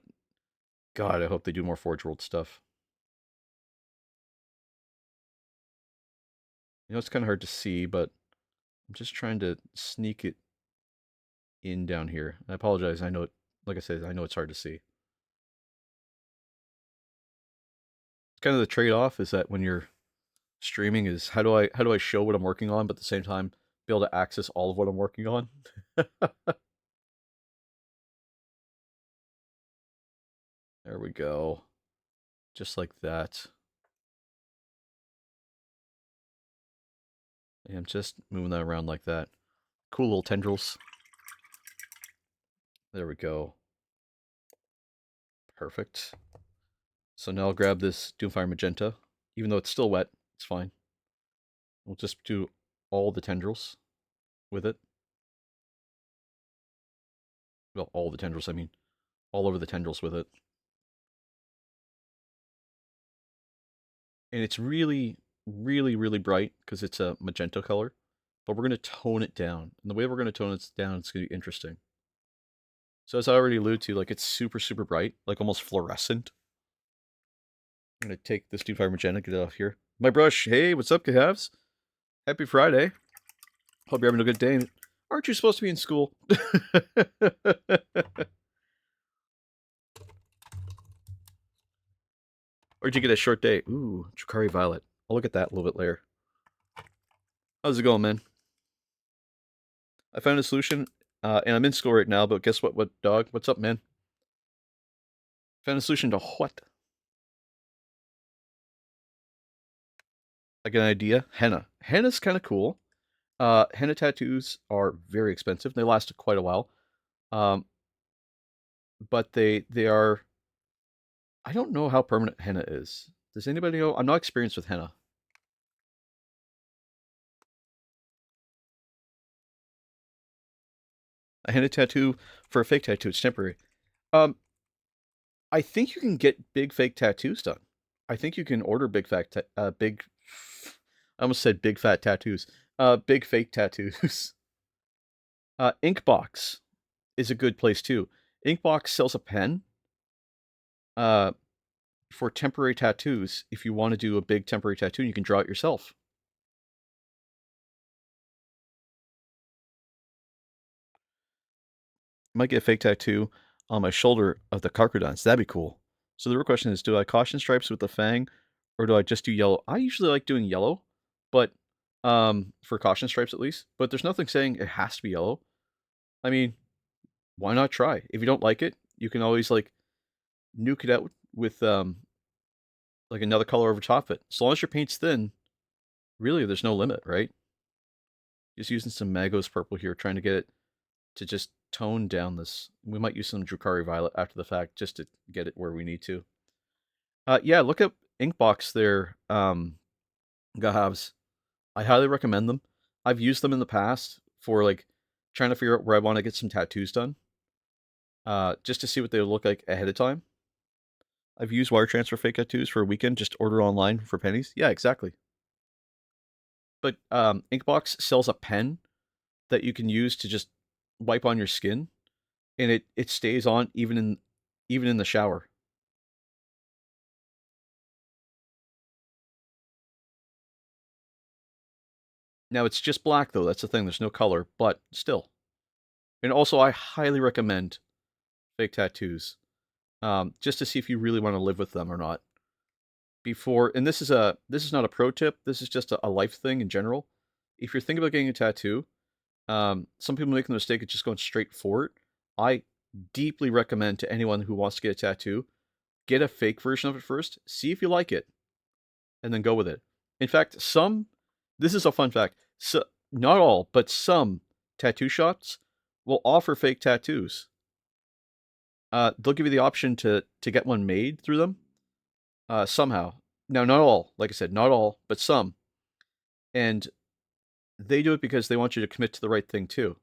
God, I hope they do more Forge World stuff. You know, it's kind of hard to see, but I'm just trying to sneak it in down here. I apologize. I know it, like I said, I know it's hard to see. It's kind of the trade-off is that when you're streaming is how do I show what I'm working on, but at the same time be able to access all of what I'm working on. There we go. Just like that. And I'm just moving that around like that. Cool little tendrils. There we go. Perfect. So now I'll grab this Doomfire Magenta. Even though it's still wet, it's fine. We'll just do all the tendrils with it. Well, all the tendrils, I mean. All over the tendrils with it. And it's really, really, really bright because it's a magenta color. But we're going to tone it down. And the way we're going to tone it down, it's going to be interesting. So as I already alluded to, like, it's super, super bright, like almost fluorescent. I'm going to take this Doomfire Magenta, get it off here. My brush, hey, what's up, Cavs? Happy Friday. Hope you're having a good day. Aren't you supposed to be in school? Or did you get a short day? Ooh, Chikari Violet. I'll look at that a little bit later. How's it going, man? I found a solution, and I'm in school right now, but guess what, dog? What's up, man? Found a solution to what? I get an idea. Henna. Henna's kind of cool. Henna tattoos are very expensive. They last quite a while. But they are... I don't know how permanent henna is. Does anybody know? I'm not experienced with henna. A henna tattoo for a fake tattoo, it's temporary. I think you can get big fake tattoos done. I think you can order big fat, big. I almost said big fat tattoos. Big fake tattoos. Inkbox is a good place too. Inkbox sells a pen. For temporary tattoos, if you want to do a big temporary tattoo, you can draw it yourself. I might get a fake tattoo on my shoulder of the Carcodons. That'd be cool. So the real question is, do I caution stripes with the fang, or do I just do yellow? I usually like doing yellow, but for caution stripes at least. But there's nothing saying it has to be yellow. I mean, why not try? If you don't like it, you can always like nuke it out with like another color over top of it. As long as your paint's thin, really, there's no limit, right? Just using some Magos purple here, trying to get it to just tone down this. We might use some Drukhari Violet after the fact just to get it where we need to. Yeah, look up Inkbox there, Gahavs. I highly recommend them. I've used them in the past for like trying to figure out where I want to get some tattoos done. Just to see what they look like ahead of time. I've used wire transfer fake tattoos for a weekend, just order online for pennies. Yeah, exactly. But Inkbox sells a pen that you can use to just wipe on your skin, and it stays on even in even in the shower. Now it's just black though. That's the thing. There's no color, but still. And also, I highly recommend fake tattoos, just to see if you really want to live with them or not. Before, and this is not a pro tip. This is just a life thing in general. If you're thinking about getting a tattoo, some people make the mistake of just going straight for it. I deeply recommend to anyone who wants to get a tattoo, get a fake version of it first, see if you like it, and then go with it. In fact, this is a fun fact. So, not all, but some tattoo shops will offer fake tattoos. They'll give you the option to get one made through them somehow. Now, not all, like I said, not all, but some. And they do it because they want you to commit to the right thing too.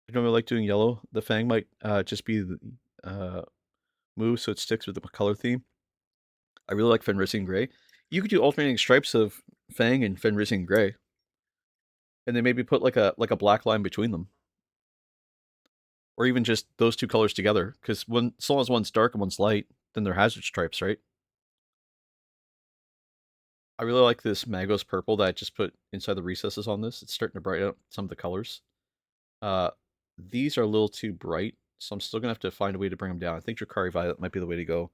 I don't really like doing yellow. The fang might just be the move so it sticks with the color theme. I really like Fenrisian Gray. You could do alternating stripes of Fang and Fenrisian Gray, and then maybe put like a black line between them, or even just those two colors together. Because as long as one's dark and one's light, then they're hazard stripes, right? I really like this Magos purple that I just put inside the recesses on this. It's starting to brighten up some of the colors. Uh, these are a little too bright, so I'm still gonna have to find a way to bring them down. I think Drakari Violet might be the way to go.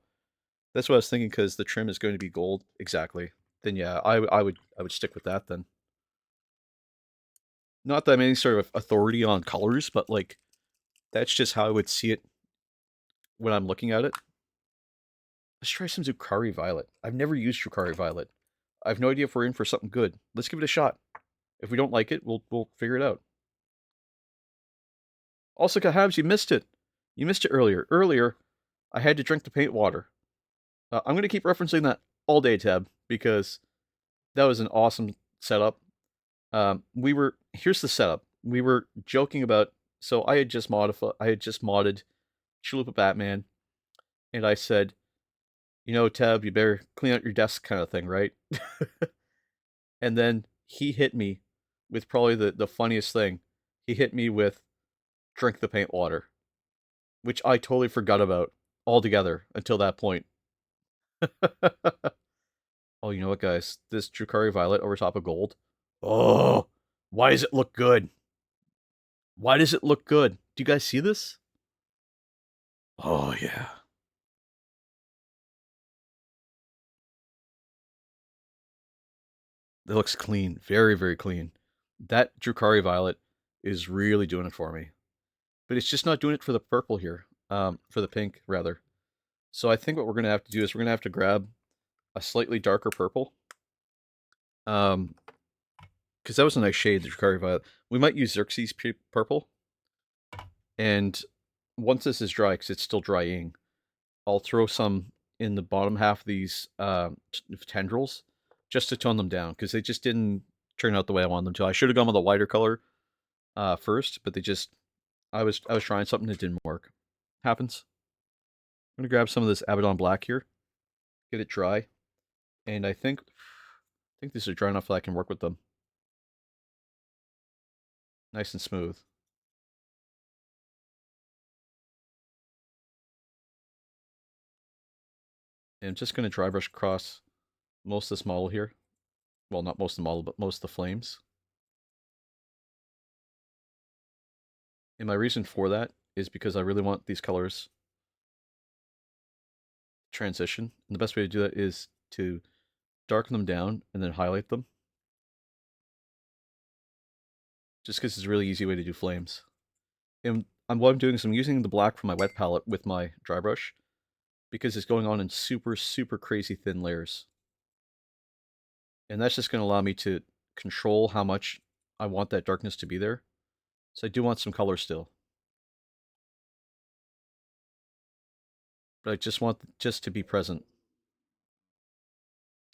That's what I was thinking because the trim is going to be gold. Exactly. Then yeah, I would stick with that then. Not that I'm any sort of authority on colors, but like that's just how I would see it when I'm looking at it. Let's try some Drukhari Violet. I've never used Drukhari Violet. I have no idea if we're in for something good. Let's give it a shot. If we don't like it, we'll figure it out. Also, Kahabs, you missed it. You missed it earlier. Earlier, I had to drink the paint water. I'm going to keep referencing that all day, Tab, because that was an awesome setup. Here's the setup. We were joking about, so I had just modded Chalupa Batman, and I said, Tab, you better clean out your desk kind of thing, right? And then he hit me with probably the funniest thing. He hit me with drink the paint water, which I totally forgot about altogether until that point. Oh, you know what, guys? This Drukhari Violet over top of gold. Oh, why does it look good? Why does it look good? Do you guys see this? Oh, yeah. It looks clean. Very, very clean. That Drukhari Violet is really doing it for me. But it's just not doing it for the purple here. For the pink, rather. So I think what we're going to have to do is we're going to have to grab a slightly darker purple. Because that was a nice shade, the Drukhari Violet. We might use Xerxes purple. And once this is dry, because it's still drying, I'll throw some in the bottom half of these tendrils just to tone them down, because they just didn't turn out the way I wanted them to. I should have gone with a lighter color first, but I was trying something that didn't work. Happens. I'm gonna grab some of this Abaddon Black here, get it dry, and I think these are dry enough that I can work with them. Nice and smooth. And I'm just gonna dry brush across most of this model here. Well, not most of the model, but most of the flames. And my reason for that is because I really want these colors transition. And the best way to do that is to darken them down and then highlight them. Just because it's a really easy way to do flames. And what I'm doing is I'm using the black from my wet palette with my dry brush because it's going on in super, super crazy thin layers. And that's just going to allow me to control how much I want that darkness to be there. So I do want some color still. But I just want just to be present.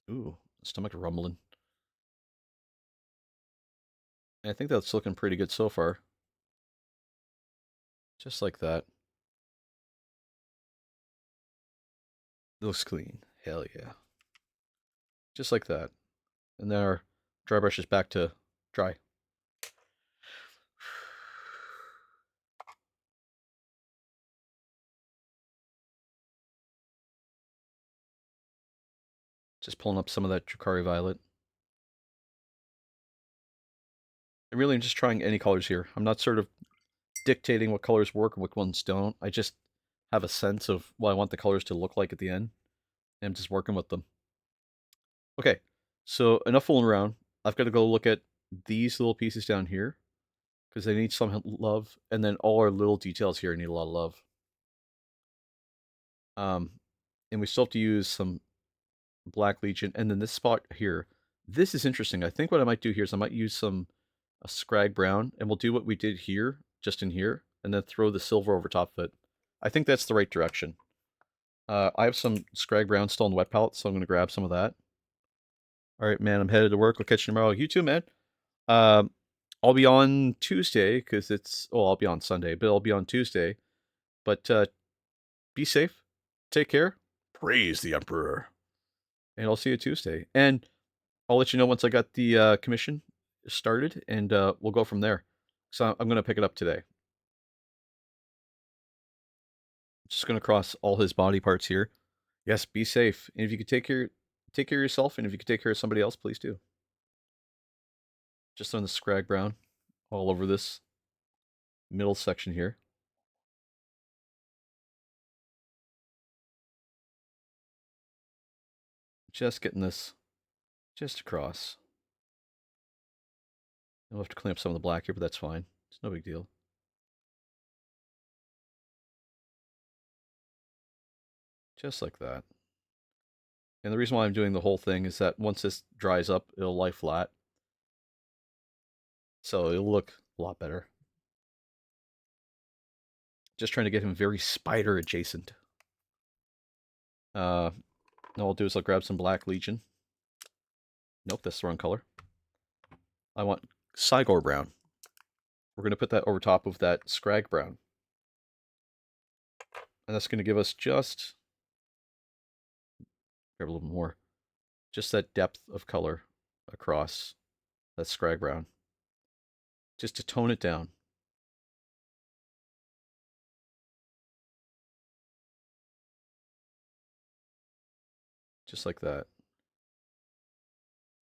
Ooh, stomach rumbling. And I think that's looking pretty good so far. Just like that. It looks clean. Hell yeah. Just like that. And then our dry brush is back to dry. Just pulling up some of that Dracari Violet. I really am just trying any colors here. I'm not sort of dictating what colors work and what ones don't. I just have a sense of what I want the colors to look like at the end. And I'm just working with them. Okay, so enough fooling around. I've got to go look at these little pieces down here because they need some love. And then all our little details here need a lot of love. And we still have to use some Black Legion. And then this spot here, this is interesting. I think what I might do here is I might use some a Scrag Brown, and we'll do what we did here, just in here, and then throw the silver over top of it. I think that's the right direction. I have some Scrag Brown still in the wet palette, so I'm going to grab some of that. All right, man, I'm headed to work. I'll catch you tomorrow. You too, man. I'll be on Tuesday, because it's... Oh, I'll be on Sunday, but I'll be on Tuesday. But be safe. Take care. Praise the Emperor. And I'll see you Tuesday. And I'll let you know once I got the commission started, and we'll go from there. So I'm going to pick it up today. Just going to cross all his body parts here. Yes, be safe. And if you could take care of yourself, and if you could take care of somebody else, please do. Just on the Scrag Brown all over this middle section here. Just getting this just across. I'll have to clean up some of the black here, but that's fine. It's no big deal. Just like that. And the reason why I'm doing the whole thing is that once this dries up, it'll lie flat. So it'll look a lot better. Just trying to get him very spider adjacent. Now what I'll do is I'll grab some Black Legion. Nope, that's the wrong color. I want Cygor Brown. We're going to put that over top of that Scrag Brown. And that's going to give us just... grab a little more. Just that depth of color across that Scrag Brown. Just to tone it down. Just like that.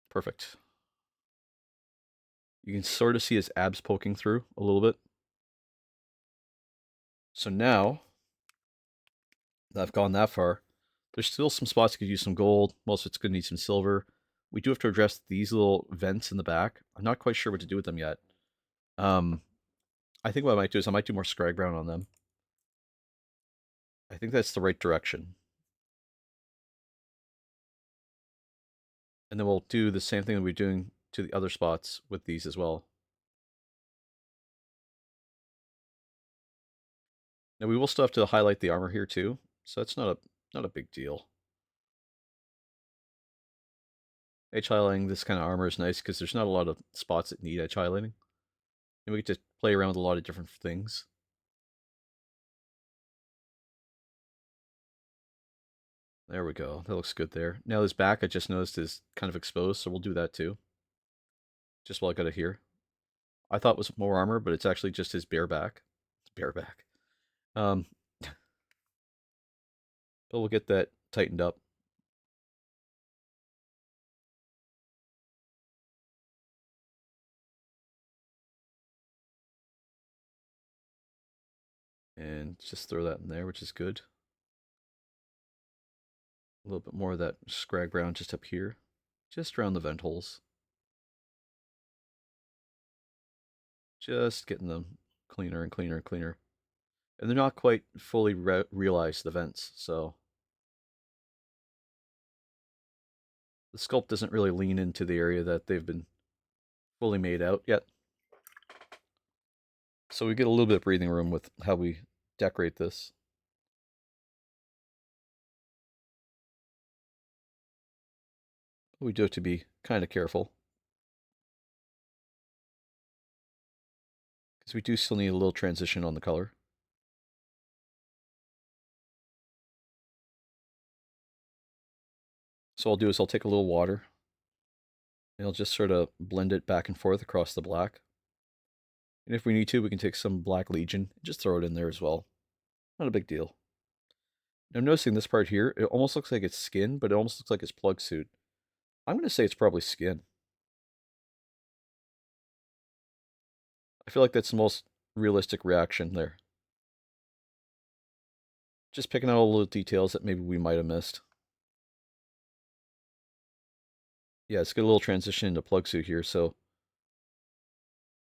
Perfect. You can sort of see his abs poking through a little bit. So now that I've gone that far, there's still some spots that could use some gold. Most of it's going to need some silver. We do have to address these little vents in the back. I'm not quite sure what to do with them yet. I think what I might do is I might do more Scrag Brown on them. I think that's the right direction. And then we'll do the same thing that we're doing to the other spots with these as well. Now we will still have to highlight the armor here too, so that's not a big deal. Edge highlighting this kind of armor is nice because there's not a lot of spots that need edge highlighting. And we get to play around with a lot of different things. There we go. That looks good there. Now this back I just noticed is kind of exposed, so we'll do that too. Just while I got it here. I thought it was more armor, but it's actually just his bare back. It's bare back. But we'll get that tightened up. And just throw that in there, which is good. A little bit more of that Scrag Brown just up here. Just around the vent holes. Just getting them cleaner and cleaner and cleaner. And they're not quite fully realized, the vents, so... the sculpt doesn't really lean into the area that they've been fully made out yet. So we get a little bit of breathing room with how we decorate this. We do have to be kind of careful. Because we do still need a little transition on the color. So I'll do is I'll take a little water. And I'll just sort of blend it back and forth across the black. And if we need to, we can take some Black Legion and just throw it in there as well. Not a big deal. I'm noticing this part here, it almost looks like it's skin, but it almost looks like it's plug suit. I'm going to say it's probably skin. I feel like that's the most realistic reaction there. Just picking out all the little details that maybe we might have missed. Yeah, let's get a little transition into plug suit here. So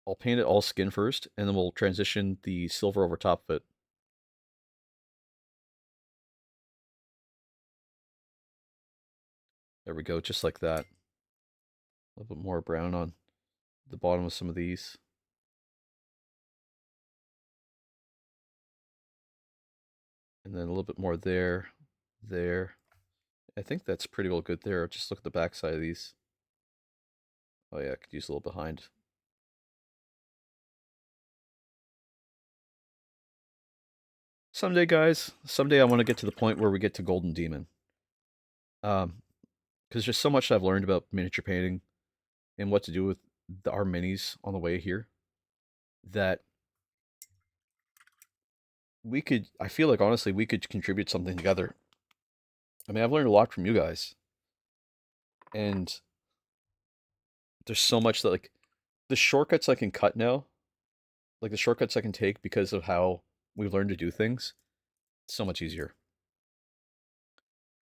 I'll paint it all skin first, and then we'll transition the silver over top of it. There we go, just like that. A little bit more brown on the bottom of some of these. And then a little bit more there, there. I think that's pretty well good there. Just look at the back side of these. Oh yeah, I could use a little behind. Someday, guys, someday I want to get to the point where we get to Golden Demon. Because there's so much I've learned about miniature painting and what to do with our minis on the way here that we could, I feel like honestly, we could contribute something together. I mean, I've learned a lot from you guys. And there's so much that, like, the shortcuts I can cut now, like the shortcuts I can take because of how we've learned to do things, it's so much easier.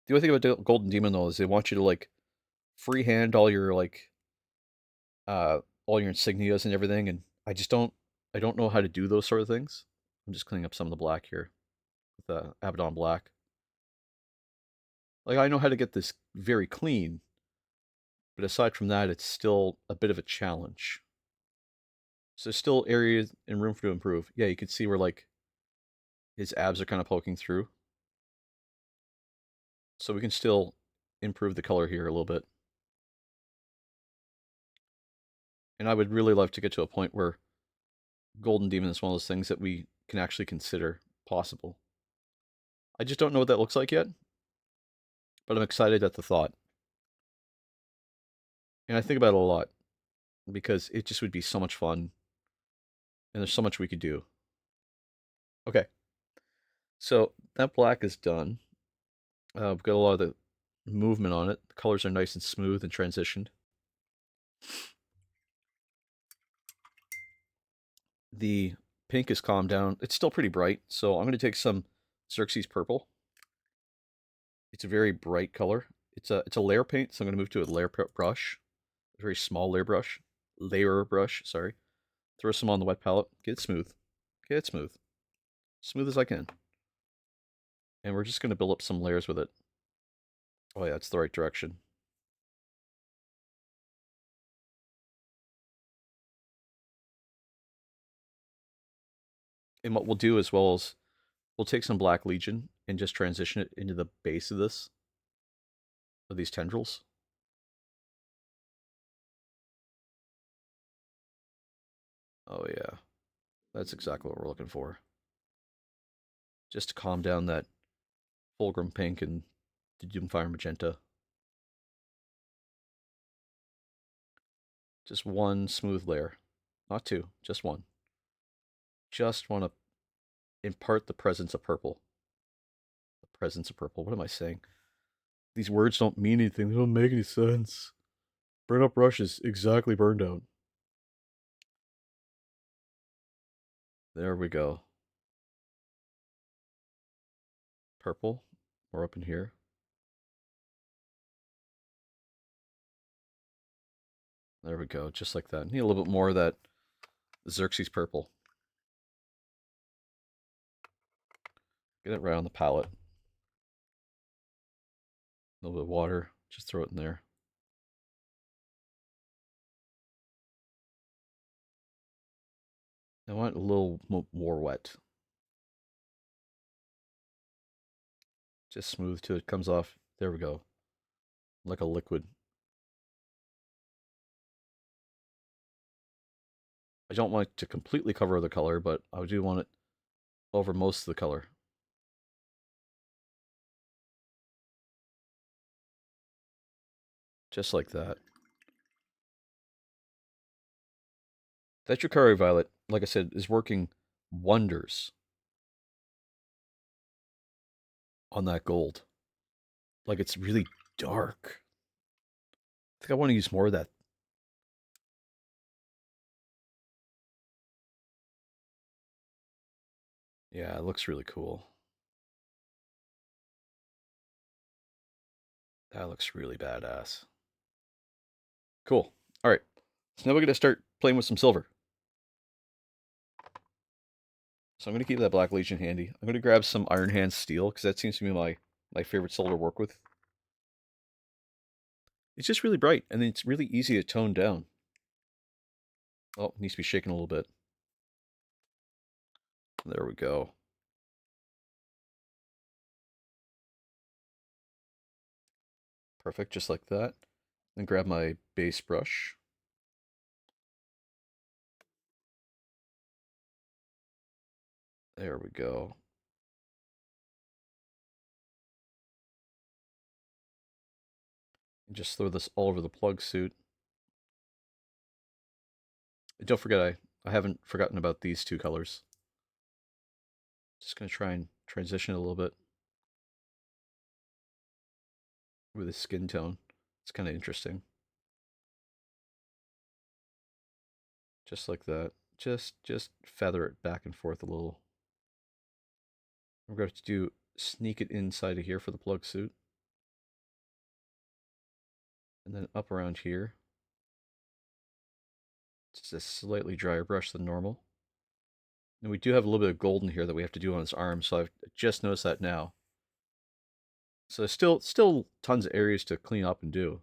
The only thing about Golden Demon, though, is they want you to, like, freehand all your insignias and everything, and I don't know how to do those sort of things. I'm just cleaning up some of the black here with Abaddon Black. Like, I know how to get this very clean, but aside from that, it's still a bit of a challenge. So there's still areas and room for to improve. Yeah, you can see where, like, his abs are kind of poking through. So we can still improve the color here a little bit. And I would really love to get to a point where Golden Demon is one of those things that we can actually consider possible. I just don't know what that looks like yet, but I'm excited at the thought. And I think about it a lot because it just would be so much fun and there's so much we could do. Okay, so that black is done. We've got a lot of the movement on it. The colors are nice and smooth and transitioned. The pink is calmed down. It's still pretty bright, so I'm going to take some Xerxes purple. It's a very bright color. It's a layer paint, so I'm going to move to a layer brush, a very small layer brush. Sorry. Throw some on the wet palette. Get it smooth. Get it smooth, smooth as I can. And we're just going to build up some layers with it. Oh yeah, it's the right direction. And what we'll do as well is we'll take some Black Legion and just transition it into the base of these tendrils. Oh yeah, that's exactly what we're looking for. Just to calm down that Fulgrim pink and the Doomfire magenta. Just one smooth layer, not two, just one. Just want to impart the presence of purple. The presence of purple. What am I saying? These words don't mean anything. They don't make any sense. Burn up brush is exactly burned out. There we go. Purple. More up in here. There we go. Just like that. Need a little bit more of that Xerxes purple. Get it right on the palette. A little bit of water. Just throw it in there. I want a little more wet. Just smooth till it comes off. There we go. Like a liquid. I don't want it to completely cover the color, but I do want it over most of the color. Just like that. That Dracari Violet, like I said, is working wonders. on that gold. Like, it's really dark. I think I want to use more of that. Yeah, it looks really cool. That looks really badass. Cool. All right. So now we're going to start playing with some silver. So I'm going to keep that Black Legion handy. I'm going to grab some Iron Hand Steel, because that seems to be my favorite silver to work with. It's just really bright, and it's really easy to tone down. Oh, it needs to be shaken a little bit. There we go. Perfect, just like that. Then grab my base brush. There we go. And just throw this all over the plug suit. And don't forget, I haven't forgotten about these two colors. Just going to try and transition a little bit with the skin tone. It's kind of interesting. Just like that. Just feather it back and forth a little. We're going to do sneak it inside of here for the plug suit. And then up around here. Just a slightly drier brush than normal. And we do have a little bit of gold in here that we have to do on his arm, so I've just noticed that now. So still tons of areas to clean up and do.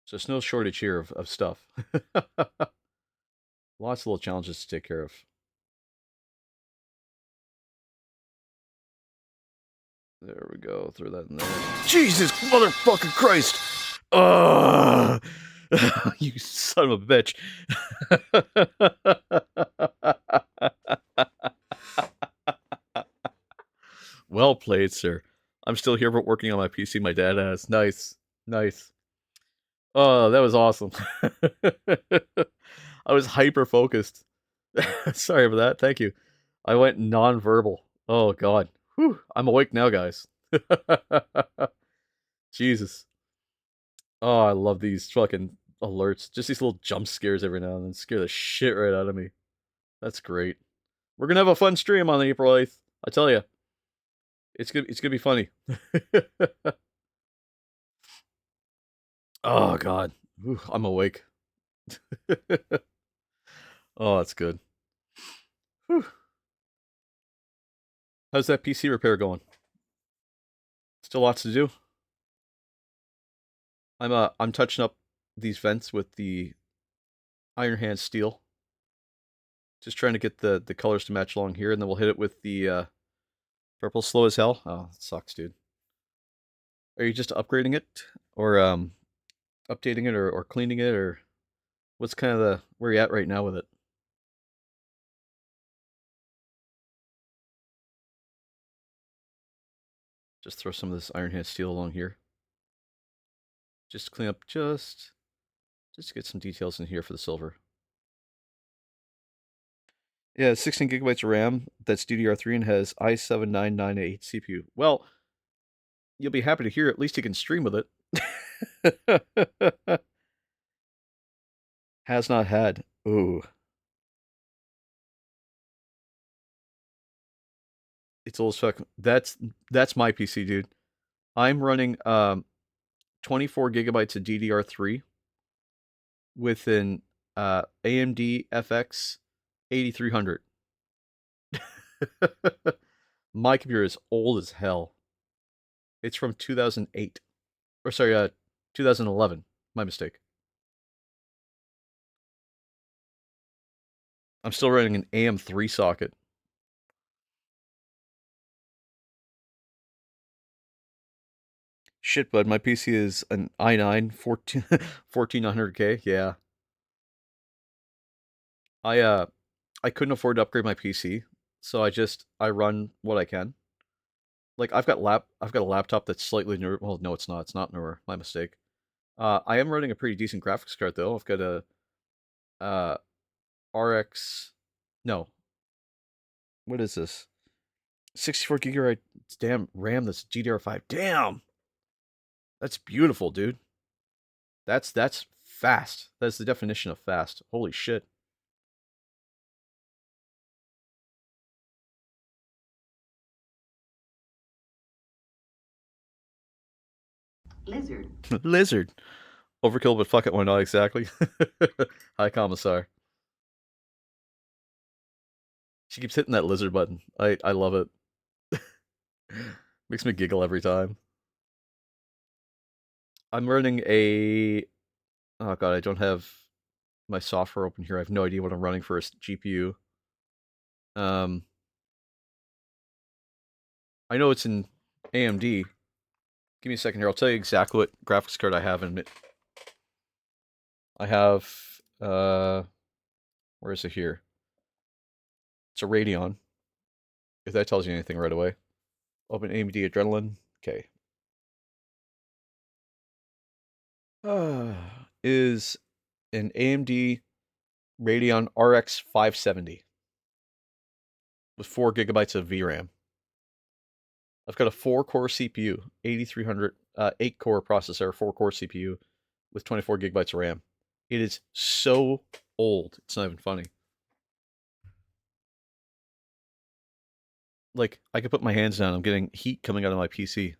So there's no shortage here of stuff. Lots of little challenges to take care of. There we go. Throw that in there. Jesus motherfucking Christ! You son of a bitch. Well played, sir. I'm still here working on my PC my dad has. Nice. Nice. Oh, that was awesome. I was hyper focused. Sorry about that. Thank you. I went non-verbal. Oh god. Whew. I'm awake now, guys. Jesus. Oh, I love these fucking alerts. Just these little jump scares every now and then scare the shit right out of me. That's great. We're gonna have a fun stream on April 8th. I tell you. It's gonna be funny. Oh god. Ooh, I'm awake. Oh, that's good. Whew. How's that PC repair going? Still lots to do. I'm touching up these vents with the Iron Hand steel. Just trying to get the colors to match along here, and then we'll hit it with the purple slow as hell. Oh, that sucks, dude. Are you just upgrading it, or updating it, or cleaning it, or what's kind of the where you at right now with it? Just throw some of this Iron Hand steel along here. Just clean up, just to get some details in here for the silver. Yeah, 16 gigabytes of RAM. That's DDR3 and has i7-9988 CPU. Well, you'll be happy to hear at least you can stream with it. Has not had. Ooh. It's old as fuck. That's my PC, dude. I'm running 24 gigabytes of DDR3 with an AMD FX 8300. My computer is old as hell. It's from 2008. Or sorry, 2011. My mistake. I'm still running an AM3 socket. Shit, bud, my PC is an i9 1400K. Yeah. I couldn't afford to upgrade my PC, so I run what I can. Like I've got a laptop that's slightly newer. Well, no, it's not. It's not newer. My mistake. I am running a pretty decent graphics card though. I've got a RX. No. What is this? 64 gigabyte damn RAM. That's GDR5. Damn, that's beautiful, dude. That's fast. That's the definition of fast. Holy shit. Lizard. Lizard. Overkill, but fuck it, why not exactly? Hi, Commissar. She keeps hitting that lizard button. I love it. Makes me giggle every time. I'm running a... Oh god, I don't have my software open here. I have no idea what I'm running for a GPU. I know it's in AMD. Give me a second here. I'll tell you exactly what graphics card I have in it. I have... where is it here? It's a Radeon. If that tells you anything right away. Open AMD Adrenalin. Okay. Is an AMD Radeon RX 570 with 4 gigabytes of VRAM. I've got a 4-core CPU, 8300, 8-core processor, 4-core CPU with 24 gigabytes of RAM. It is so old, it's not even funny. Like, I could put my hands down, I'm getting heat coming out of my PC.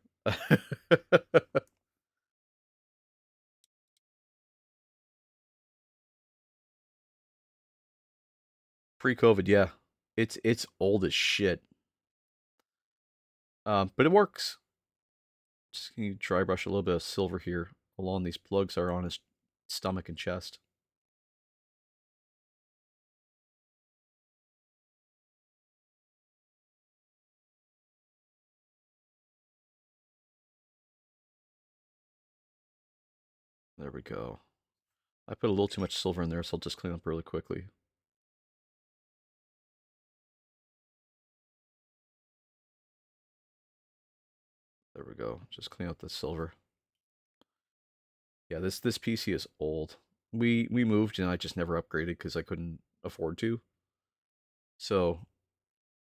Pre-COVID, yeah. It's old as shit. But it works. Just can you dry brush a little bit of silver here along these plugs are on his stomach and chest. There we go. I put a little too much silver in there, so I'll just clean up really quickly. There we go. Just clean out the silver. Yeah, this PC is old. We moved and I just never upgraded because I couldn't afford to. So,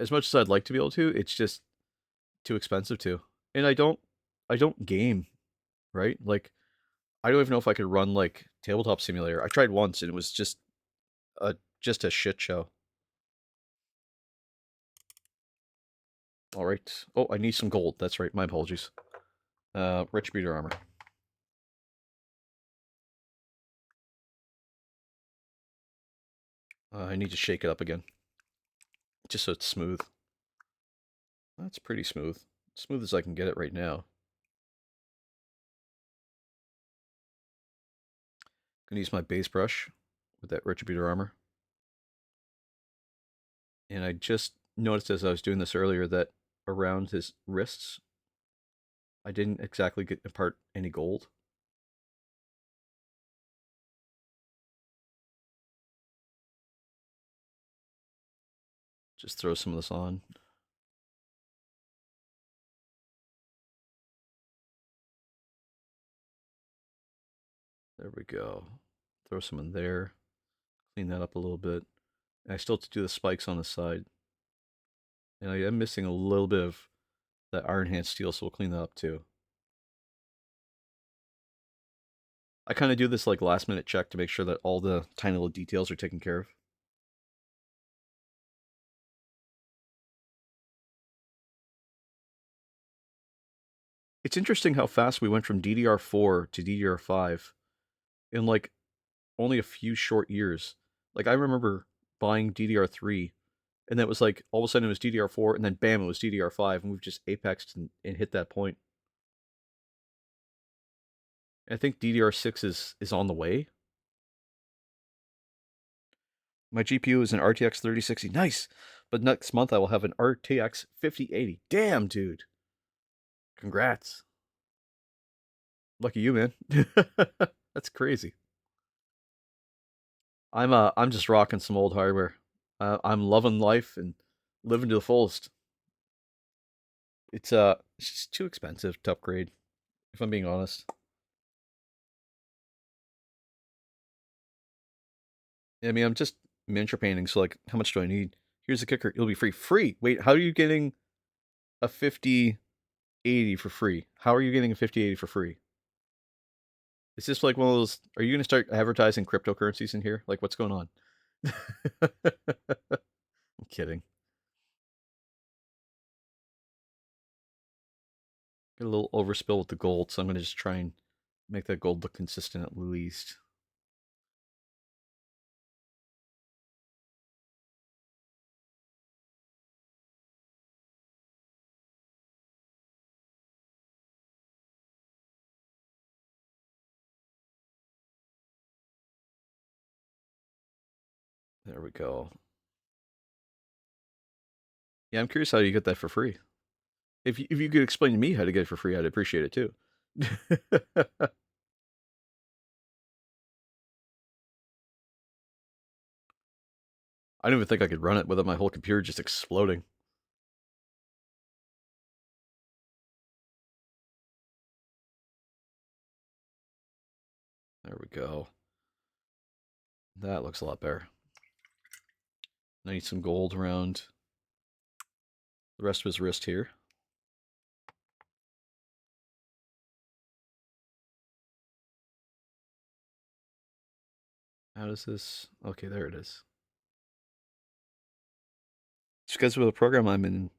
as much as I'd like to be able to, it's just too expensive to. And I don't game, right? Like I don't even know if I could run like Tabletop Simulator. I tried once and it was just a shit show. All right. Oh, I need some gold. That's right. My apologies. Retributor armor. I need to shake it up again, just so it's smooth. That's pretty smooth. Smooth as I can get it right now. Gonna use my base brush with that Retributor armor. And I just noticed as I was doing this earlier that around his wrists, I didn't exactly get apart any gold. Just throw some of this on. There we go. Throw some in there. Clean that up a little bit. And I still have to do the spikes on the side. And I am missing a little bit of that iron hand steel, so we'll clean that up too. I kind of do this like last minute check to make sure that all the tiny little details are taken care of. It's interesting how fast we went from DDR4 to DDR5 in like only a few short years. Like I remember buying DDR3 and that was like all of a sudden it was DDR4 and then bam, it was DDR5 and we've just apexed and hit that point. And I think DDR6 is on the way. My GPU is an RTX 3060. Nice. But next month I will have an RTX 5080. Damn, dude. Congrats. Lucky you, man. That's crazy. I'm just rocking some old hardware. I'm loving life and living to the fullest. It's just too expensive to upgrade, if I'm being honest. I mean, I'm just miniature painting, so like, how much do I need? Here's the kicker: it'll be free. Free. Wait, how are you getting a 5080 for free. How are you getting a 5080 for free? Is this like one of those? Are you going to start advertising cryptocurrencies in here? Like, what's going on? I'm kidding. Get a little overspill with the gold, so I'm going to just try and make that gold look consistent at least. There we go. Yeah, I'm curious how you get that for free. If you could explain to me how to get it for free, I'd appreciate it too. I don't even think I could run it without my whole computer just exploding. There we go. That looks a lot better. I need some gold around the rest of his wrist here. How does this? Okay, there it is. It's because of the program I'm in.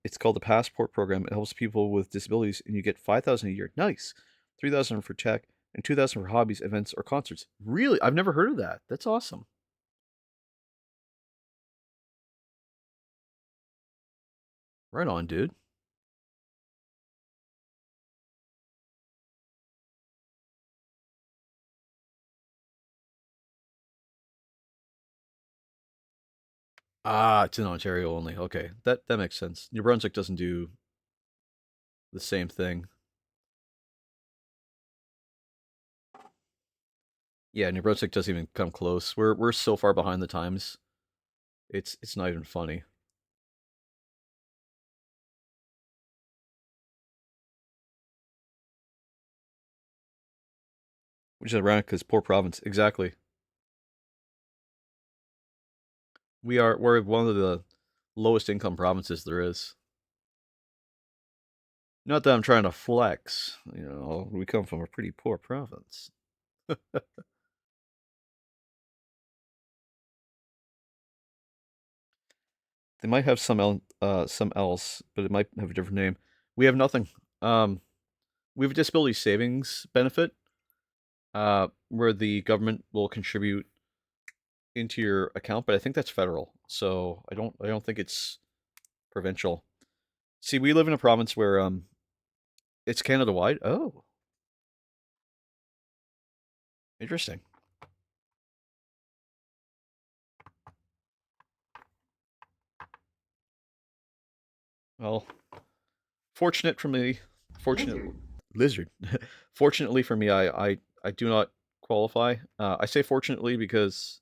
It's called the Passport Program. It helps people with disabilities, and you get 5,000 a year. Nice, 3,000 for tech, and 2,000 for hobbies, events, or concerts. Really, I've never heard of that. That's awesome. Right on, dude. Ah, it's in Ontario only. Okay, that makes sense. New Brunswick doesn't do the same thing. Yeah, New Brunswick doesn't even come close. We're so far behind the times. It's not even funny. Which is ironic because poor province. Exactly. We're one of the lowest income provinces there is. Not that I'm trying to flex. We come from a pretty poor province. They might have some else, but it might have a different name. We have nothing. Um, we have a disability savings benefit, where the government will contribute into your account, but I think that's federal. So I don't think it's provincial. See, we live in a province where it's Canada wide. Oh, interesting. Well, fortunate for me, fortunate Lizard. lizard. Fortunately for me, I do not qualify. I say fortunately because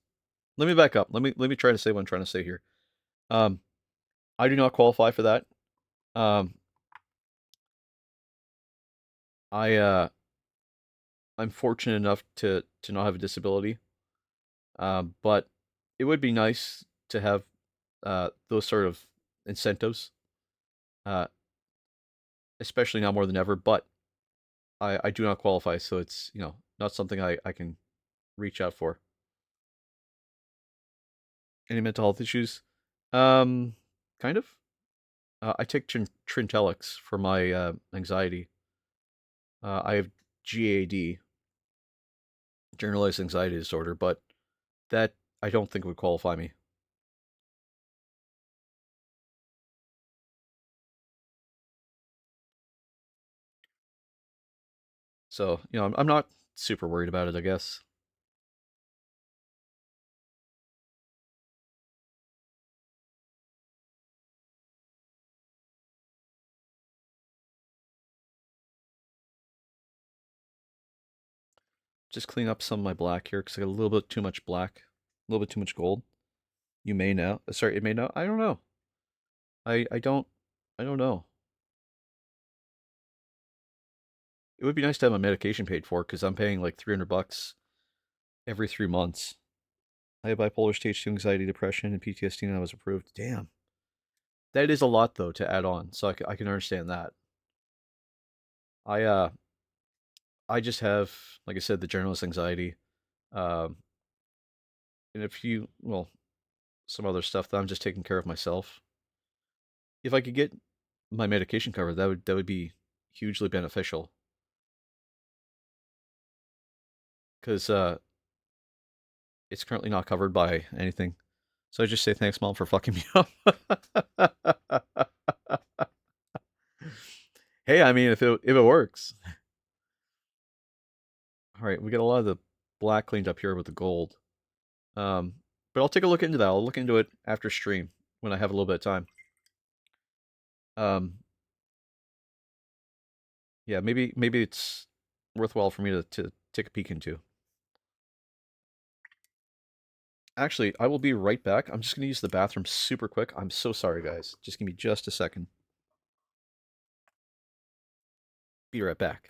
let me back up. Let me try to say what I'm trying to say here. Um, I do not qualify for that. Um, I I'm fortunate enough to not have a disability. But it would be nice to have those sort of incentives, uh, especially now more than ever. But I do not qualify, so it's not something I can reach out for. Any mental health issues? Um, kind of. I take Trintellix for my anxiety. I have GAD, generalized anxiety disorder, but that I don't think would qualify me. So I'm not super worried about it. I guess just clean up some of my black here because I got a little bit too much black, a little bit too much gold. You may know. Sorry, it may know. I don't know. I don't know. It would be nice to have my medication paid for because I'm paying like $300 every 3 months. I have bipolar stage 2 anxiety, depression, and PTSD, and I was approved. Damn. That is a lot though to add on, so I can understand that. I uh I just have, like I said, the generalist anxiety, um, and a few, well, some other stuff that I'm just taking care of myself. If I could get my medication covered, that would be hugely beneficial. Because it's currently not covered by anything. So I just say thanks, mom, for fucking me up. Hey, I mean, if it works. All right, we got a lot of the black cleaned up here with the gold. Um, but I'll take a look into that. I'll look into it after stream when I have a little bit of time. Um, yeah, maybe it's worthwhile for me to take a peek into. Actually, I will be right back. I'm just gonna use the bathroom super quick. I'm so sorry, guys. Just give me just a second. Be right back.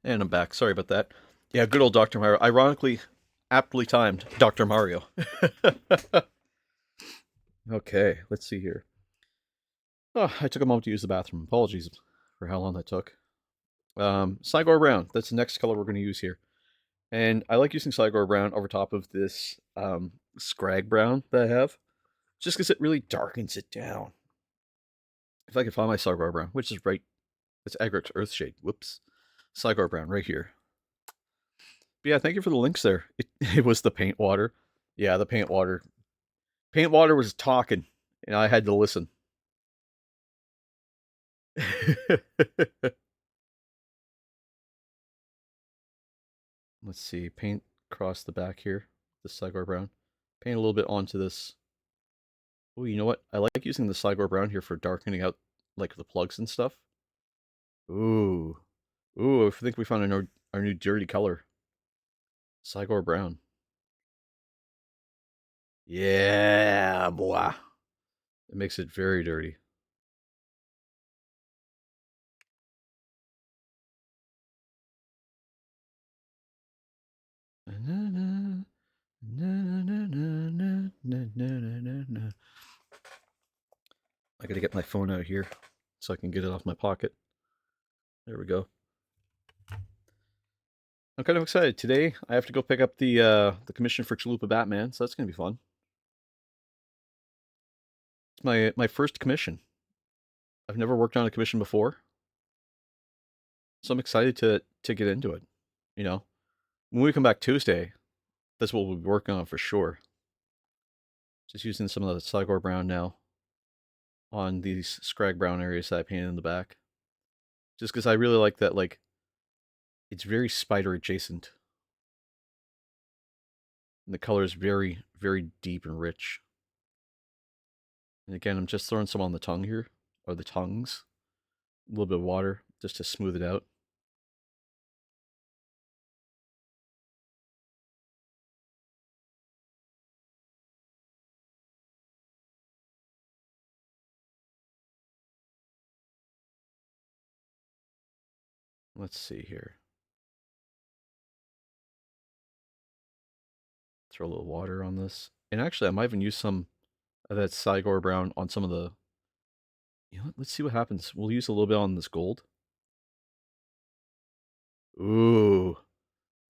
And I'm back. Sorry about that. Yeah, good old Dr. Mario. Ironically, aptly timed Dr. Mario. Okay, let's see here. Oh, I took a moment to use the bathroom. Apologies for how long that took. Cygor Brown. That's the next color we're going to use here. And I like using Cygor Brown over top of this Scrag Brown that I have, just because it really darkens it down. If I can find my Cygor Brown, which is right, it's Agrix Earthshade. Whoops. Cygor Brown right here. But yeah, thank you for the links there. It was the paint water. Yeah, the paint water. Paint water was talking, and I had to listen. Let's see. Paint across the back here. This Cygor Brown. Paint a little bit onto this. Oh, you know what? I like using the Cygor Brown here for darkening out like the plugs and stuff. Ooh. Ooh, I think we found our new dirty color. Cygor Brown. Yeah, boy. It makes it very dirty. I gotta get my phone out here so I can get it off my pocket. There we go. I'm kind of excited. Today I have to go pick up the commission for Chalupa Batman, so that's gonna be fun. It's my first commission. I've never worked on a commission before, so I'm excited to get into it. You know, when we come back Tuesday, that's what we'll be working on for sure. Just using some of the Cygor Brown now on these Scrag Brown areas that I painted in the back. Just because I really like that, like, it's very spider adjacent. And the color is very, very deep and rich. And again, I'm just throwing some on the tongue here, or the tongues. A little bit of water just to smooth it out. Let's see here. Throw a little water on this. And actually, I might even use some of that Cygor Brown on some of the... You know what? Let's see what happens. We'll use a little bit on this gold. Ooh,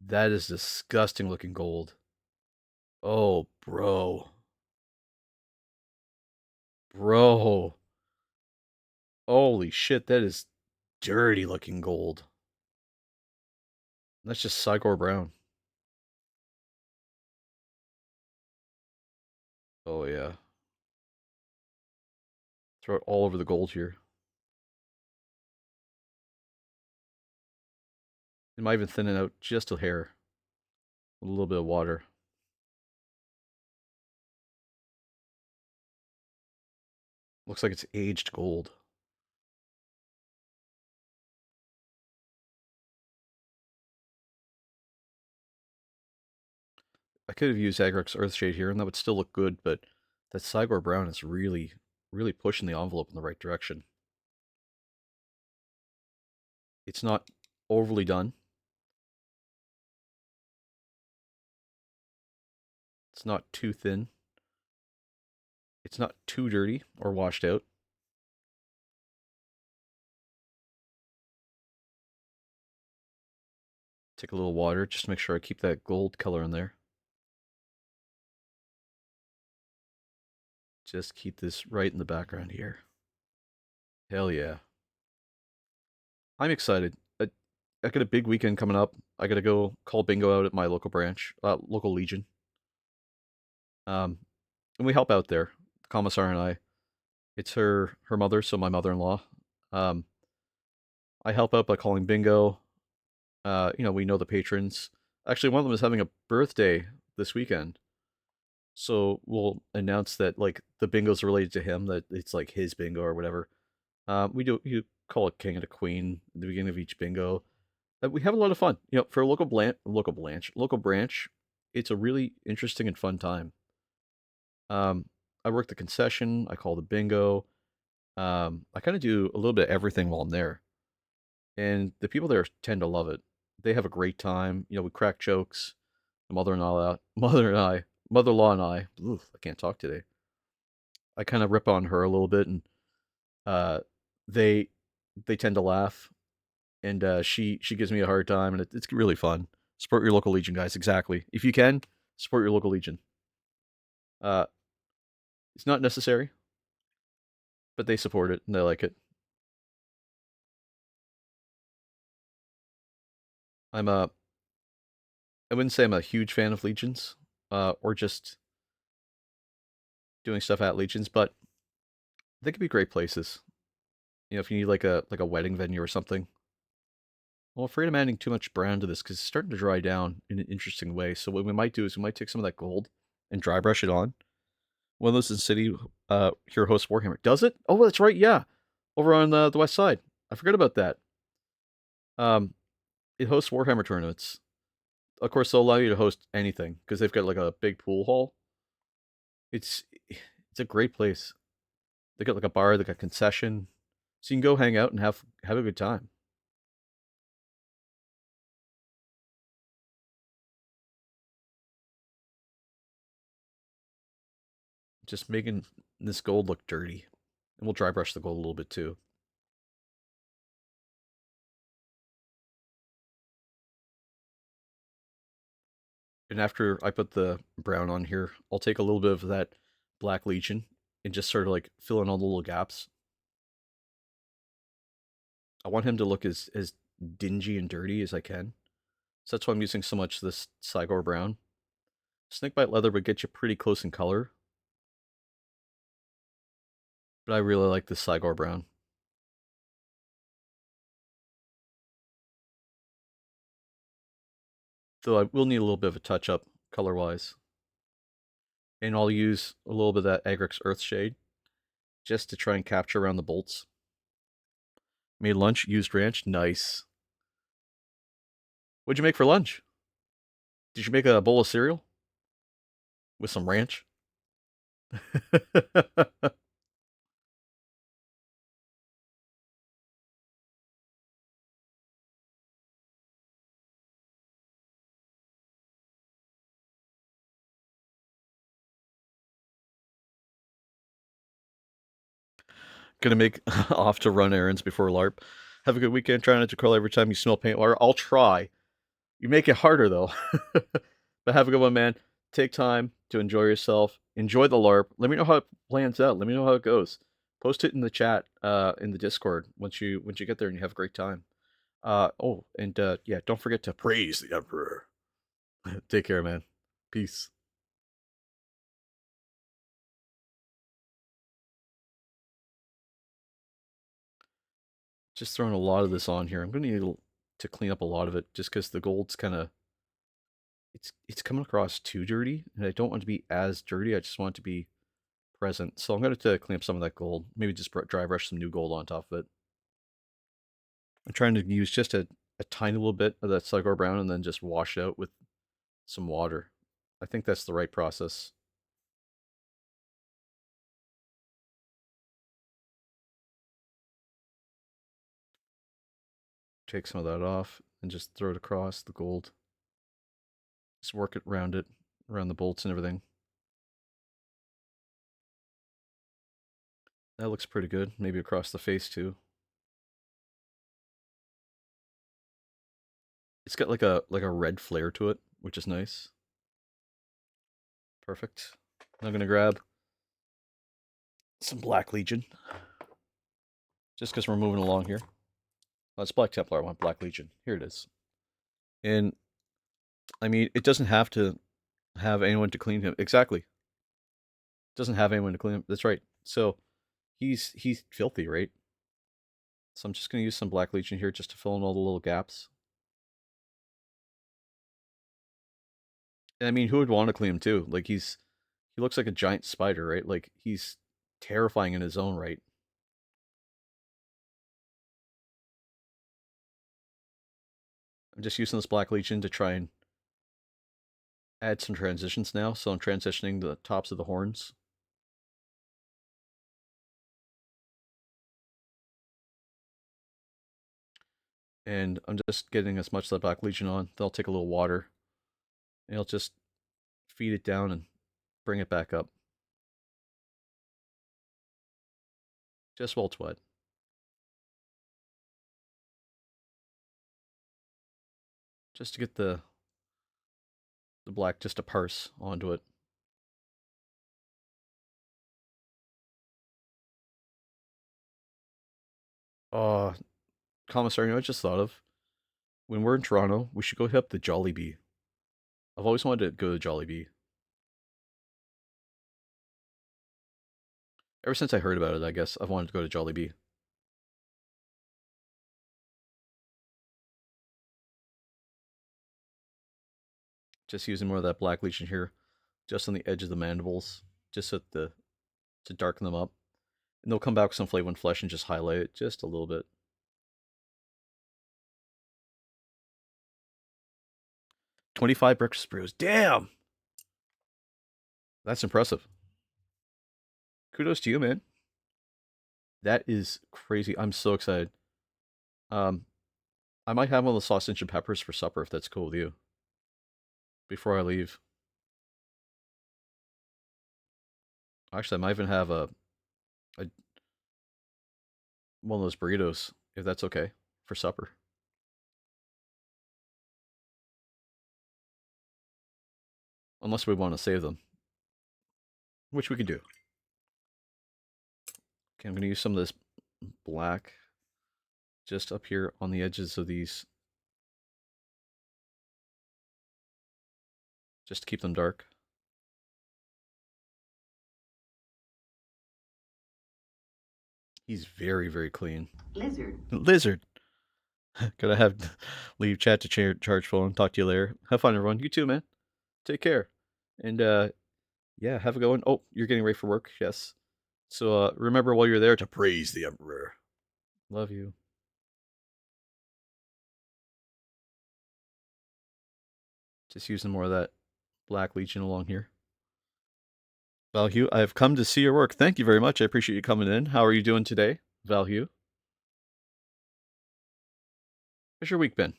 that is disgusting looking gold. Oh, bro. Bro. Holy shit, that is dirty looking gold. That's just Cygor Brown. Oh, yeah. Throw it all over the gold here. It might even thin it out just a hair. With a little bit of water. Looks like it's aged gold. I could have used Agrix Earthshade here, and that would still look good, but that Cygor Brown is really, really pushing the envelope in the right direction. It's not overly done. It's not too thin. It's not too dirty or washed out. Take a little water just to make sure I keep that gold color in there. Just keep this right in the background here. Hell yeah. I'm excited. I got a big weekend coming up. I got to go call bingo out at my local branch, local Legion. And we help out there, the commissar and I. It's her mother, so my mother-in-law. Um, I help out by calling bingo. We know the patrons. Actually, one of them is having a birthday this weekend. So we'll announce that like the bingo's related to him, that it's like his bingo or whatever. You call a king and a queen at the beginning of each bingo. We have a lot of fun. For a local branch, it's a really interesting and fun time. I work the concession. I call the bingo. I kind of do a little bit of everything while I'm there, and the people there tend to love it. They have a great time. You know, we crack jokes. The mother-in-law and I. Oof, I can't talk today. I kind of rip on her a little bit, and uh, they they tend to laugh, and she gives me a hard time, and it's really fun. Support your local legion, guys. Exactly. If you can, support your local legion. Uh, it's not necessary, but they support it and they like it. I'm a I wouldn't say I'm a huge fan of legions, or just doing stuff at legions, but they could be great places. You know, if you need like a wedding venue or something. Well, I'm afraid I'm adding too much brown to this because it's starting to dry down in an interesting way. So what we might do is we might take some of that gold and dry brush it on. One of those in City here hosts Warhammer. Does it? Oh, that's right. Yeah, over on the west side. I forgot about that. Um, it hosts Warhammer tournaments. Of course, they'll allow you to host anything because they've got like a big pool hall. It's a great place. They got like a bar, they got concession, so you can go hang out and have a good time. Just making this gold look dirty, and we'll dry brush the gold a little bit too. And after I put the brown on here, I'll take a little bit of that Black Legion and just sort of like fill in all the little gaps. I want him to look as dingy and dirty as I can. So that's why I'm using so much this Cygor brown. Snakebite leather would get you pretty close in color, but I really like this Cygor brown. Though I will need a little bit of a touch up color wise. And I'll use a little bit of that Agrix Earthshade just to try and capture around the bolts. Made lunch, used ranch, nice. What'd you make for lunch? Did you make a bowl of cereal with some ranch? Gonna make off to run errands before LARP. Have a good weekend. Try not to curl every time you smell paint water. I'll try. You make it harder though. But have a good one, man. Take time to enjoy yourself. Enjoy the LARP. Let me know how it plans out. Let me know how it goes. Post it in the chat, in the Discord once you get there and you have a great time. Oh, and yeah, don't forget to praise the Emperor. Take care, man. Peace. Just throwing a lot of this on here. I'm gonna need to clean up a lot of it just because the gold's kind of it's coming across too dirty, and I don't want it to be as dirty. I just want it to be present. So I'm going to clean up some of that gold. Maybe just dry brush some new gold on top of it. I'm trying to use just a tiny little bit of that Cygor brown and then just wash it out with some water. I think that's the right process. Take some of that off and just throw it across the gold. Just work it, around the bolts and everything. That looks pretty good. Maybe across the face too. It's got like a red flare to it, which is nice. Perfect. I'm gonna grab some Black Legion. Just because we're moving along here. It's Black Templar. I want Black Legion. Here it is. And I mean, it doesn't have to have anyone to clean him. Exactly. It doesn't have anyone to clean him. That's right. So he's filthy, right? So I'm just gonna use some Black Legion here just to fill in all the little gaps. And I mean, who would want to clean him too? Like he looks like a giant spider, right? Like he's terrifying in his own right. I'm just using this Black Legion to try and add some transitions now. So I'm transitioning the tops of the horns. And I'm just getting as much of the Black Legion on. Then I'll take a little water, and I'll just feed it down and bring it back up. Just while it's wet. Just to get the black just to parse onto it. Uh, Commissar, you know, I just thought of when we're in Toronto, we should go hit up the Jollibee. I've always wanted to go to Jollibee. Ever since I heard about it, I guess I've wanted to go to Jollibee. Just using more of that Black Legion here, just on the edge of the mandibles, just so to darken them up. And they'll come back with some flavor and flesh and just highlight it just a little bit. 25 breakfast brews. Damn! That's impressive. Kudos to you, man. That is crazy. I'm so excited. Um, I might have one of the sausage and peppers for supper if that's cool with you. Before I leave. Actually, I might even have a one of those burritos if that's okay for supper. Unless we want to save them, which we can do. Okay, I'm going to use some of this black just up here on the edges of these, just to keep them dark. He's very, very clean. Lizard. Lizard. Gotta have leave chat to charge phone. Talk to you later. Have fun, everyone. You too, man. Take care. And yeah, have a good one. Oh, you're getting ready for work. Yes. So remember while you're there to praise the Emperor. Love you. Just using more of that Black Legion along here. Valhue, I have come to see your work. Thank you very much. I appreciate you coming in. How are you doing today, Valhue? How's your week been?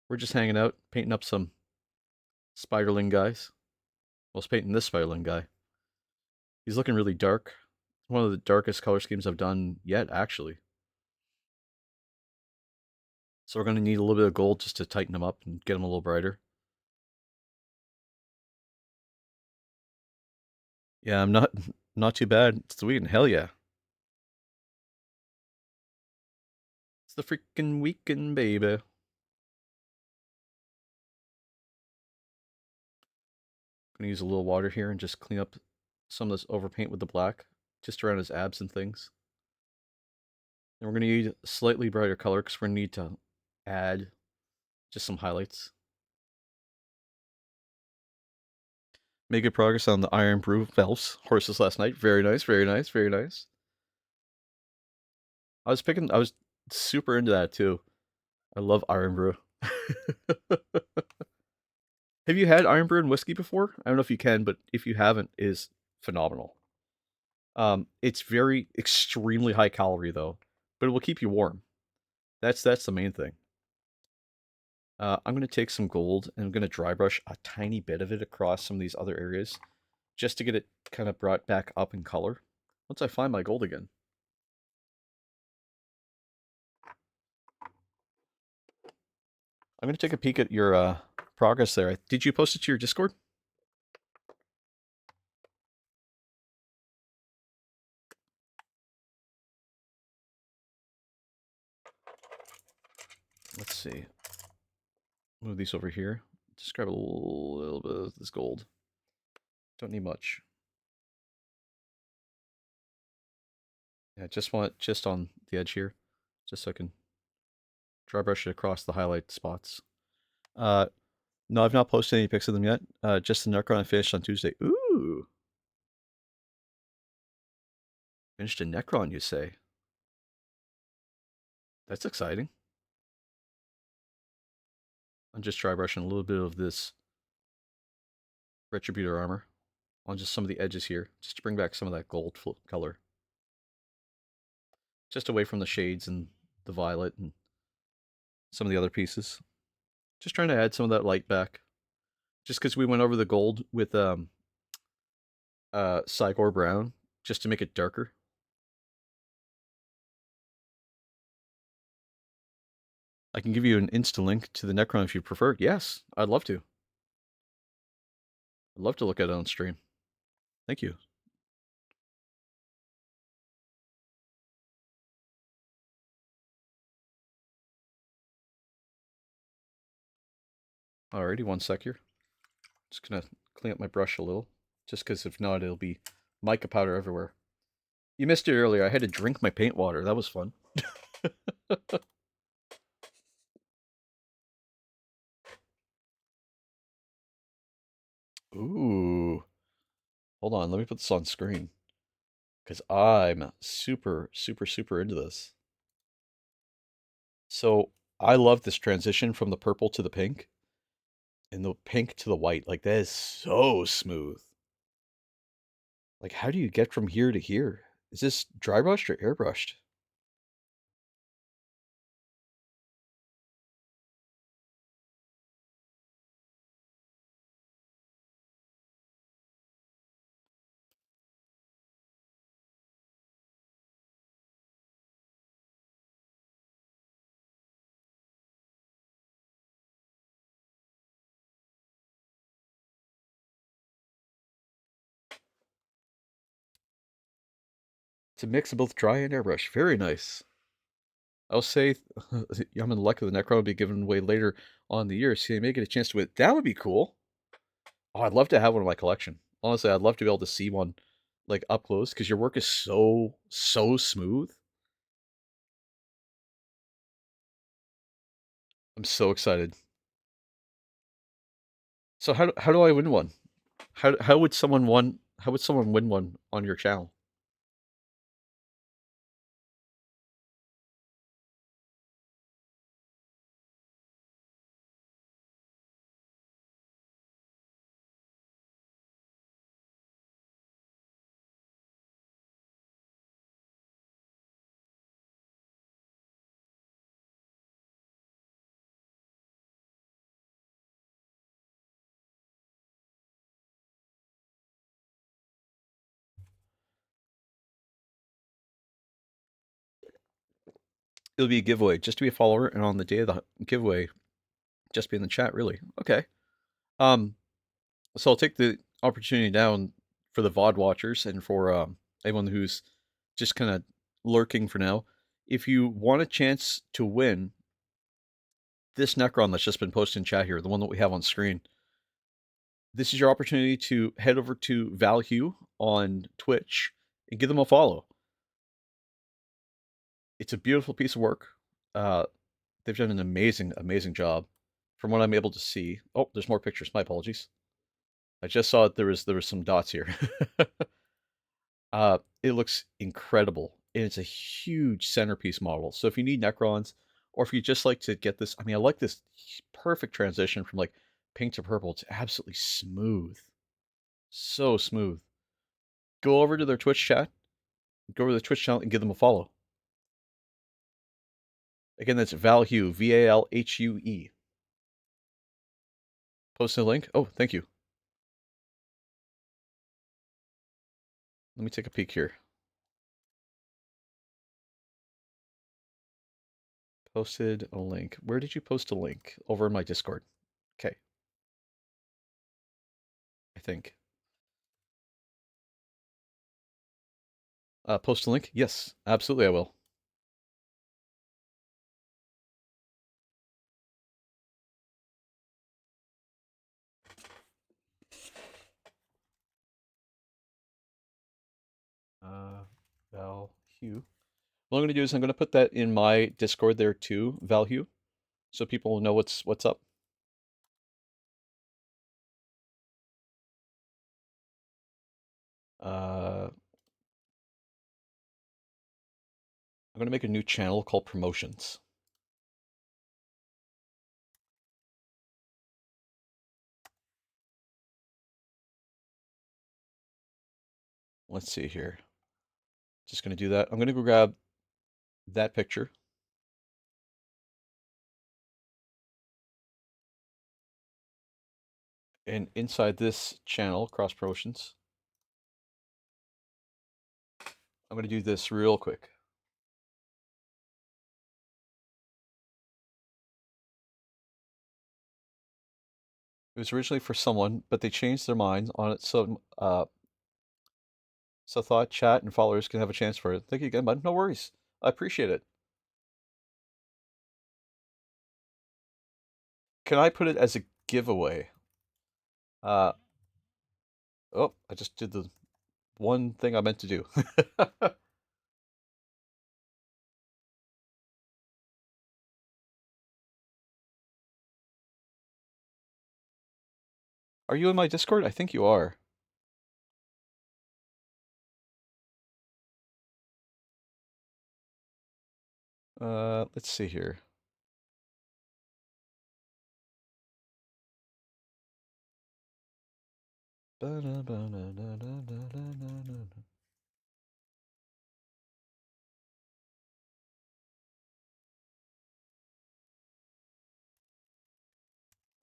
We're just hanging out, painting up some spiderling guys. Well, I was painting this spiderling guy. He's looking really dark. One of the darkest color schemes I've done yet, actually. So we're going to need a little bit of gold just to tighten him up and get him a little brighter. Yeah, I'm not too bad. Sweet, hell yeah. It's the freaking weekend, baby. Gonna use a little water here and just clean up some of this overpaint with the black, just around his abs and things. And we're gonna need a slightly brighter color because we're gonna need to add just some highlights. Made good progress on the Iron Brew Valves horses last night. Very nice, very nice, very nice. I was super into that too. I love Iron Brew. Have you had Iron Brew and whiskey before? I don't know if you can, but if you haven't, it is phenomenal. It's very extremely high calorie though, but it will keep you warm. That's the main thing. I'm gonna take some gold and I'm gonna dry brush a tiny bit of it across some of these other areas, just to get it kind of brought back up in color. Once I find my gold again. I'm gonna take a peek at your progress there. Did you post it to your Discord? Let's see. Move these over here. Just grab a little bit of this gold. Don't need much. Yeah, just want it just on the edge here, just so I can dry brush it across the highlight spots. No, I've not posted any pics of them yet. Just the Necron I finished on Tuesday. Ooh, finished a Necron, you say? That's exciting. I'm just dry brushing a little bit of this Retributor armor on just some of the edges here, just to bring back some of that gold color. Just away from the shades and the violet and some of the other pieces. Just trying to add some of that light back. Just because we went over the gold with Cygor Brown, just to make it darker. I can give you an insta link to the Necron if you prefer. Yes, I'd love to. I'd love to look at it on stream. Thank you. Alrighty, one sec here. Just gonna clean up my brush a little, just because if not, it'll be mica powder everywhere. You missed it earlier. I had to drink my paint water. That was fun. Ooh. Hold on, let me put this on screen. Because I'm super, super, super into this. So I love this transition from the purple to the pink and the pink to the white. Like, that is so smooth. Like, how do you get from here to here? Is this dry brushed or airbrushed? It's a mix of both dry and airbrush. Very nice. I'll say I'm in luck of the Necron will be given away later on in the year, so you may get a chance to win. That would be cool. Oh, I'd love to have one in my collection. Honestly, I'd love to be able to see one like up close because your work is so smooth. I'm so excited. So how do I win one? How would someone win one on your channel? It'll be a giveaway, just to be a follower, and on the day of the giveaway, just be in the chat. Really? Okay. Um. So I'll take the opportunity now for the VOD watchers and for anyone who's just kind of lurking for now. If you want a chance to win this Necron that's just been posted in chat here, the one that we have on screen, this is your opportunity to head over to Valhue on Twitch and give them a follow. It's a beautiful piece of work. Uh, they've done an amazing, amazing job from what I'm able to see. Oh, there's more pictures. My apologies. I just saw it. There was some dots here. It looks incredible, and it's a huge centerpiece model. So if you need Necrons, or if you just like to get this, I mean, I like this perfect transition from like pink to purple. It's absolutely smooth, so smooth. Go over to their Twitch chat, go over to the Twitch channel, and give them a follow. Again, that's Valhue, Valhue. Post a link. Oh, thank you. Let me take a peek here. Posted a link. Where did you post a link? Over in my Discord. Okay. I think. Post a link? Yes, absolutely I will. Valhue. What I'm going to do is I'm going to put that in my Discord there too, Valhue, so people will know what's up. I'm going to make a new channel called Promotions. Let's see here. Just going to do that. I'm going to go grab that picture. And inside this channel, cross promotions, I'm going to do this real quick. It was originally for someone, but they changed their minds on it, so thought chat and followers can have a chance for it. Thank you again, bud. No worries. I appreciate it. Can I put it as a giveaway? Uh, oh, I just did the one thing I meant to do. Are you in my Discord? I think you are. Let's see here.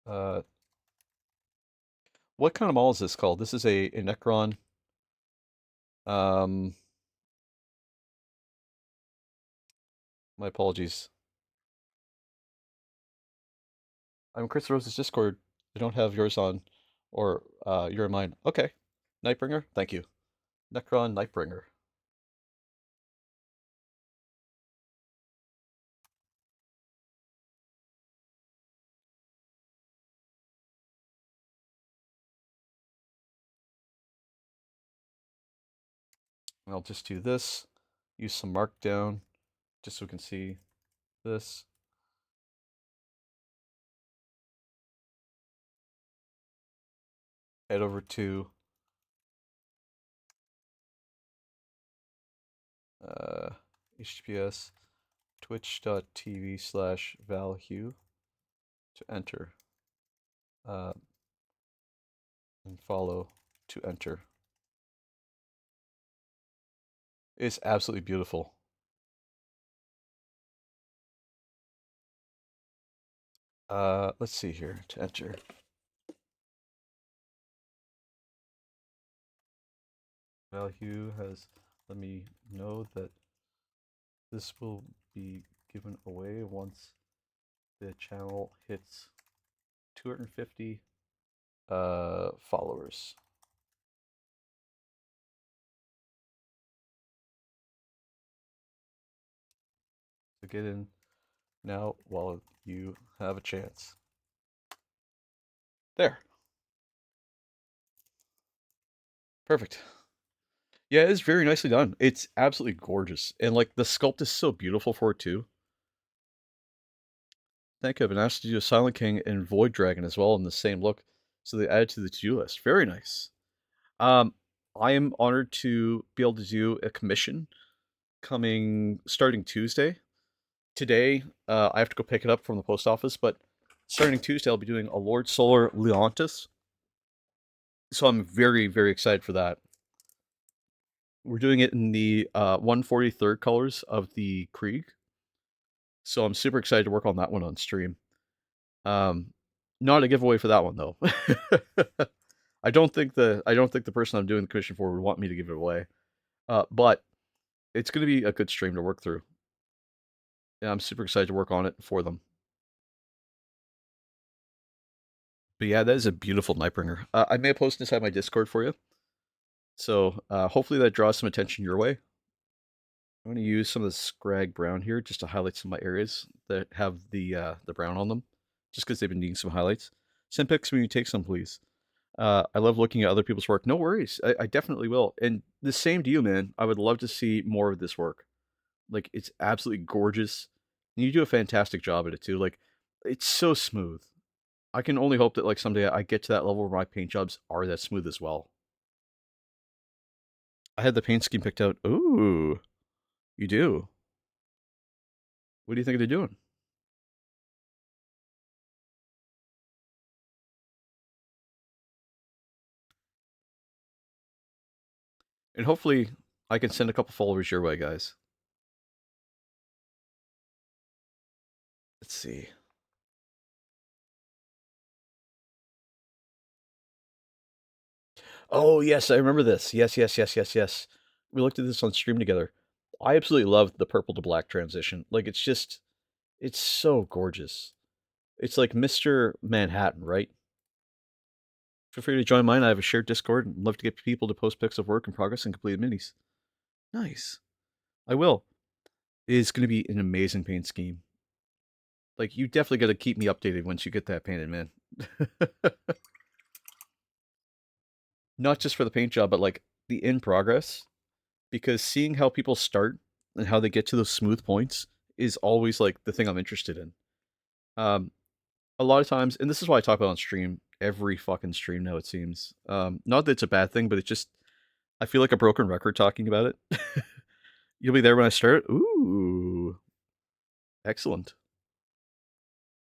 Uh, what kind of mall is this called? This is a Necron. Um, my apologies. I'm Chris Rose's Discord. I don't have yours on, or you're in mine. Okay. Nightbringer, thank you. Necron Nightbringer. And I'll just do this. Use some markdown, just so we can see this. Head over to HTTPS twitch.tv/valhue to enter and follow to enter. It's absolutely beautiful. Let's see here to enter. Valhue has let me know that this will be given away once the channel hits 250 followers. So get in now while you have a chance. There. Perfect. Yeah, it's very nicely done. It's absolutely gorgeous. And like the sculpt is so beautiful for it too. Thank you. I've been asked to do a Silent King and Void Dragon as well in the same look. So they added to the to-do list. Very nice. Um, I am honored to be able to do a commission starting Tuesday. Today, I have to go pick it up from the post office, but starting Tuesday, I'll be doing a Lord Solar Leontis. So I'm very, very excited for that. We're doing it in the 143rd colors of the Krieg. So I'm super excited to work on that one on stream. Not a giveaway for that one though. I don't think the person I'm doing the commission for would want me to give it away. But it's going to be a good stream to work through. And I'm super excited to work on it for them. But yeah, that is a beautiful Nightbringer. I may have posted inside my Discord for you. So hopefully that draws some attention your way. I'm going to use some of the Scrag Brown here just to highlight some of my areas that have the brown on them, just because they've been needing some highlights. Send pics when you take some, please. I love looking at other people's work. No worries, I definitely will. And the same to you, man. I would love to see more of this work. Like it's absolutely gorgeous, and you do a fantastic job at it too. Like it's so smooth. I can only hope that like someday I get to that level where my paint jobs are that smooth as well. I had the paint scheme picked out. Ooh, you do. What do you think they're doing? And hopefully I can send a couple followers your way, guys. Let's see. Oh, yes, I remember this. Yes, yes, yes, yes, yes. We looked at this on stream together. I absolutely love the purple to black transition. Like, it's just, it's so gorgeous. It's like Mr. Manhattan, right? Feel free to join mine. I have a shared Discord and love to get people to post pics of work in progress and completed minis. Nice. I will. It is going to be an amazing paint scheme. Like, you definitely got to keep me updated once you get that painted, man. Not just for the paint job, but like the in progress. Because seeing how people start and how they get to those smooth points is always like the thing I'm interested in. Um, a lot of times, and this is why I talk about on stream every fucking stream now. It seems not that it's a bad thing, but it's just I feel like a broken record talking about it. You'll be there when I start. Ooh, excellent.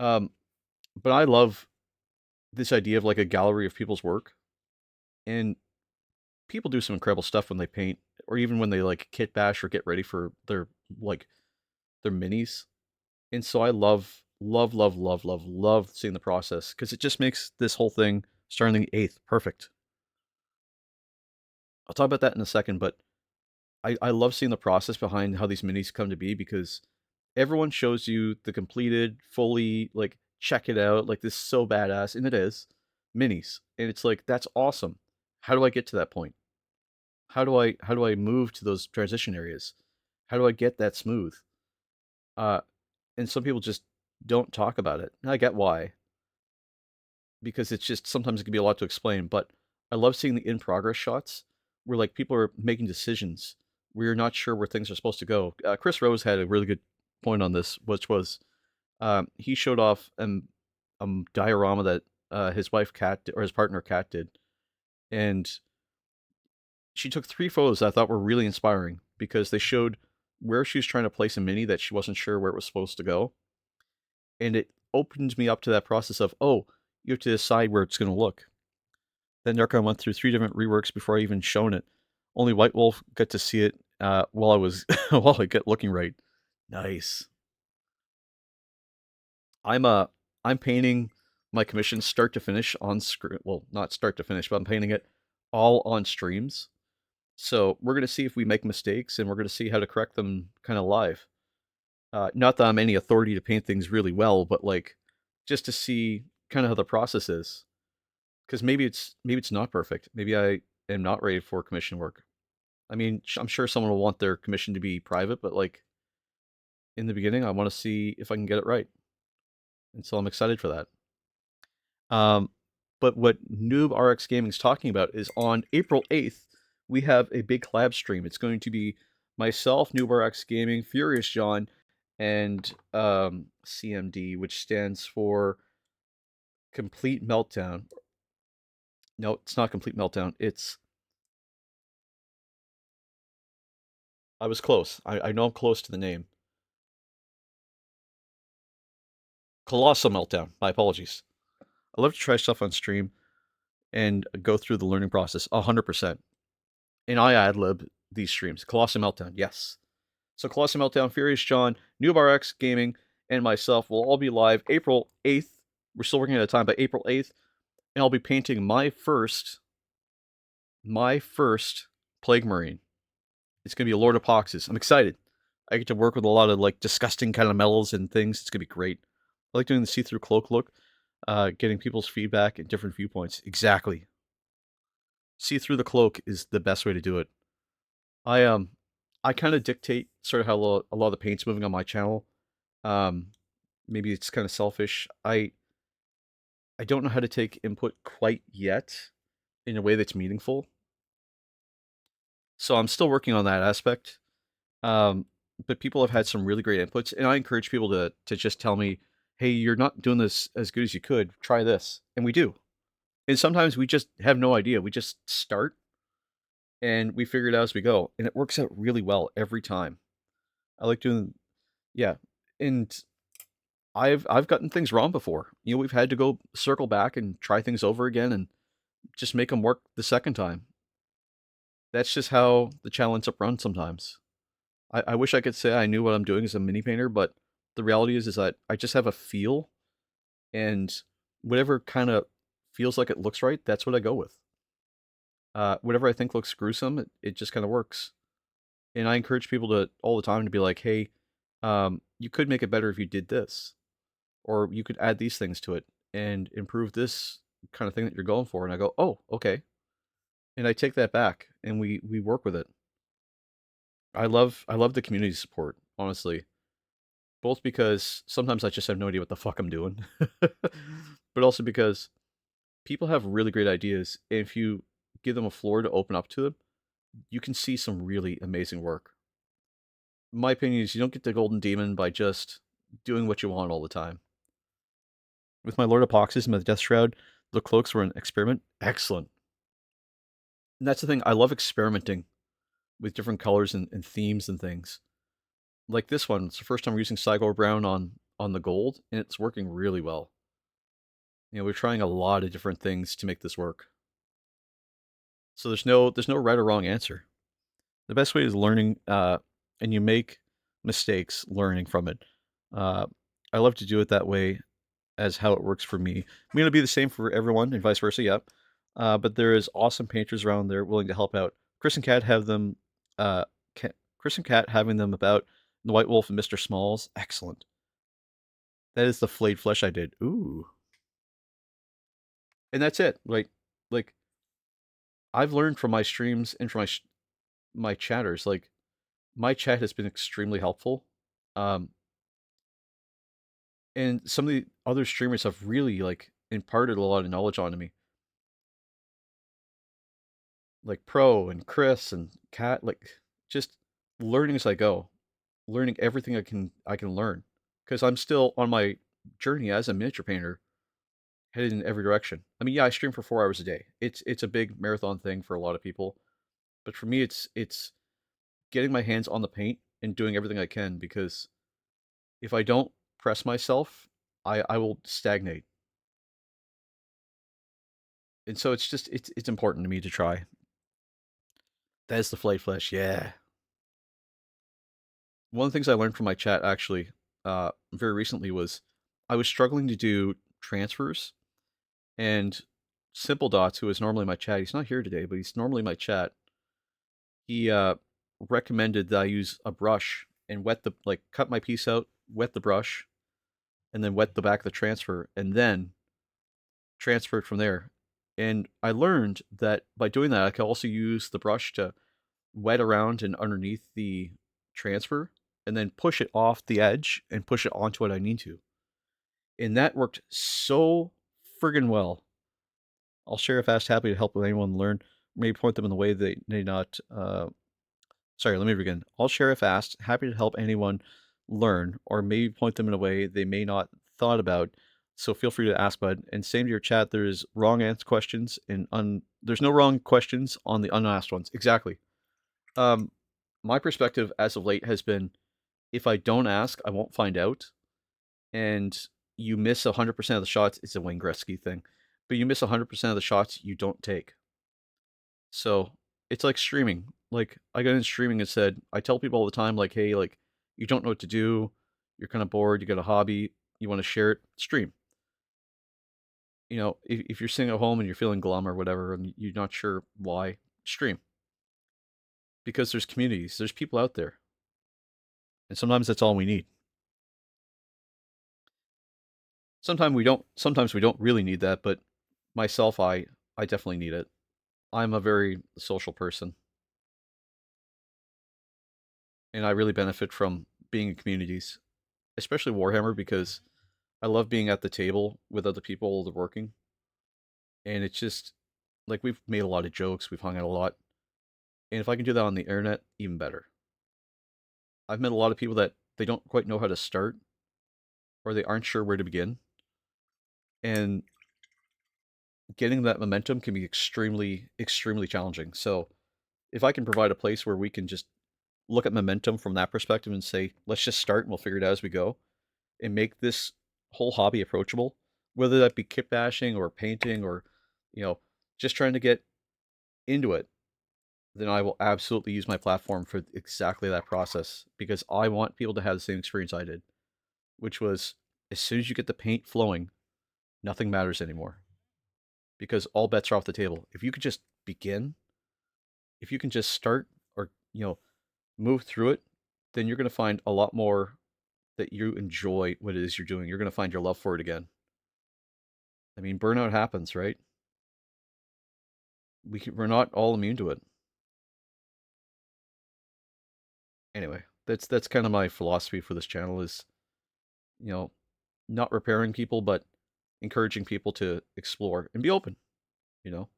Um, but I love this idea of like a gallery of people's work, and people do some incredible stuff when they paint, or even when they like kit bash or get ready for like their minis. And so I love seeing the process because it just makes this whole thing starting the 8th perfect. I'll talk about that in a second, but I love seeing the process behind how these minis come to be because everyone shows you the completed, fully, like, check it out, like, this is so badass, and it is, minis. And it's like, that's awesome. How do I get to that point? How do I move to those transition areas? How do I get that smooth? Uh, and some people just don't talk about it. And I get why. Because it's just sometimes it can be a lot to explain. But I love seeing the in progress shots where like people are making decisions where you're not sure where things are supposed to go. Chris Rose had a really good point on this, which was he showed off diorama that his wife Kat or his partner Kat did, and she took 3 photos that I thought were really inspiring because they showed where she was trying to place a mini that she wasn't sure where it was supposed to go, and it opened me up to that process of oh, you have to decide where it's going to look. Then Narcon went through 3 different reworks before I even shown it. Only White Wolf got to see it while I was while I get looking right. Nice. I'm uh I'm painting my commission start to finish on screen. Well, not start to finish, but I'm painting it all on streams. So we're gonna see if we make mistakes, and we're gonna see how to correct them kind of live. Not that I'm any authority to paint things really well, but like just to see kind of how the process is. Because maybe it's not perfect. Maybe I am not ready for commission work. I mean, I'm sure someone will want their commission to be private, but like in the beginning, I want to see if I can get it right, and so I'm excited for that. Um, but what Noob RX Gaming is talking about is on April 8th, we have a big collab stream. It's going to be myself, Noob RX Gaming, Furious John, and CMD, which stands for Complete Meltdown. No, it's not Complete Meltdown. It's I was close. I know I'm close to the name. Colossal Meltdown. My apologies. I love to try stuff on stream and go through the learning process 100%. And I ad lib these streams. Colossal Meltdown, yes. So Colossal Meltdown, Furious John, NewbarX Gaming, and myself will all be live April 8th. We're still working at a time, but April 8th. And I'll be painting my first Plague Marine. It's gonna be a Lord of Poxes. I'm excited. I get to work with a lot of like disgusting kind of metals and things. It's gonna be great. I like doing the see-through cloak look, getting people's feedback and different viewpoints. Exactly. See through the cloak is the best way to do it. I I kind of dictate sort of how a lot of the paint's moving on my channel. Um, maybe it's kind of selfish. I don't know how to take input quite yet in a way that's meaningful. So I'm still working on that aspect. Um, but people have had some really great inputs, and I encourage people to just tell me, "Hey, you're not doing this as good as you could. Try this," and we do. And sometimes we just have no idea. We just start and we figure it out as we go, and it works out really well every time. I like doing, yeah, and I've gotten things wrong before. You know, we've had to go circle back and try things over again and just make them work the second time. That's just how the channel ends up run sometimes. I wish I could say I knew what I'm doing as a mini painter, but the reality is that I just have a feel, and whatever kind of feels like it looks right, that's what I go with. Whatever I think looks gruesome, it just kind of works. And I encourage people to all the time to be like, hey, you could make it better if you did this, or you could add these things to it and improve this kind of thing that you're going for. And I go, oh, okay. And I take that back and we work with it. I love the community support, honestly. Both because sometimes I just have no idea what the fuck I'm doing, but also because people have really great ideas. And if you give them a floor to open up to them, you can see some really amazing work. My opinion is you don't get the golden demon by just doing what you want all the time. With my Lord of Boxes and my Death Shroud, the cloaks were an experiment. Excellent. And that's the thing. I love experimenting with different colors and themes and things. Like this one, it's the first time we're using Cygor Brown on the gold, and it's working really well. We're trying a lot of different things to make this work. So there's no right or wrong answer. The best way is learning, and you make mistakes learning from it. Uh, I love to do it that way as how it works for me. I'm going to be the same for everyone and vice versa, yep. But there is awesome painters around there willing to help out. Chris and Kat have them, Chris and Kat having them about the White Wolf and Mr. Smalls. Excellent. That is the flayed flesh I did. Ooh. And that's it. Like I've learned from my streams and from my chatters. Like my chat has been extremely helpful. Um, and some of the other streamers have really like imparted a lot of knowledge onto me. Like Pro and Chris and Kat, like just learning as I go, learning everything I can learn, because I'm still on my journey as a miniature painter, headed in every direction. I mean, yeah, I stream for 4 hours a day. It's a big marathon thing for a lot of people, but for me, it's getting my hands on the paint and doing everything I can, because if I don't press myself, I will stagnate. And so it's just it's important to me to try. That is the flayed flesh, yeah. One of the things I learned from my chat actually, very recently was I was struggling to do transfers, and Simple Dots, who is normally my chat, he's not here today, but he's normally my chat. He recommended that I use a brush and cut my piece out, wet the brush, and then wet the back of the transfer, and then transfer it from there. And I learned that by doing that, I could also use the brush to wet around and underneath the transfer and then push it off the edge and push it onto what I need to. And that worked so friggin' well. I'll share a fast happy to help with anyone learn, maybe point them in the way they may not. Sorry, let me begin. I'll share a fast, happy to help anyone learn, or maybe point them in a way they may not thought about. So feel free to ask, bud. And same to your chat. There's wrong answer questions and there's no wrong questions on the unasked ones. Exactly. Um, my perspective as of late has been, if I don't ask, I won't find out. And you miss 100% of the shots. It's a Wayne Gretzky thing, but you miss 100% of the shots you don't take. So it's like streaming. Like I got in streaming and said, I tell people all the time, like, hey, like you don't know what to do, you're kind of bored, you got a hobby, you want to share it, stream. If you're sitting at home and you're feeling glum or whatever, and you're not sure why, stream. Because there's communities, there's people out there, and sometimes that's all we need. Sometimes we don't really need that, but myself, I definitely need it. I'm a very social person, and I really benefit from being in communities, especially Warhammer, because I love being at the table with other people that are working, and it's just like we've made a lot of jokes, we've hung out a lot, and if I can do that on the internet, even better. I've met a lot of people that they don't quite know how to start, or they aren't sure where to begin, and getting that momentum can be extremely, extremely challenging. So if I can provide a place where we can just look at momentum from that perspective and say, let's just start and we'll figure it out as we go, and make this whole hobby approachable, whether that be kit bashing or painting or, just trying to get into it, then I will absolutely use my platform for exactly that process, because I want people to have the same experience I did, which was as soon as you get the paint flowing, nothing matters anymore, because all bets are off the table. If you could just begin, if you can just start or, move through it, then you're going to find a lot more that you enjoy what it is you're doing. You're going to find your love for it again. I mean, burnout happens, right? We're not all immune to it. Anyway, that's kind of my philosophy for this channel is, you know, not repairing people, but encouraging people to explore and be open, you know.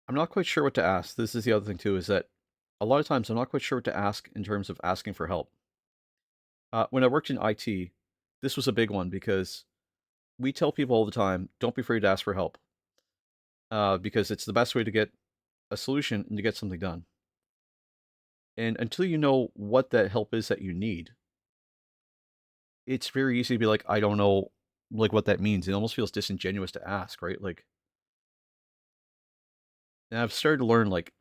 I'm not quite sure what to ask. This is the other thing too, is that a lot of times I'm not quite sure what to ask in terms of asking for help. When I worked in IT, this was a big one because we tell people all the time, don't be afraid to ask for help, because it's the best way to get a solution and to get something done. And until you know what that help is that you need, it's very easy to be like, I don't know, like what that means. It almost feels disingenuous to ask, right? Like, and I've started to learn like,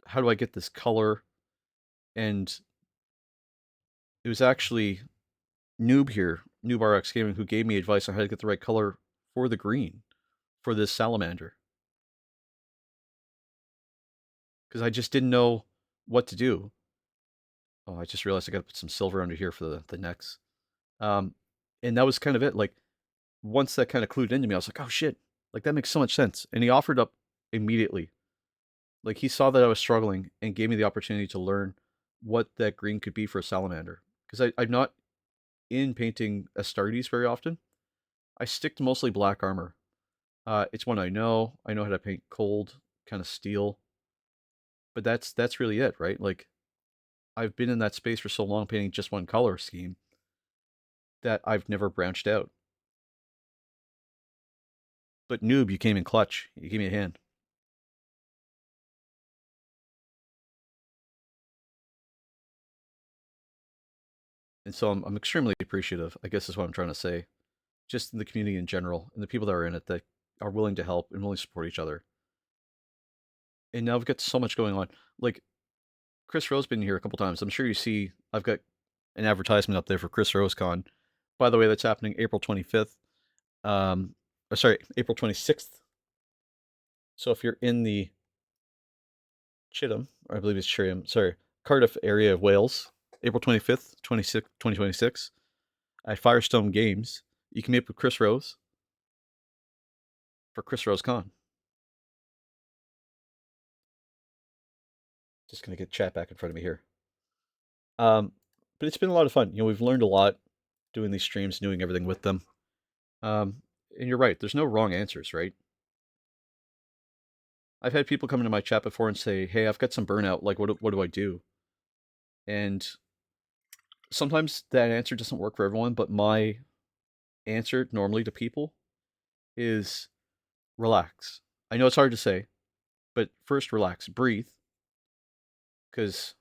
how do I get this color? And it was actually Noob here, Noob RX Gaming, who gave me advice on how to get the right color for the green for this salamander. Because I just didn't know what to do. Oh, I just realized I got to put some silver under here for the necks. Um, and that was kind of it. Like, once that kind of clued into me, I was like, oh shit, like that makes so much sense. And he offered up immediately. Like, he saw that I was struggling and gave me the opportunity to learn what that green could be for a salamander. Because I'm not in painting Astartes very often. I stick to mostly black armor. It's one I know. I know how to paint cold, kind of steel. But that's really it, right? Like, I've been in that space for so long painting just one color scheme that I've never branched out. But Noob, you came in clutch. You gave me a hand. And so I'm extremely appreciative, I guess is what I'm trying to say. Just in the community in general and the people that are in it that are willing to help and willing to support each other. And now we've got so much going on. Like, Chris Rose been here a couple times. I'm sure you see I've got an advertisement up there for Chris Rose Con. By the way, that's happening April 25th. Sorry, April 26th. So if you're in the Chittim, or I believe it's Chittim, sorry, Cardiff area of Wales, April 25th, 2026, at Firestone Games, you can meet up with Chris Rose for Chris Rose Con. Just gonna get chat back in front of me here. Um, but it's been a lot of fun. We've learned a lot doing these streams, doing everything with them. And you're right. There's no wrong answers, right? I've had people come into my chat before and say, "Hey, I've got some burnout. Like, what do I do?" And sometimes that answer doesn't work for everyone. But my answer normally to people is relax. I know it's hard to say, but first relax, breathe, because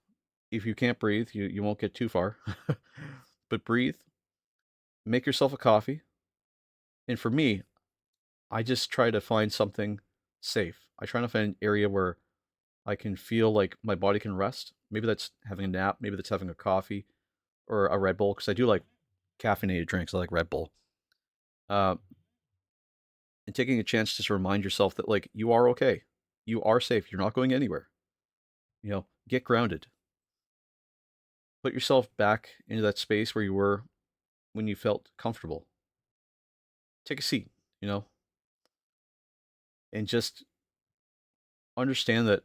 if you can't breathe, you won't get too far. But breathe, make yourself a coffee. And for me, I just try to find something safe. I try to find an area where I can feel like my body can rest. Maybe that's having a nap. Maybe that's having a coffee or a Red Bull, because I do like caffeinated drinks. I like Red Bull. Uh, and taking a chance to remind yourself that, like, you are okay. You are safe. You're not going anywhere. Get grounded. Put yourself back into that space where you were when you felt comfortable. Take a seat, and just understand that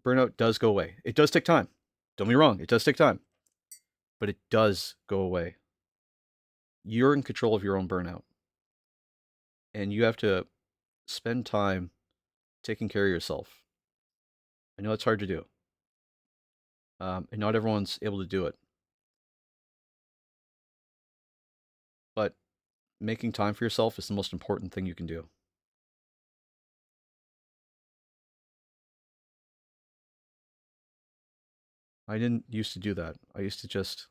burnout does go away. It does take time. Don't be wrong. It does take time, but it does go away. You're in control of your own burnout, and you have to spend time taking care of yourself. I know it's hard to do, and not everyone's able to do it, but making time for yourself is the most important thing you can do. I didn't used to do that. I used to just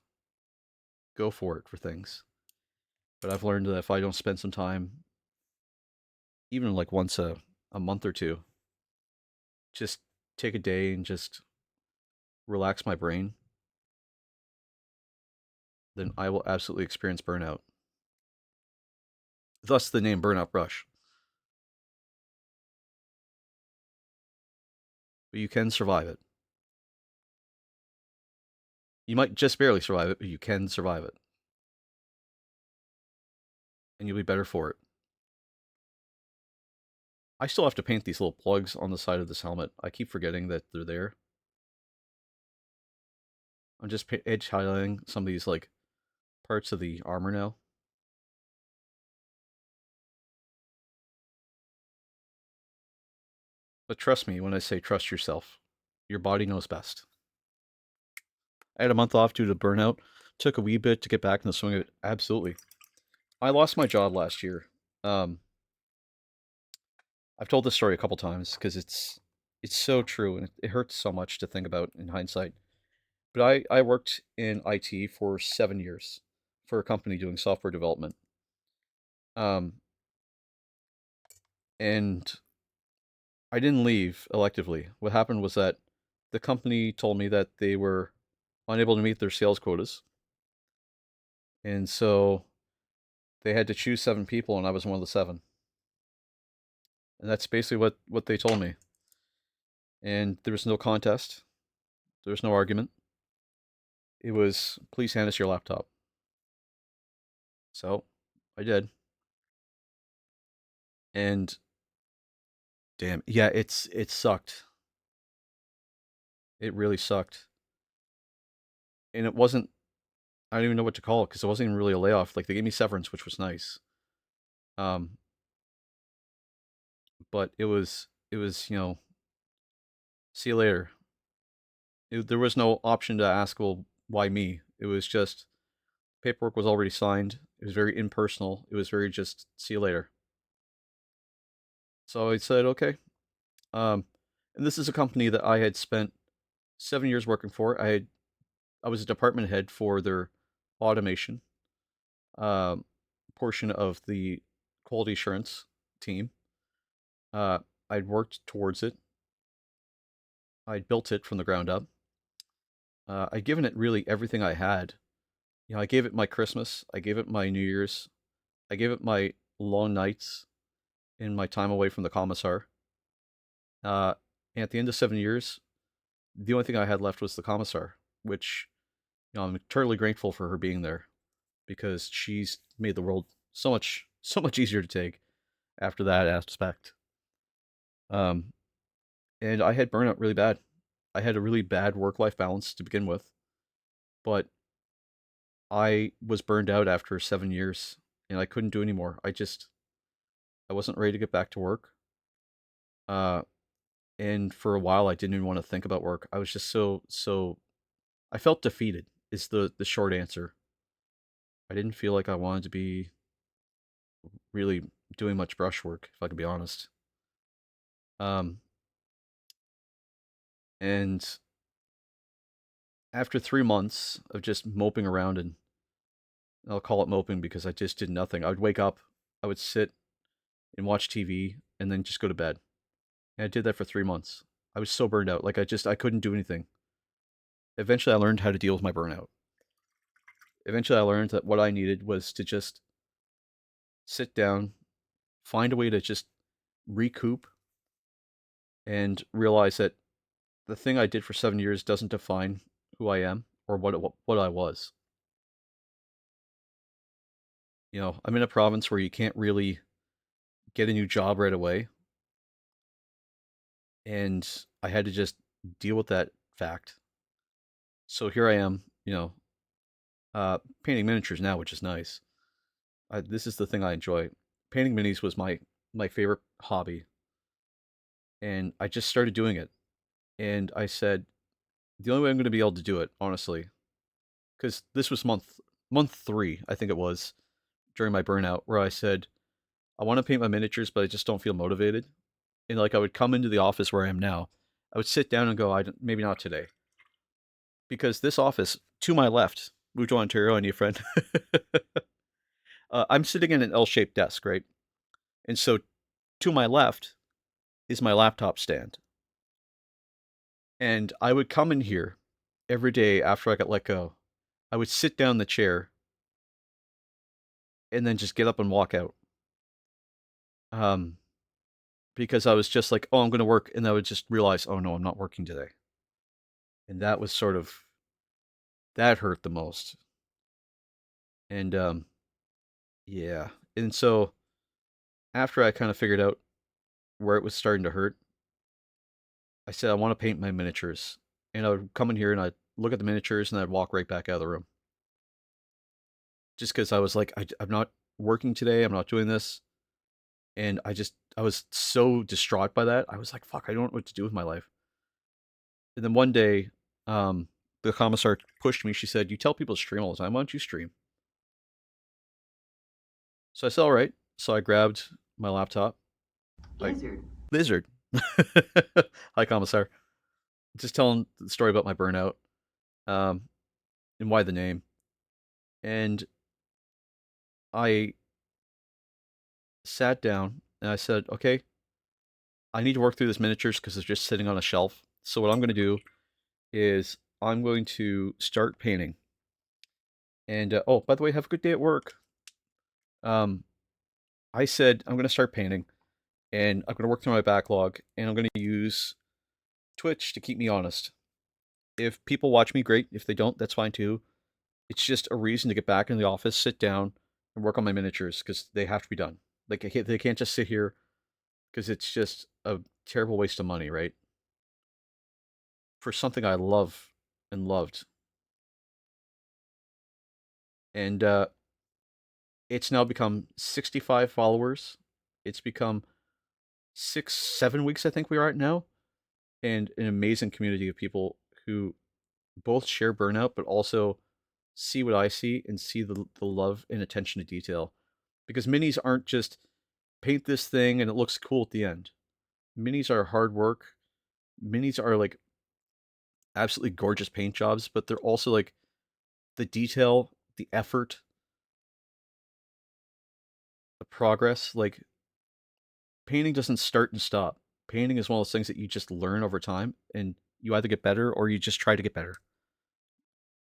go for it for things. But I've learned that if I don't spend some time, even like once a month or two, just take a day and just relax my brain, then I will absolutely experience burnout. Thus the name Burnout Brush. but you can survive it. You might just barely survive it, but you can survive it. And you'll be better for it. I still have to paint these little plugs on the side of this helmet. I keep forgetting that they're there. I'm just edge highlighting some of these like parts of the armor now. But trust me when I say trust yourself. Your body knows best. I had a month off due to burnout. Took a wee bit to get back in the swing of it. Absolutely. I lost my job last year. Um, I've told this story a couple times because it's so true and it hurts so much to think about in hindsight. But I worked in IT for 7 years for a company doing software development. Um, and I didn't leave electively. What happened was that the company told me that they were unable to meet their sales quotas. And so they had to choose 7 people, and I was one of the 7. And that's basically what they told me. And there was no contest. There was no argument. It was, please hand us your laptop. So I did. And damn, yeah, it sucked. It really sucked. And it wasn't, I don't even know what to call it because it wasn't even really a layoff. Like they gave me severance, which was nice. Um, but it was, see you later. There was no option to ask, well, why me? It was just paperwork was already signed. It was very impersonal. It was very just see you later. So I said, okay. Um, and this is a company that I had spent 7 years working for. I was a department head for their automation um, portion of the quality assurance team. Uh, I'd worked towards it. I'd built it from the ground up. I'd given it really everything I had. I gave it my Christmas. I gave it my New Year's. I gave it my long nights in my time away from the commissar. Uh, and at the end of 7 years, the only thing I had left was the commissar, which I'm eternally grateful for her being there because she's made the world so much easier to take after that aspect. Um, and I had burnout really bad. I had a really bad work life balance to begin with, but I was burned out after 7 years and I couldn't do anymore. I wasn't ready to get back to work. Uh, and for a while, I didn't even want to think about work. I was just so. I felt defeated. Is the short answer. I didn't feel like I wanted to be really doing much brushwork, if I can be honest. Um, and after 3 months of just moping around, and I'll call it moping because I just did nothing. I would wake up, I would sit and watch TV, and then just go to bed. And I did that for 3 months. I was so burned out. Like I couldn't do anything. Eventually, I learned how to deal with my burnout. Eventually, I learned that what I needed was to just sit down, find a way to just recoup, and realize that the thing I did for 7 years doesn't define who I am or what I was. I'm in a province where you can't really get a new job right away, and I had to just deal with that fact. So here I am, painting miniatures now, which is nice. This is the thing I enjoy. Painting minis was my favorite hobby, and I just started doing it. And I said the only way I'm going to be able to do it, honestly, because this was month 3, I think it was, during my burnout, where I said I want to paint my miniatures, but I just don't feel motivated. And like I would come into the office where I am now, I would sit down and go, maybe not today, because this office to my left, moved to Ontario, I need a friend. I'm sitting in an L-shaped desk, right? And so to my left is my laptop stand. And I would come in here every day after I got let go. I would sit down in the chair and then just get up and walk out. Um, because I was just like, oh, I'm going to work. And I would just realize, oh, no, I'm not working today. And that was sort of, that hurt the most. And yeah. And so after I kind of figured out where it was starting to hurt, I said, I want to paint my miniatures. And I would come in here and I'd look at the miniatures and I'd walk right back out of the room. Just because I was like, I'm not working today. I'm not doing this. And I was so distraught by that. I was like, fuck, I don't know what to do with my life. And then one day, um, the commissar pushed me. She said, you tell people to stream all the time. Why don't you stream? So I said, all right. So I grabbed my laptop. I Lizard. Lizard. Hi, commissar. Just telling the story about my burnout, um, and why the name. And I sat down and I said, okay, I need to work through this miniatures because it's just sitting on a shelf. So what I'm going to do is I'm going to start painting. And oh, by the way, have a good day at work. Um, I said I'm going to start painting, and I'm going to work through my backlog, and I'm going to use Twitch to keep me honest. If people watch me, great. If they don't, that's fine too. It's just a reason to get back in the office, sit down, and work on my miniatures because they have to be done. Like they can't just sit here because it's just a terrible waste of money, right? For something I love and loved, and it's now become 65 followers. It's become 6, 7 weeks, I think we are at now, and an amazing community of people who both share burnout, but also see what I see and see the love and attention to detail. Because minis aren't just paint this thing and it looks cool at the end. Minis are hard work. Minis are like absolutely gorgeous paint jobs, but they're also like the detail, the effort, the progress. Like painting doesn't start and stop. Painting is one of those things that you just learn over time and you either get better or you just try to get better.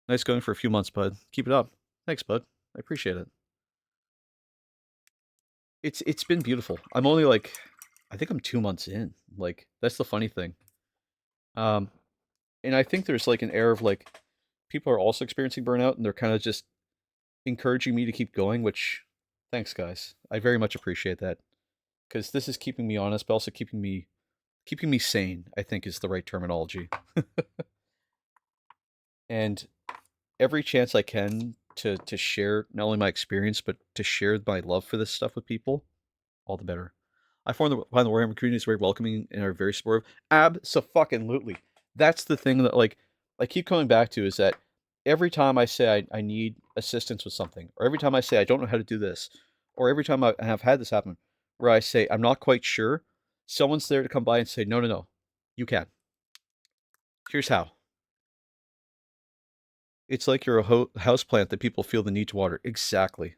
Nice going for a few months, bud. Keep it up. Thanks, bud. I appreciate it. It's been beautiful. I'm only like I think I'm 2 months in. Like that's the funny thing. Um and I think there's like an air of like people are also experiencing burnout and they're kind of just encouraging me to keep going, which thanks guys. I very much appreciate that cuz this is keeping me honest but also keeping me sane, I think is the right terminology. And every chance I can to share not only my experience but to share my love for this stuff with people, all the better. Find the Warhammer community is very welcoming and are very supportive. Abso-fucking-lutely. That's the thing that like I keep coming back to is that every time I say I need assistance with something, or every time I say I don't know how to do this, or every time I have had this happen, where I say I'm not quite sure, someone's there to come by and say, no, no, no, you can. Here's how. It's like you're a house plant that people feel the need to water. Exactly.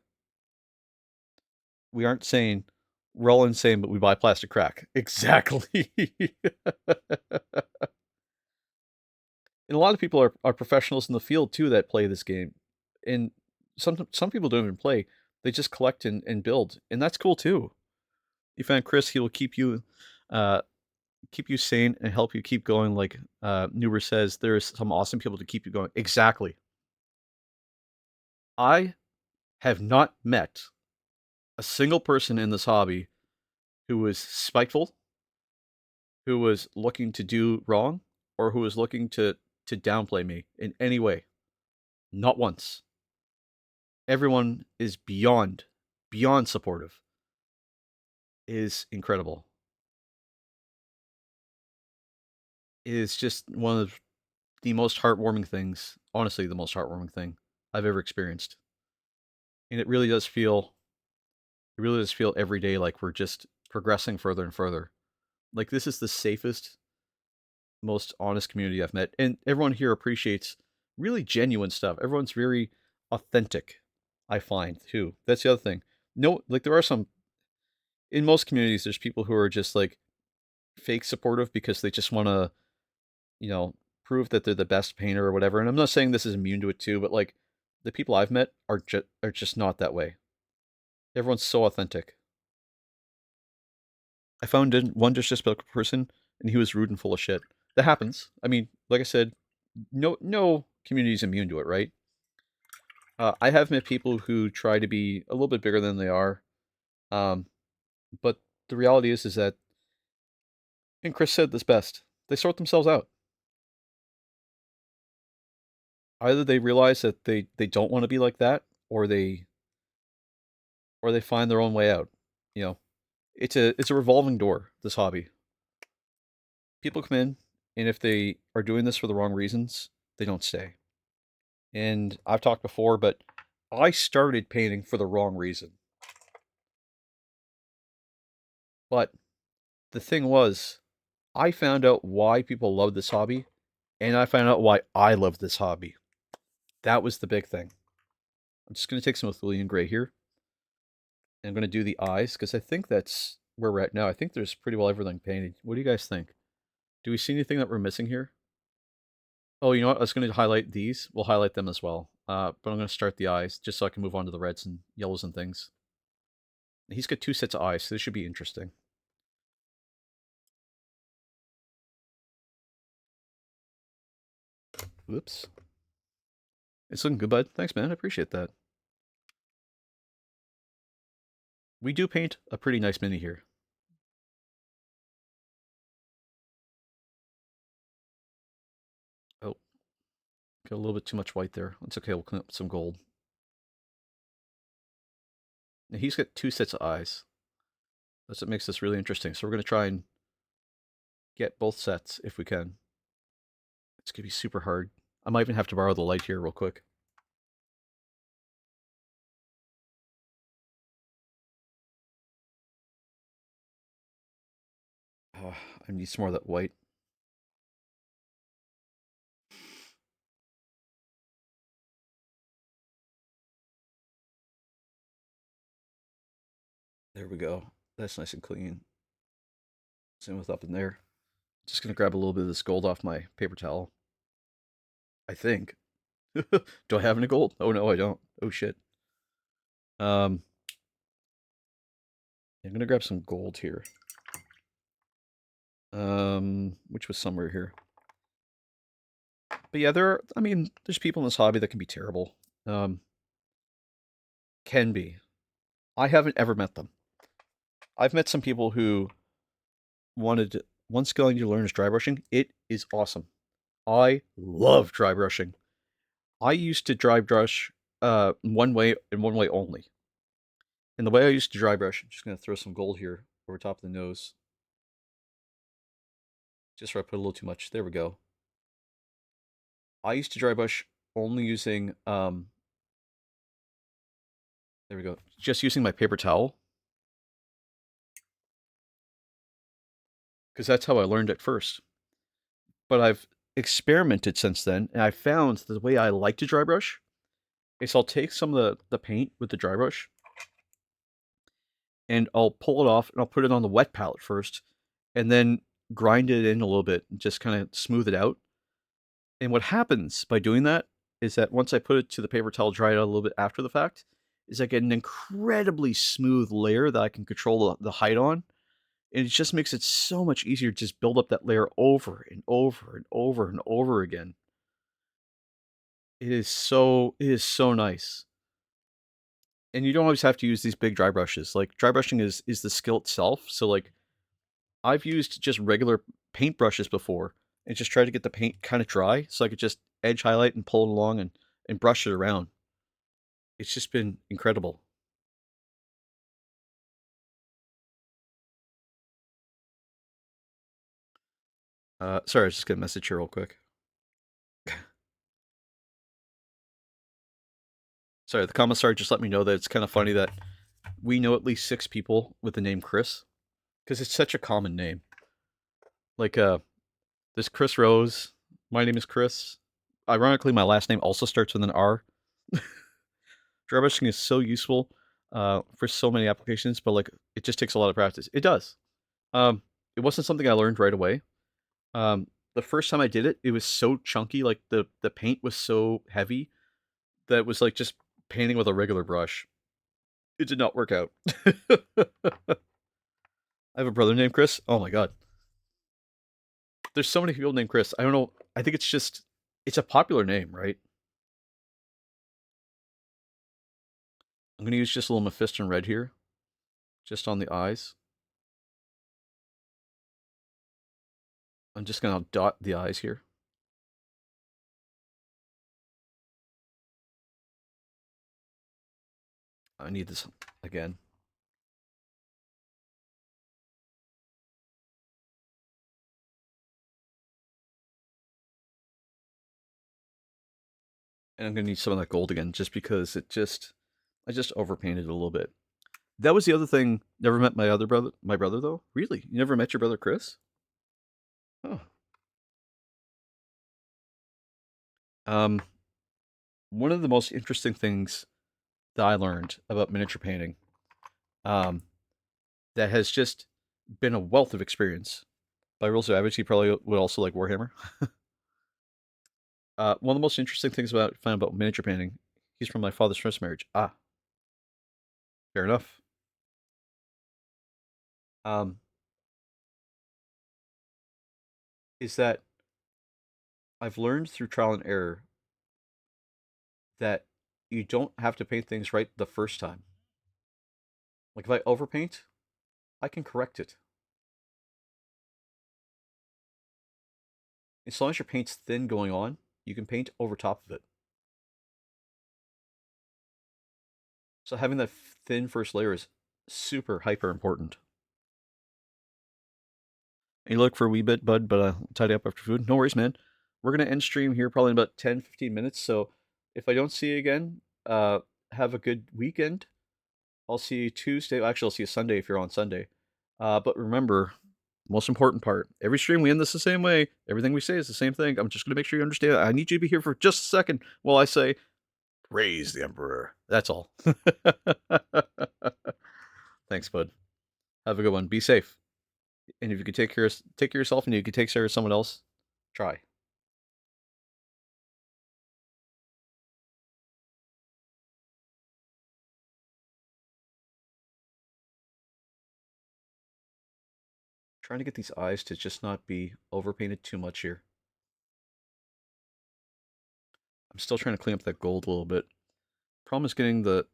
We aren't saying we're all insane, but we buy plastic crack. Exactly. And a lot of people are professionals in the field too that play this game. And some people don't even play. They just collect and build. And that's cool too. You find Chris, he will uh keep you sane and help you keep going. Like Nuber says, there's some awesome people to keep you going. Exactly. I have not met a single person in this hobby who was spiteful, who was looking to do wrong, or who was looking to downplay me in any way. Not once. Everyone is beyond supportive. It is incredible. It is just one of the most heartwarming things, honestly, the most heartwarming thing I've ever experienced. And it really does feel every day like we're just progressing further and further. Like this is the safest, most honest community I've met. And everyone here appreciates really genuine stuff. Everyone's very authentic, I find, too. That's the other thing. No, like there are some in most communities there's people who are just like fake supportive because they just want to, you know, prove that they're the best painter or whatever. And I'm not saying this is immune to it too, but like the people I've met are just not that way. Everyone's so authentic. I found one disrespectful person, and he was rude and full of shit. That happens. I mean, like I said, no community is immune to it, right? I have met people who try to be a little bit bigger than they are, um, but the reality is that, and Chris said this best, they sort themselves out. Either they realize that they don't want to be like that, or they find their own way out. You know, it's a revolving door. This hobby, people come in, and if they are doing this for the wrong reasons, they don't stay. And I've talked before, but I started painting for the wrong reason. But the thing was, I found out why people love this hobby, and I found out why I love this hobby. That was the big thing. I'm just going to take some Athelian gray here, and I'm going to do the eyes, because I think that's where we're at now. I think there's pretty well everything painted. What do you guys think? Do we see anything that we're missing here? Oh, you know what? I was going to highlight these. We'll highlight them as well. But I'm going to start the eyes, just so I can move on to the reds and yellows and things. He's got two sets of eyes, so this should be interesting. Whoops. It's looking good, bud. Thanks, man. I appreciate that. We do paint a pretty nice mini here. Oh, got a little bit too much white there. That's okay. We'll clean up some gold. Now he's got two sets of eyes. That's what makes this really interesting. So we're going to try and get both sets if we can. It's going to be super hard. I might even have to borrow the light here real quick. Oh, I need some more of that white. There we go. That's nice and clean. Same with up in there. Just going to grab a little bit of this gold off my paper towel. I think. Do I have any gold? Oh, no, I don't. Oh, shit. I'm going to grab some gold here. Which was somewhere here. But yeah, there's people in this hobby that can be terrible. Can be. I haven't ever met them. I've met some people who one skill I need to learn is dry brushing. It is awesome. I love dry brushing. I used to dry brush one way and one way only. And the way I used to dry brush, I'm just going to throw some gold here over top of the nose. Just where I put a little too much. There we go. I used to dry brush only using, there we go, just using my paper towel. Because that's how I learned it first. But I've experimented since then, and I found that the way I like to dry brush is I'll take some of the paint with the dry brush, and I'll pull it off, and I'll put it on the wet palette first, and then grind it in a little bit, and just kind of smooth it out. And what happens by doing that is that once I put it to the paper towel, dry it out a little bit after the fact, is I get an incredibly smooth layer that I can control the height on. And it just makes it so much easier to just build up that layer over and over and over and over again. It is so nice. And you don't always have to use these big dry brushes. Like dry brushing is the skill itself. So like I've used just regular paint brushes before and just tried to get the paint kind of dry so I could just edge highlight and pull it along and brush it around. It's just been incredible. Sorry, I was just getting a message here real quick. Sorry, the commissar just let me know that it's kind of funny that we know at least 6 people with the name Chris because it's such a common name. Like, there's Chris Rose. My name is Chris. Ironically, my last name also starts with an R. Dry brushing is so useful for so many applications, but like it just takes a lot of practice. It does. It wasn't something I learned right away. The first time I did it, it was so chunky. Like the paint was so heavy that it was like just painting with a regular brush. It did not work out. I have a brother named Chris. Oh my god. There's so many people named Chris. I don't know. I think it's just it's a popular name, right? I'm gonna use just a little Mephiston red here, just on the eyes. I'm just gonna dot the eyes here. I need this again. And I'm gonna need some of that gold again, just because I just overpainted it a little bit. That was the other thing. Never met my other brother. My brother though. Really, you never met your brother Chris? Oh. Um, one of the most interesting things that I learned about miniature painting, um, that has just been a wealth of experience. By rules of average, he probably would also like Warhammer. One of the most interesting things about found about miniature painting, he's from my father's first marriage. Ah, fair enough. Um, is that I've learned through trial and error that you don't have to paint things right the first time. Like if I overpaint, I can correct it. As long as your paint's thin going on, you can paint over top of it. So having that thin first layer is super hyper important. You look for a wee bit, bud, but tidy up after food. No worries, man. We're gonna end stream here probably in about 10, 15 minutes. So if I don't see you again, have a good weekend. I'll see you Tuesday. Actually, I'll see you Sunday if you're on Sunday. But remember, most important part, every stream we end this the same way. Everything we say is the same thing. I'm just gonna make sure you understand. I need you to be here for just a second while I say, praise the Emperor. That's all. Thanks, bud. Have a good one. Be safe. And if you could take care of yourself and you could take care of someone else, try. Trying to get these eyes to just not be overpainted too much here. I'm still trying to clean up that gold a little bit. Problem is getting the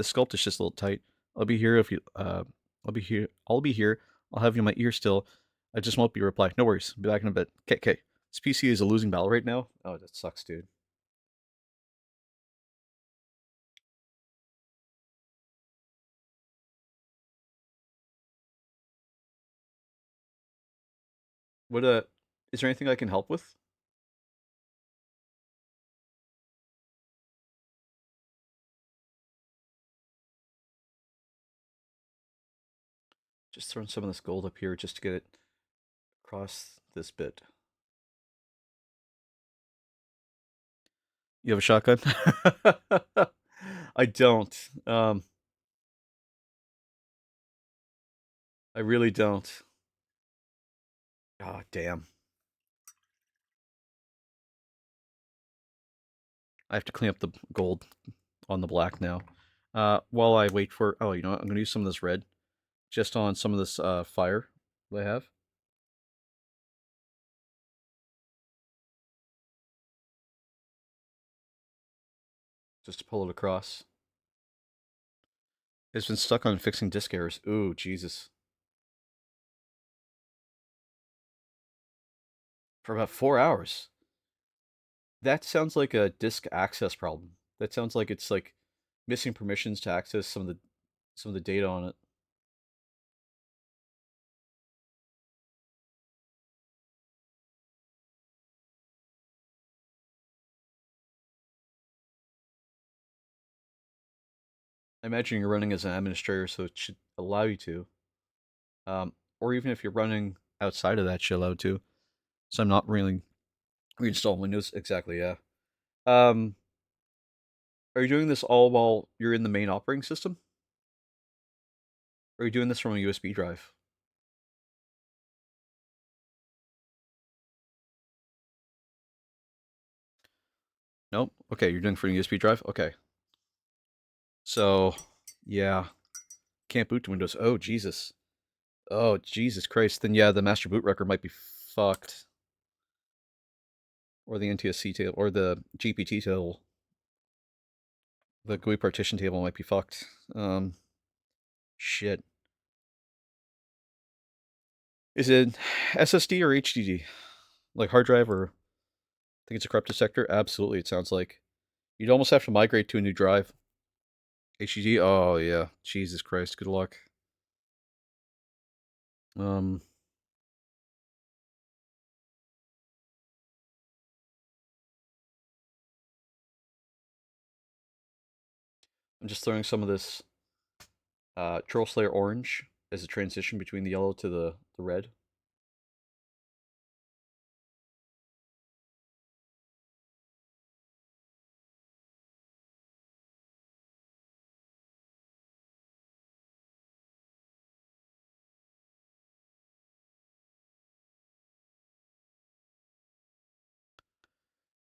sculpt is just a little tight. I'll be here if you I'll be here. I'll be here. I'll have you in my ear still. I just won't be replying. No worries. Be back in a bit. Okay. This PC is a losing battle right now. Oh, that sucks, dude. What is there anything I can help with? Just throwing some of this gold up here just to get it across this bit. You have a shotgun? I don't. I really don't. Ah, damn. I have to clean up the gold on the black now. While I wait for... Oh, you know what? I'm going to use some of this red just on some of this fire that I have. Just to pull it across. It's been stuck on fixing disk errors. Ooh, Jesus. For about 4 hours. That sounds like a disk access problem. That sounds like it's like missing permissions to access some of the data on it. I imagine you're running as an administrator, so it should allow you to. Or even if you're running outside of that, should allow to. So I'm not really reinstall Windows exactly. Yeah. Um, are you doing this all while you're in the main operating system? Or are you doing this from a USB drive? Nope. Okay, you're doing from a USB drive. Okay. So, yeah, can't boot to Windows. Oh, Jesus. Oh, Jesus Christ. Then yeah, the master boot record might be fucked. Or the NTSC table, or the GPT table. The GUI partition table might be fucked. Shit. Is it SSD or HDD? Like hard drive or I think it's a corrupted sector? Absolutely, it sounds like. You'd almost have to migrate to a new drive. HDD? Oh yeah. Jesus Christ, good luck. Um I'm just throwing some of this Troll Slayer orange as a transition between the yellow to the red.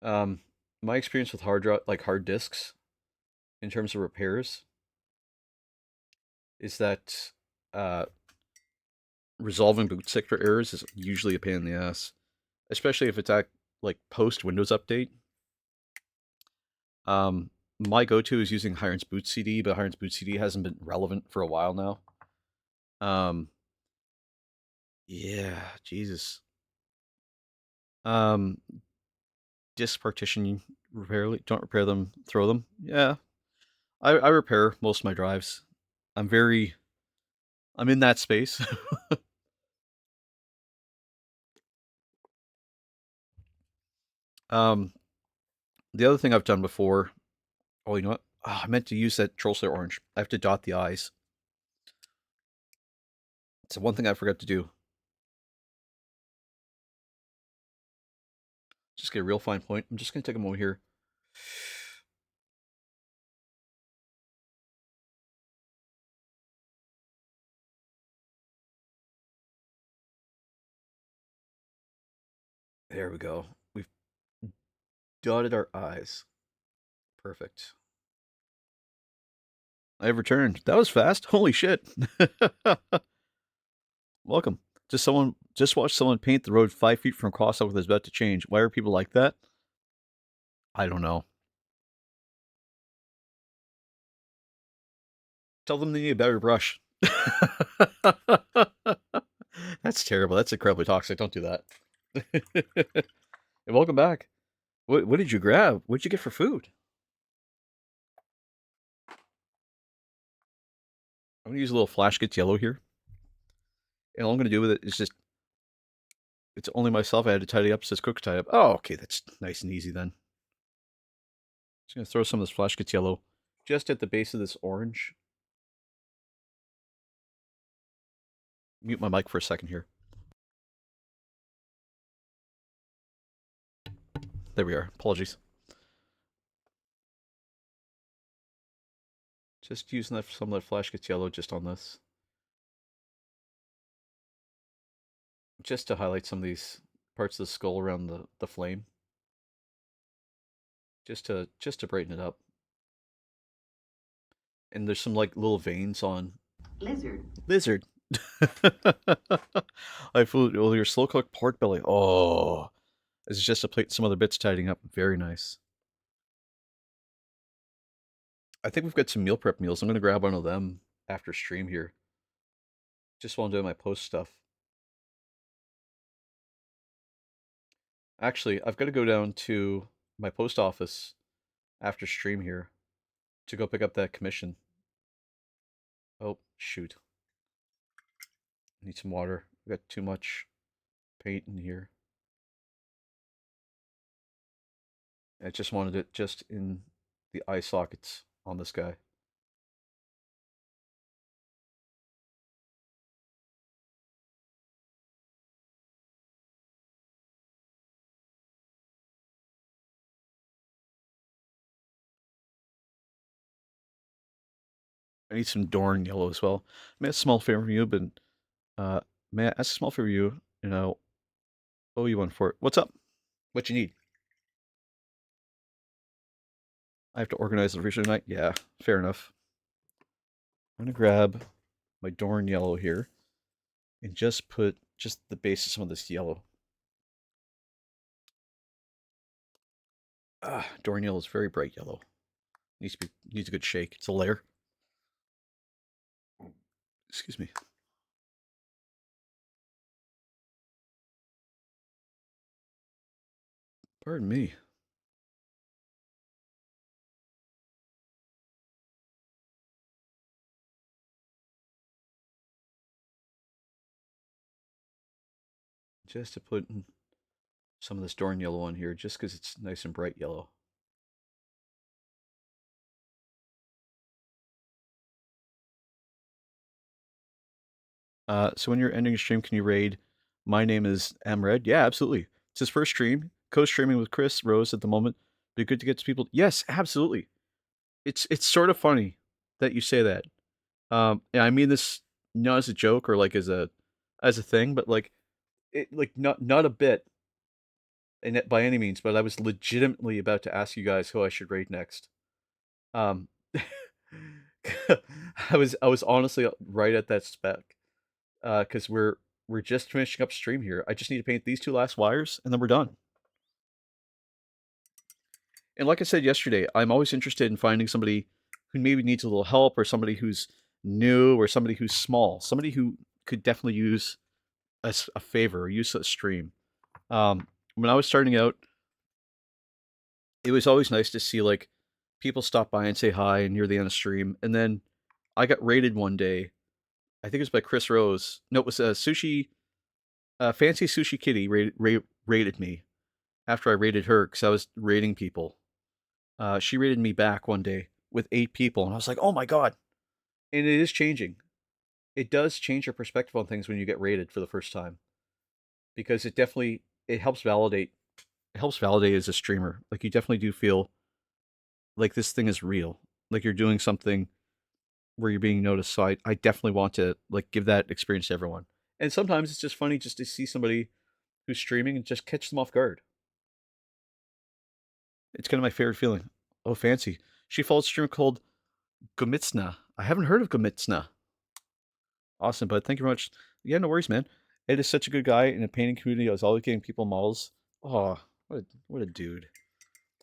Um my experience with hard disks in terms of repairs is that uh resolving boot sector errors is usually a pain in the ass, especially if it's like post Windows update. My go-to is using Hiren's Boot CD, but Hiren's Boot CD hasn't been relevant for a while now. Um, yeah, Jesus. Um, disk partition don't repair them, throw them. Yeah, I repair most of my drives. I'm very, I'm in that space. um, the other thing I've done before. Oh, you know what? Oh, I meant to use that Troll Slayer orange. I have to dot the I's. It's the one thing I forgot to do. Just get a real fine point. I'm just gonna take a moment here. There we go. We've dotted our I's. Perfect. I have returned. That was fast. Holy shit. Welcome. Just watched someone paint the road 5 feet from crossover that's about to change. Why are people like that? I don't know. Tell them they need a better brush. That's terrible. That's incredibly toxic. Don't do that. And welcome back. What did you grab? What'd you get for food? I'm gonna use a little flash gets yellow here. And all I'm gonna do with it is just it's only myself. I had to tidy up. It says cook tidy up. Oh, okay, that's nice and easy then. Just gonna throw some of this flash gets yellow just at the base of this orange. Mute my mic for a second here. There we are. Apologies. Just using that some of that flash gets yellow just on this. Just to highlight some of these parts of the skull around the flame. Just to brighten it up. And there's some like little veins on Lizard. lizard. I flew well, your slow cooked pork belly. Oh, this is just a plate. Some other bits tidying up. Very nice. I think we've got some meal prep meals. I'm gonna grab one of them after stream here. Just while I'm doing my post stuff. Actually, I've got to go down to my post office after stream here to go pick up that commission. Oh, shoot. Need some water. We got too much paint in here. I just wanted it just in the eye sockets on this guy. I need some Dorn yellow as well. May I ask a small favor from you, but uh, may I ask a small favor of you? And I'll owe you one for it. What's up? What you need? I have to organize the refrigerator tonight. Yeah, fair enough. I'm gonna grab my Dorn yellow here. and just put just the base of some of this yellow. Dorn yellow is very bright yellow. Needs a good shake. It's a layer. Excuse me. Pardon me. Just to put some of this Dorn yellow on here, just because it's nice and bright yellow. So when you're ending a stream, can you raid? My name is Amred. Yeah, absolutely. It's his first stream. Co-streaming with Chris Rose at the moment. Be good to get to people. Yes, absolutely. It's sort of funny that you say that. And I mean this not as a joke or like as a thing, but like not a bit, and by any means. But I was legitimately about to ask you guys who I should raid next. Um, I was honestly right at that spec. Because we're just finishing up stream here. I just need to paint these two last wires, and then we're done. And like I said yesterday, I'm always interested in finding somebody who maybe needs a little help, or somebody who's new, or somebody who's small, somebody who could definitely use a favor or use a stream. When I was starting out, it was always nice to see like people stop by and say hi and near the end of stream. And then I got raided one day. I think it was by Chris Rose. No, it was Fancy Sushi Kitty raided me after I raided her because I was raiding people. She raided me back one day with 8 people, and I was like, "Oh my god!" And it is changing. It does change your perspective on things when you get raided for the first time, because it helps validate. It helps validate as a streamer. Like you definitely do feel like this thing is real. Like you're doing something where you're being noticed. So I definitely want to like give that experience to everyone. And sometimes it's just funny just to see somebody who's streaming and just catch them off guard. It's kind of my favorite feeling. Oh, fancy. She follows a streamer called Gomitsna. I haven't heard of Gomitsna. Awesome, bud. Thank you very much. Yeah, no worries, man. Ed is such a good guy in the painting community. I was always getting people models. Oh, what a dude.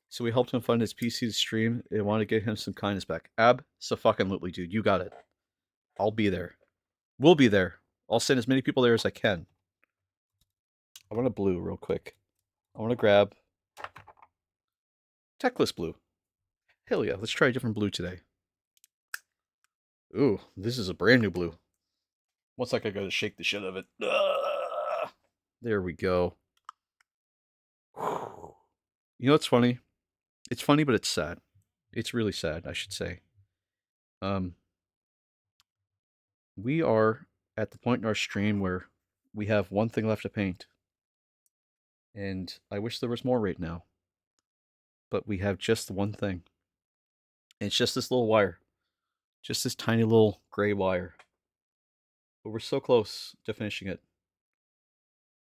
So we helped him fund his PC to stream and want to get him some kindness back. Abso-fucking-lutely, dude. You got it. I'll be there. We'll be there. I'll send as many people there as I can. I want a blue real quick. I want to grab Techless blue. Hell yeah, let's try a different blue today. Ooh, this is a brand new blue. One sec, I gotta shake the shit out of it. There we go. You know what's funny? It's funny, but it's sad. It's really sad, I should say. Um, we are at the point in our stream where we have one thing left to paint. And I wish there was more right now. But we have just the one thing. And it's just this little wire. Just this tiny little gray wire. But we're so close to finishing it.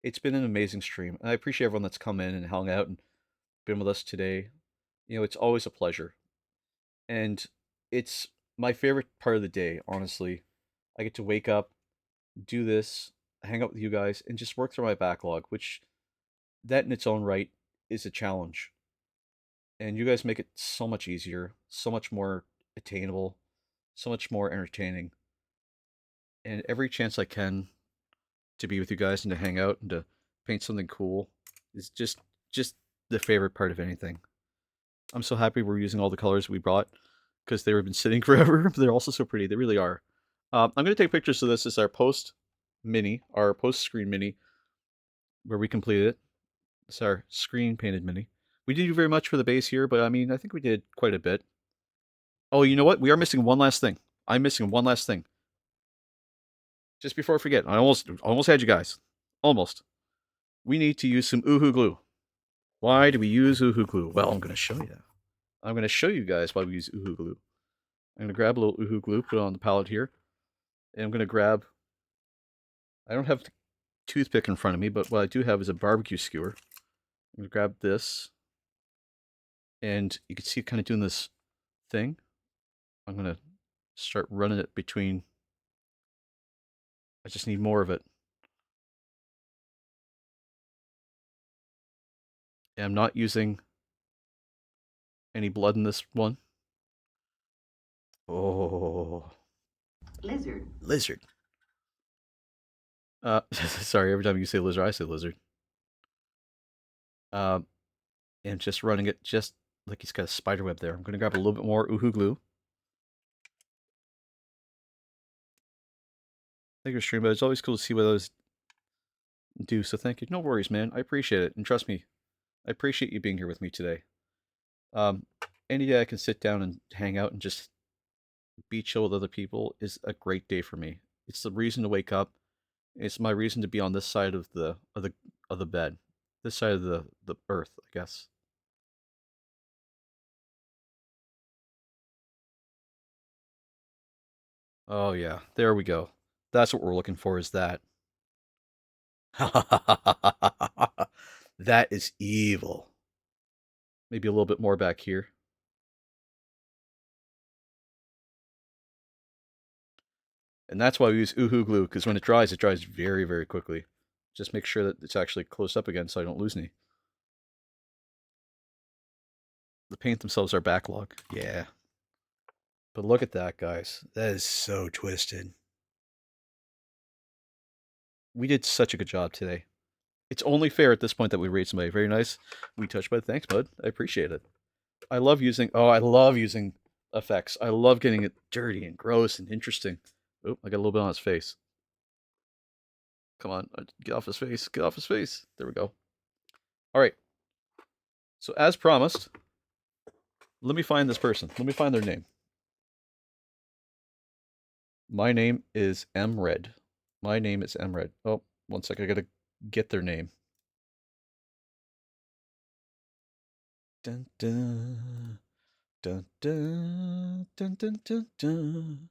It's been an amazing stream. And I appreciate everyone that's come in and hung out and been with us today. You know, it's always a pleasure. And it's my favorite part of the day, honestly. I get to wake up, do this, hang out with you guys, and just work through my backlog, which that in its own right is a challenge. And you guys make it so much easier, so much more attainable, so much more entertaining. And every chance I can to be with you guys and to hang out and to paint something cool is just the favorite part of anything. I'm so happy we're using all the colors we brought because they've been sitting forever, but they're also so pretty. They really are. I'm going to take pictures of this. This is our post screen mini, where we completed it. It's our screen painted mini. We didn't do very much for the base here, but I mean, I think we did quite a bit. Oh, you know what? We are missing one last thing. I'm missing one last thing. Just before I forget, I almost had you guys. Almost. We need to use some Uhu glue. Why do we use Uhu glue? Well, I'm going to show you. I'm going to show you guys why we use Uhu glue. I'm going to grab a little Uhu glue, put it on the palette here. And I'm going to grab... I don't have a toothpick in front of me, but what I do have is a barbecue skewer. I'm going to grab this. And you can see it kind of doing this thing. I'm going to start running it between... I just need more of it. And I'm not using any blood in this one. Oh. Lizard. Lizard. Sorry, every time you say lizard, I say lizard. And just running it just like he's got a spider web there. I'm going to grab a little bit more Uhu glue. Thank you, stream, but it's always cool to see what those do, so thank you. No worries, man. I appreciate it. And trust me, I appreciate you being here with me today. Any day I can sit down and hang out and just be chill with other people is a great day for me. It's the reason to wake up. It's my reason to be on this side of the bed, this side of the earth, I guess. Oh yeah, there we go. That's what we're looking for. Is that? That is evil. Maybe a little bit more back here. And that's why we use Uhu glue, because when it dries very, very quickly. Just make sure that it's actually closed up again so I don't lose any. The paint themselves are backlog. Yeah. But look at that, guys. That is so twisted. We did such a good job today. It's only fair at this point that we rate somebody. Very nice. We touched bud. Thanks, bud. I appreciate it. I love using effects. I love getting it dirty and gross and interesting. Oh, I got a little bit on his face. Come on, get off his face. Get off his face. There we go. All right. So as promised, let me find this person. Let me find their name. My name is Mred. My name is Mred. Oh, one sec. I gotta get their name. Dun dun dun dun dun dun dun dun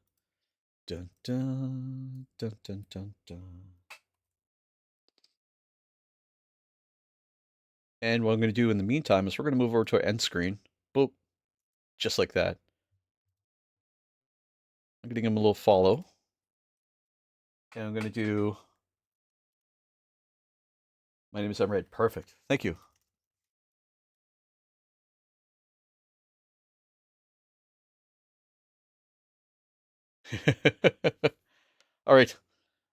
dun dun dun dun dun dun. And what I'm going to do in the meantime is we're going to move over to our end screen. Boop. Just like that. I'm going to give him a little follow. And I'm going to do... My name is Emred. Perfect. Thank you. All right.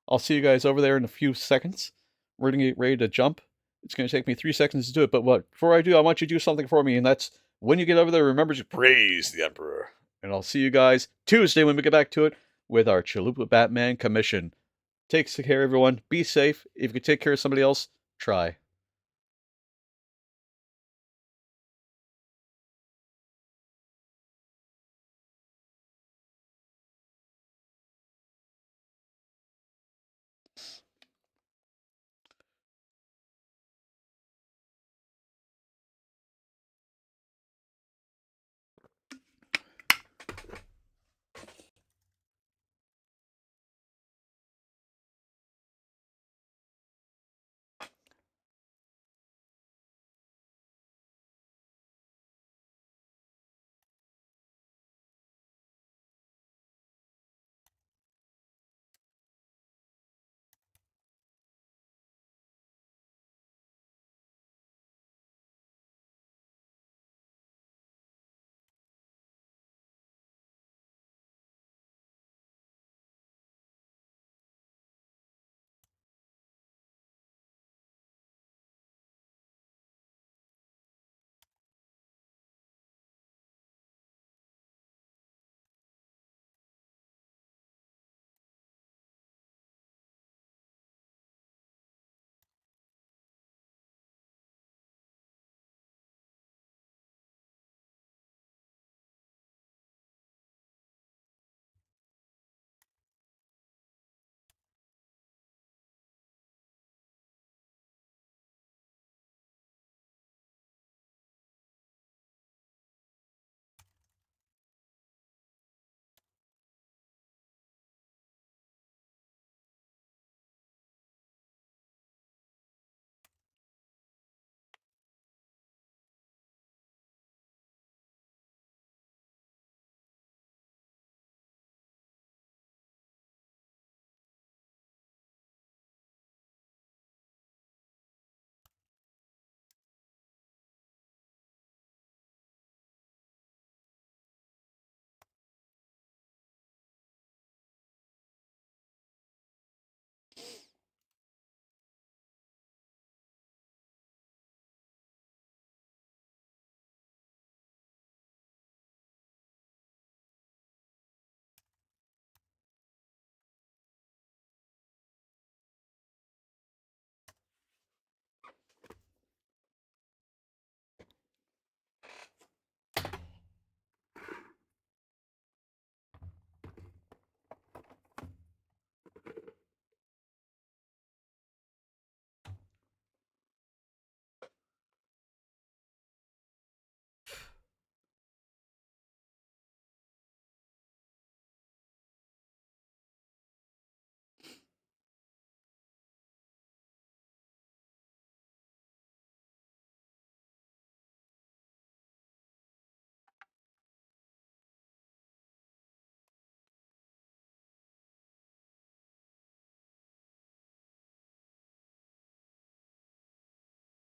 I'll see you guys over there in a few seconds. We're going to get ready to jump. It's going to take me 3 seconds to do it. But before I do, I want you to do something for me. And that's when you get over there, remember to praise the Emperor. And I'll see you guys Tuesday when we get back to it with our Chalupa Batman commission. Take care, everyone. Be safe. If you could take care of somebody else, try.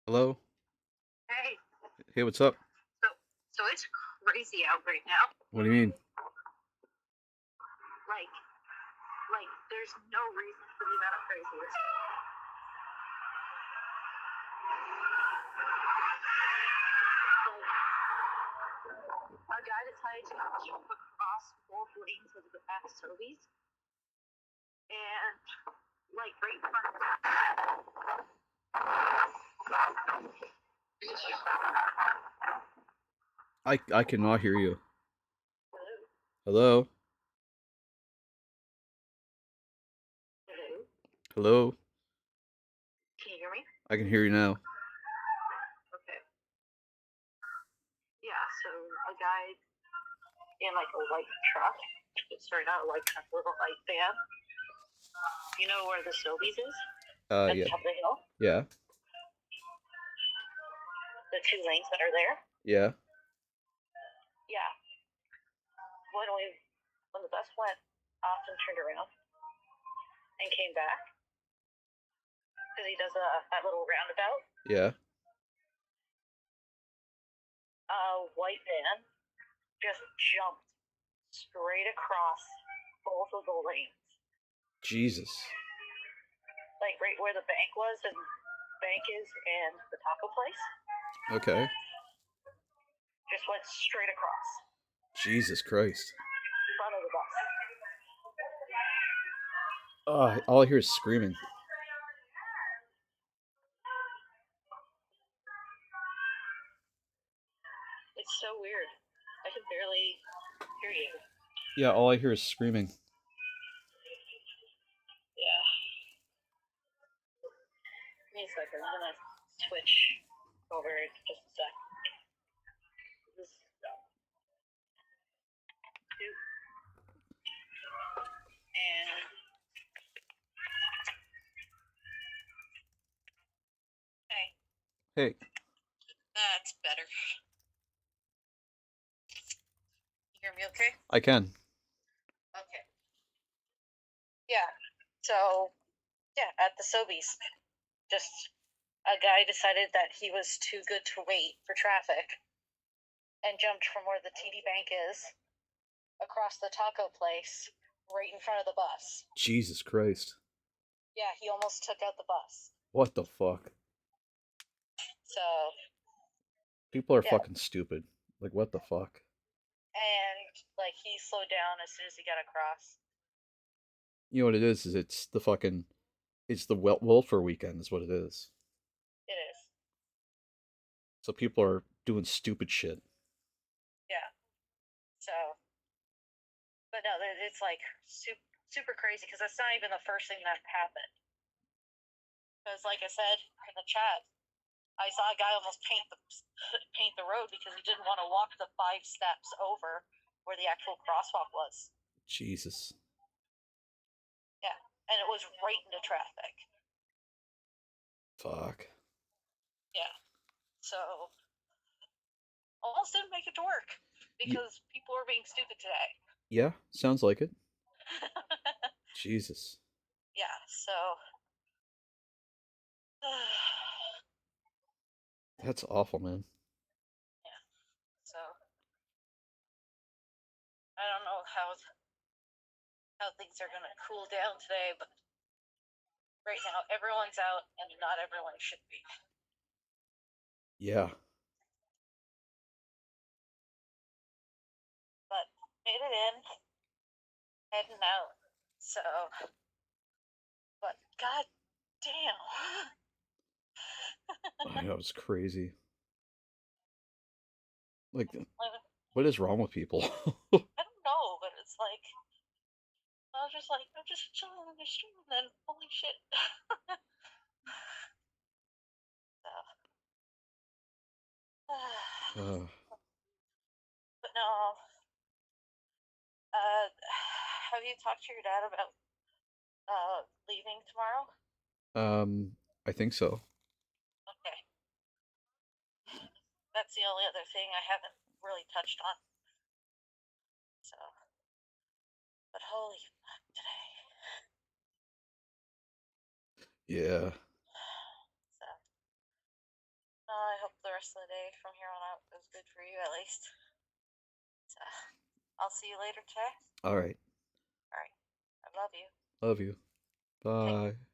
Hello? Hey, Hey, what's up? so so it's crazy out right now. What do you mean? Like like there's no reason for the amount of craziness. Like, a guy decided to jump across both lanes of the back Sobeys and like right in front of us. I cannot hear you. Hello? Hello? Hello? Hello? Can you hear me? I can hear you now. Okay. Yeah, so a guy in like a white truck, sorry, not a white truck, a little light van. You know where the Sobeys is? At the Yeah. top of the hill? Yeah. The two lanes that are there? Yeah. Yeah. When the bus went off and turned around and came back, because he does that little roundabout, Yeah. a white van just jumped straight across both of the lanes. Jesus. Like right where the bank was and bank is and the taco place. Okay. Just went straight across Jesus Christ. in front of the bus. All I hear is screaming. It's so weird. I can barely hear you. Yeah, all I hear is screaming. Yeah. Give me a second. I'm gonna switch over just a sec. This two and hey, Hey, that's better. You hear me okay? I can. Okay. Yeah. So yeah, at the Sobeys, just a guy decided that he was too good to wait for traffic and jumped from where the TD Bank is across the taco place right in front of the bus. Jesus Christ. Yeah, he almost took out the bus. What the fuck? So People are yeah, fucking stupid. Like, what the fuck? and like he slowed down as soon as he got across. You know what it is? It's the fucking. It's the welfare weekend, is what it is. It is. So people are doing stupid shit. Yeah. So, but no, it's like super crazy because that's not even the first thing that happened. Because like I said in the chat, I saw a guy almost paint the road because he didn't want to walk the 5 steps over where the actual crosswalk was. Jesus. Yeah, and it was right into traffic. Fuck. Yeah, so almost didn't make it to work because people are being stupid today. Yeah, sounds like it. Jesus. Yeah, so That's awful, man. yeah, so I don't know how things are gonna cool down today, but right now everyone's out and not everyone should be. Yeah. But made it in, heading out. So, but god damn. I know, it's crazy. Like, I what is wrong with people? don't know, but it's like I'm just chilling in the street and then holy shit. So, uh, but no, have you talked to your dad about leaving tomorrow? um, I think so. Okay, that's the only other thing I haven't really touched on. So, but holy fuck today. Yeah. So, hope the rest of the day from here on out goes good for you at least. So, I'll see you later today. All right. All right. I love you. Love you. Bye. Bye.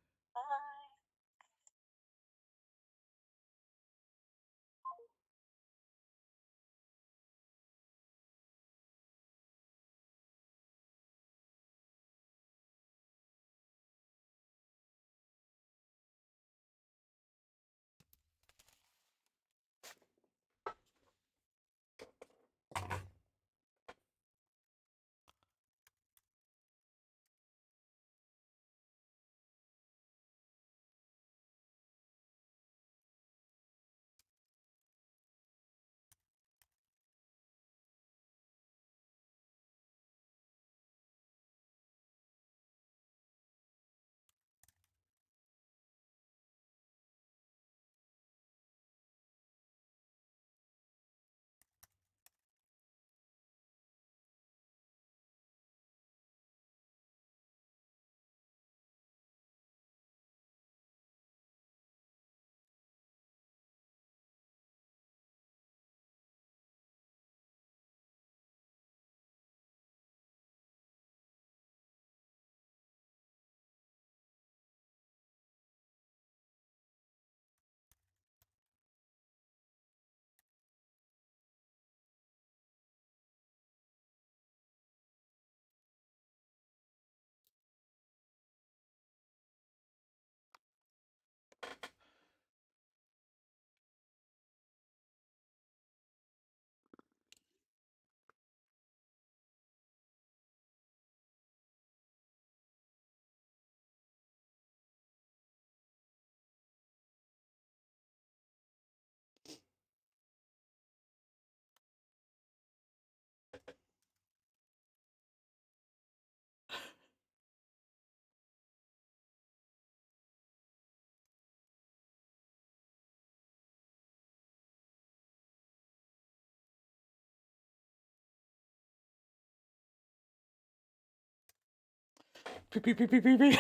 Beep, beep, beep, beep, beep, beep.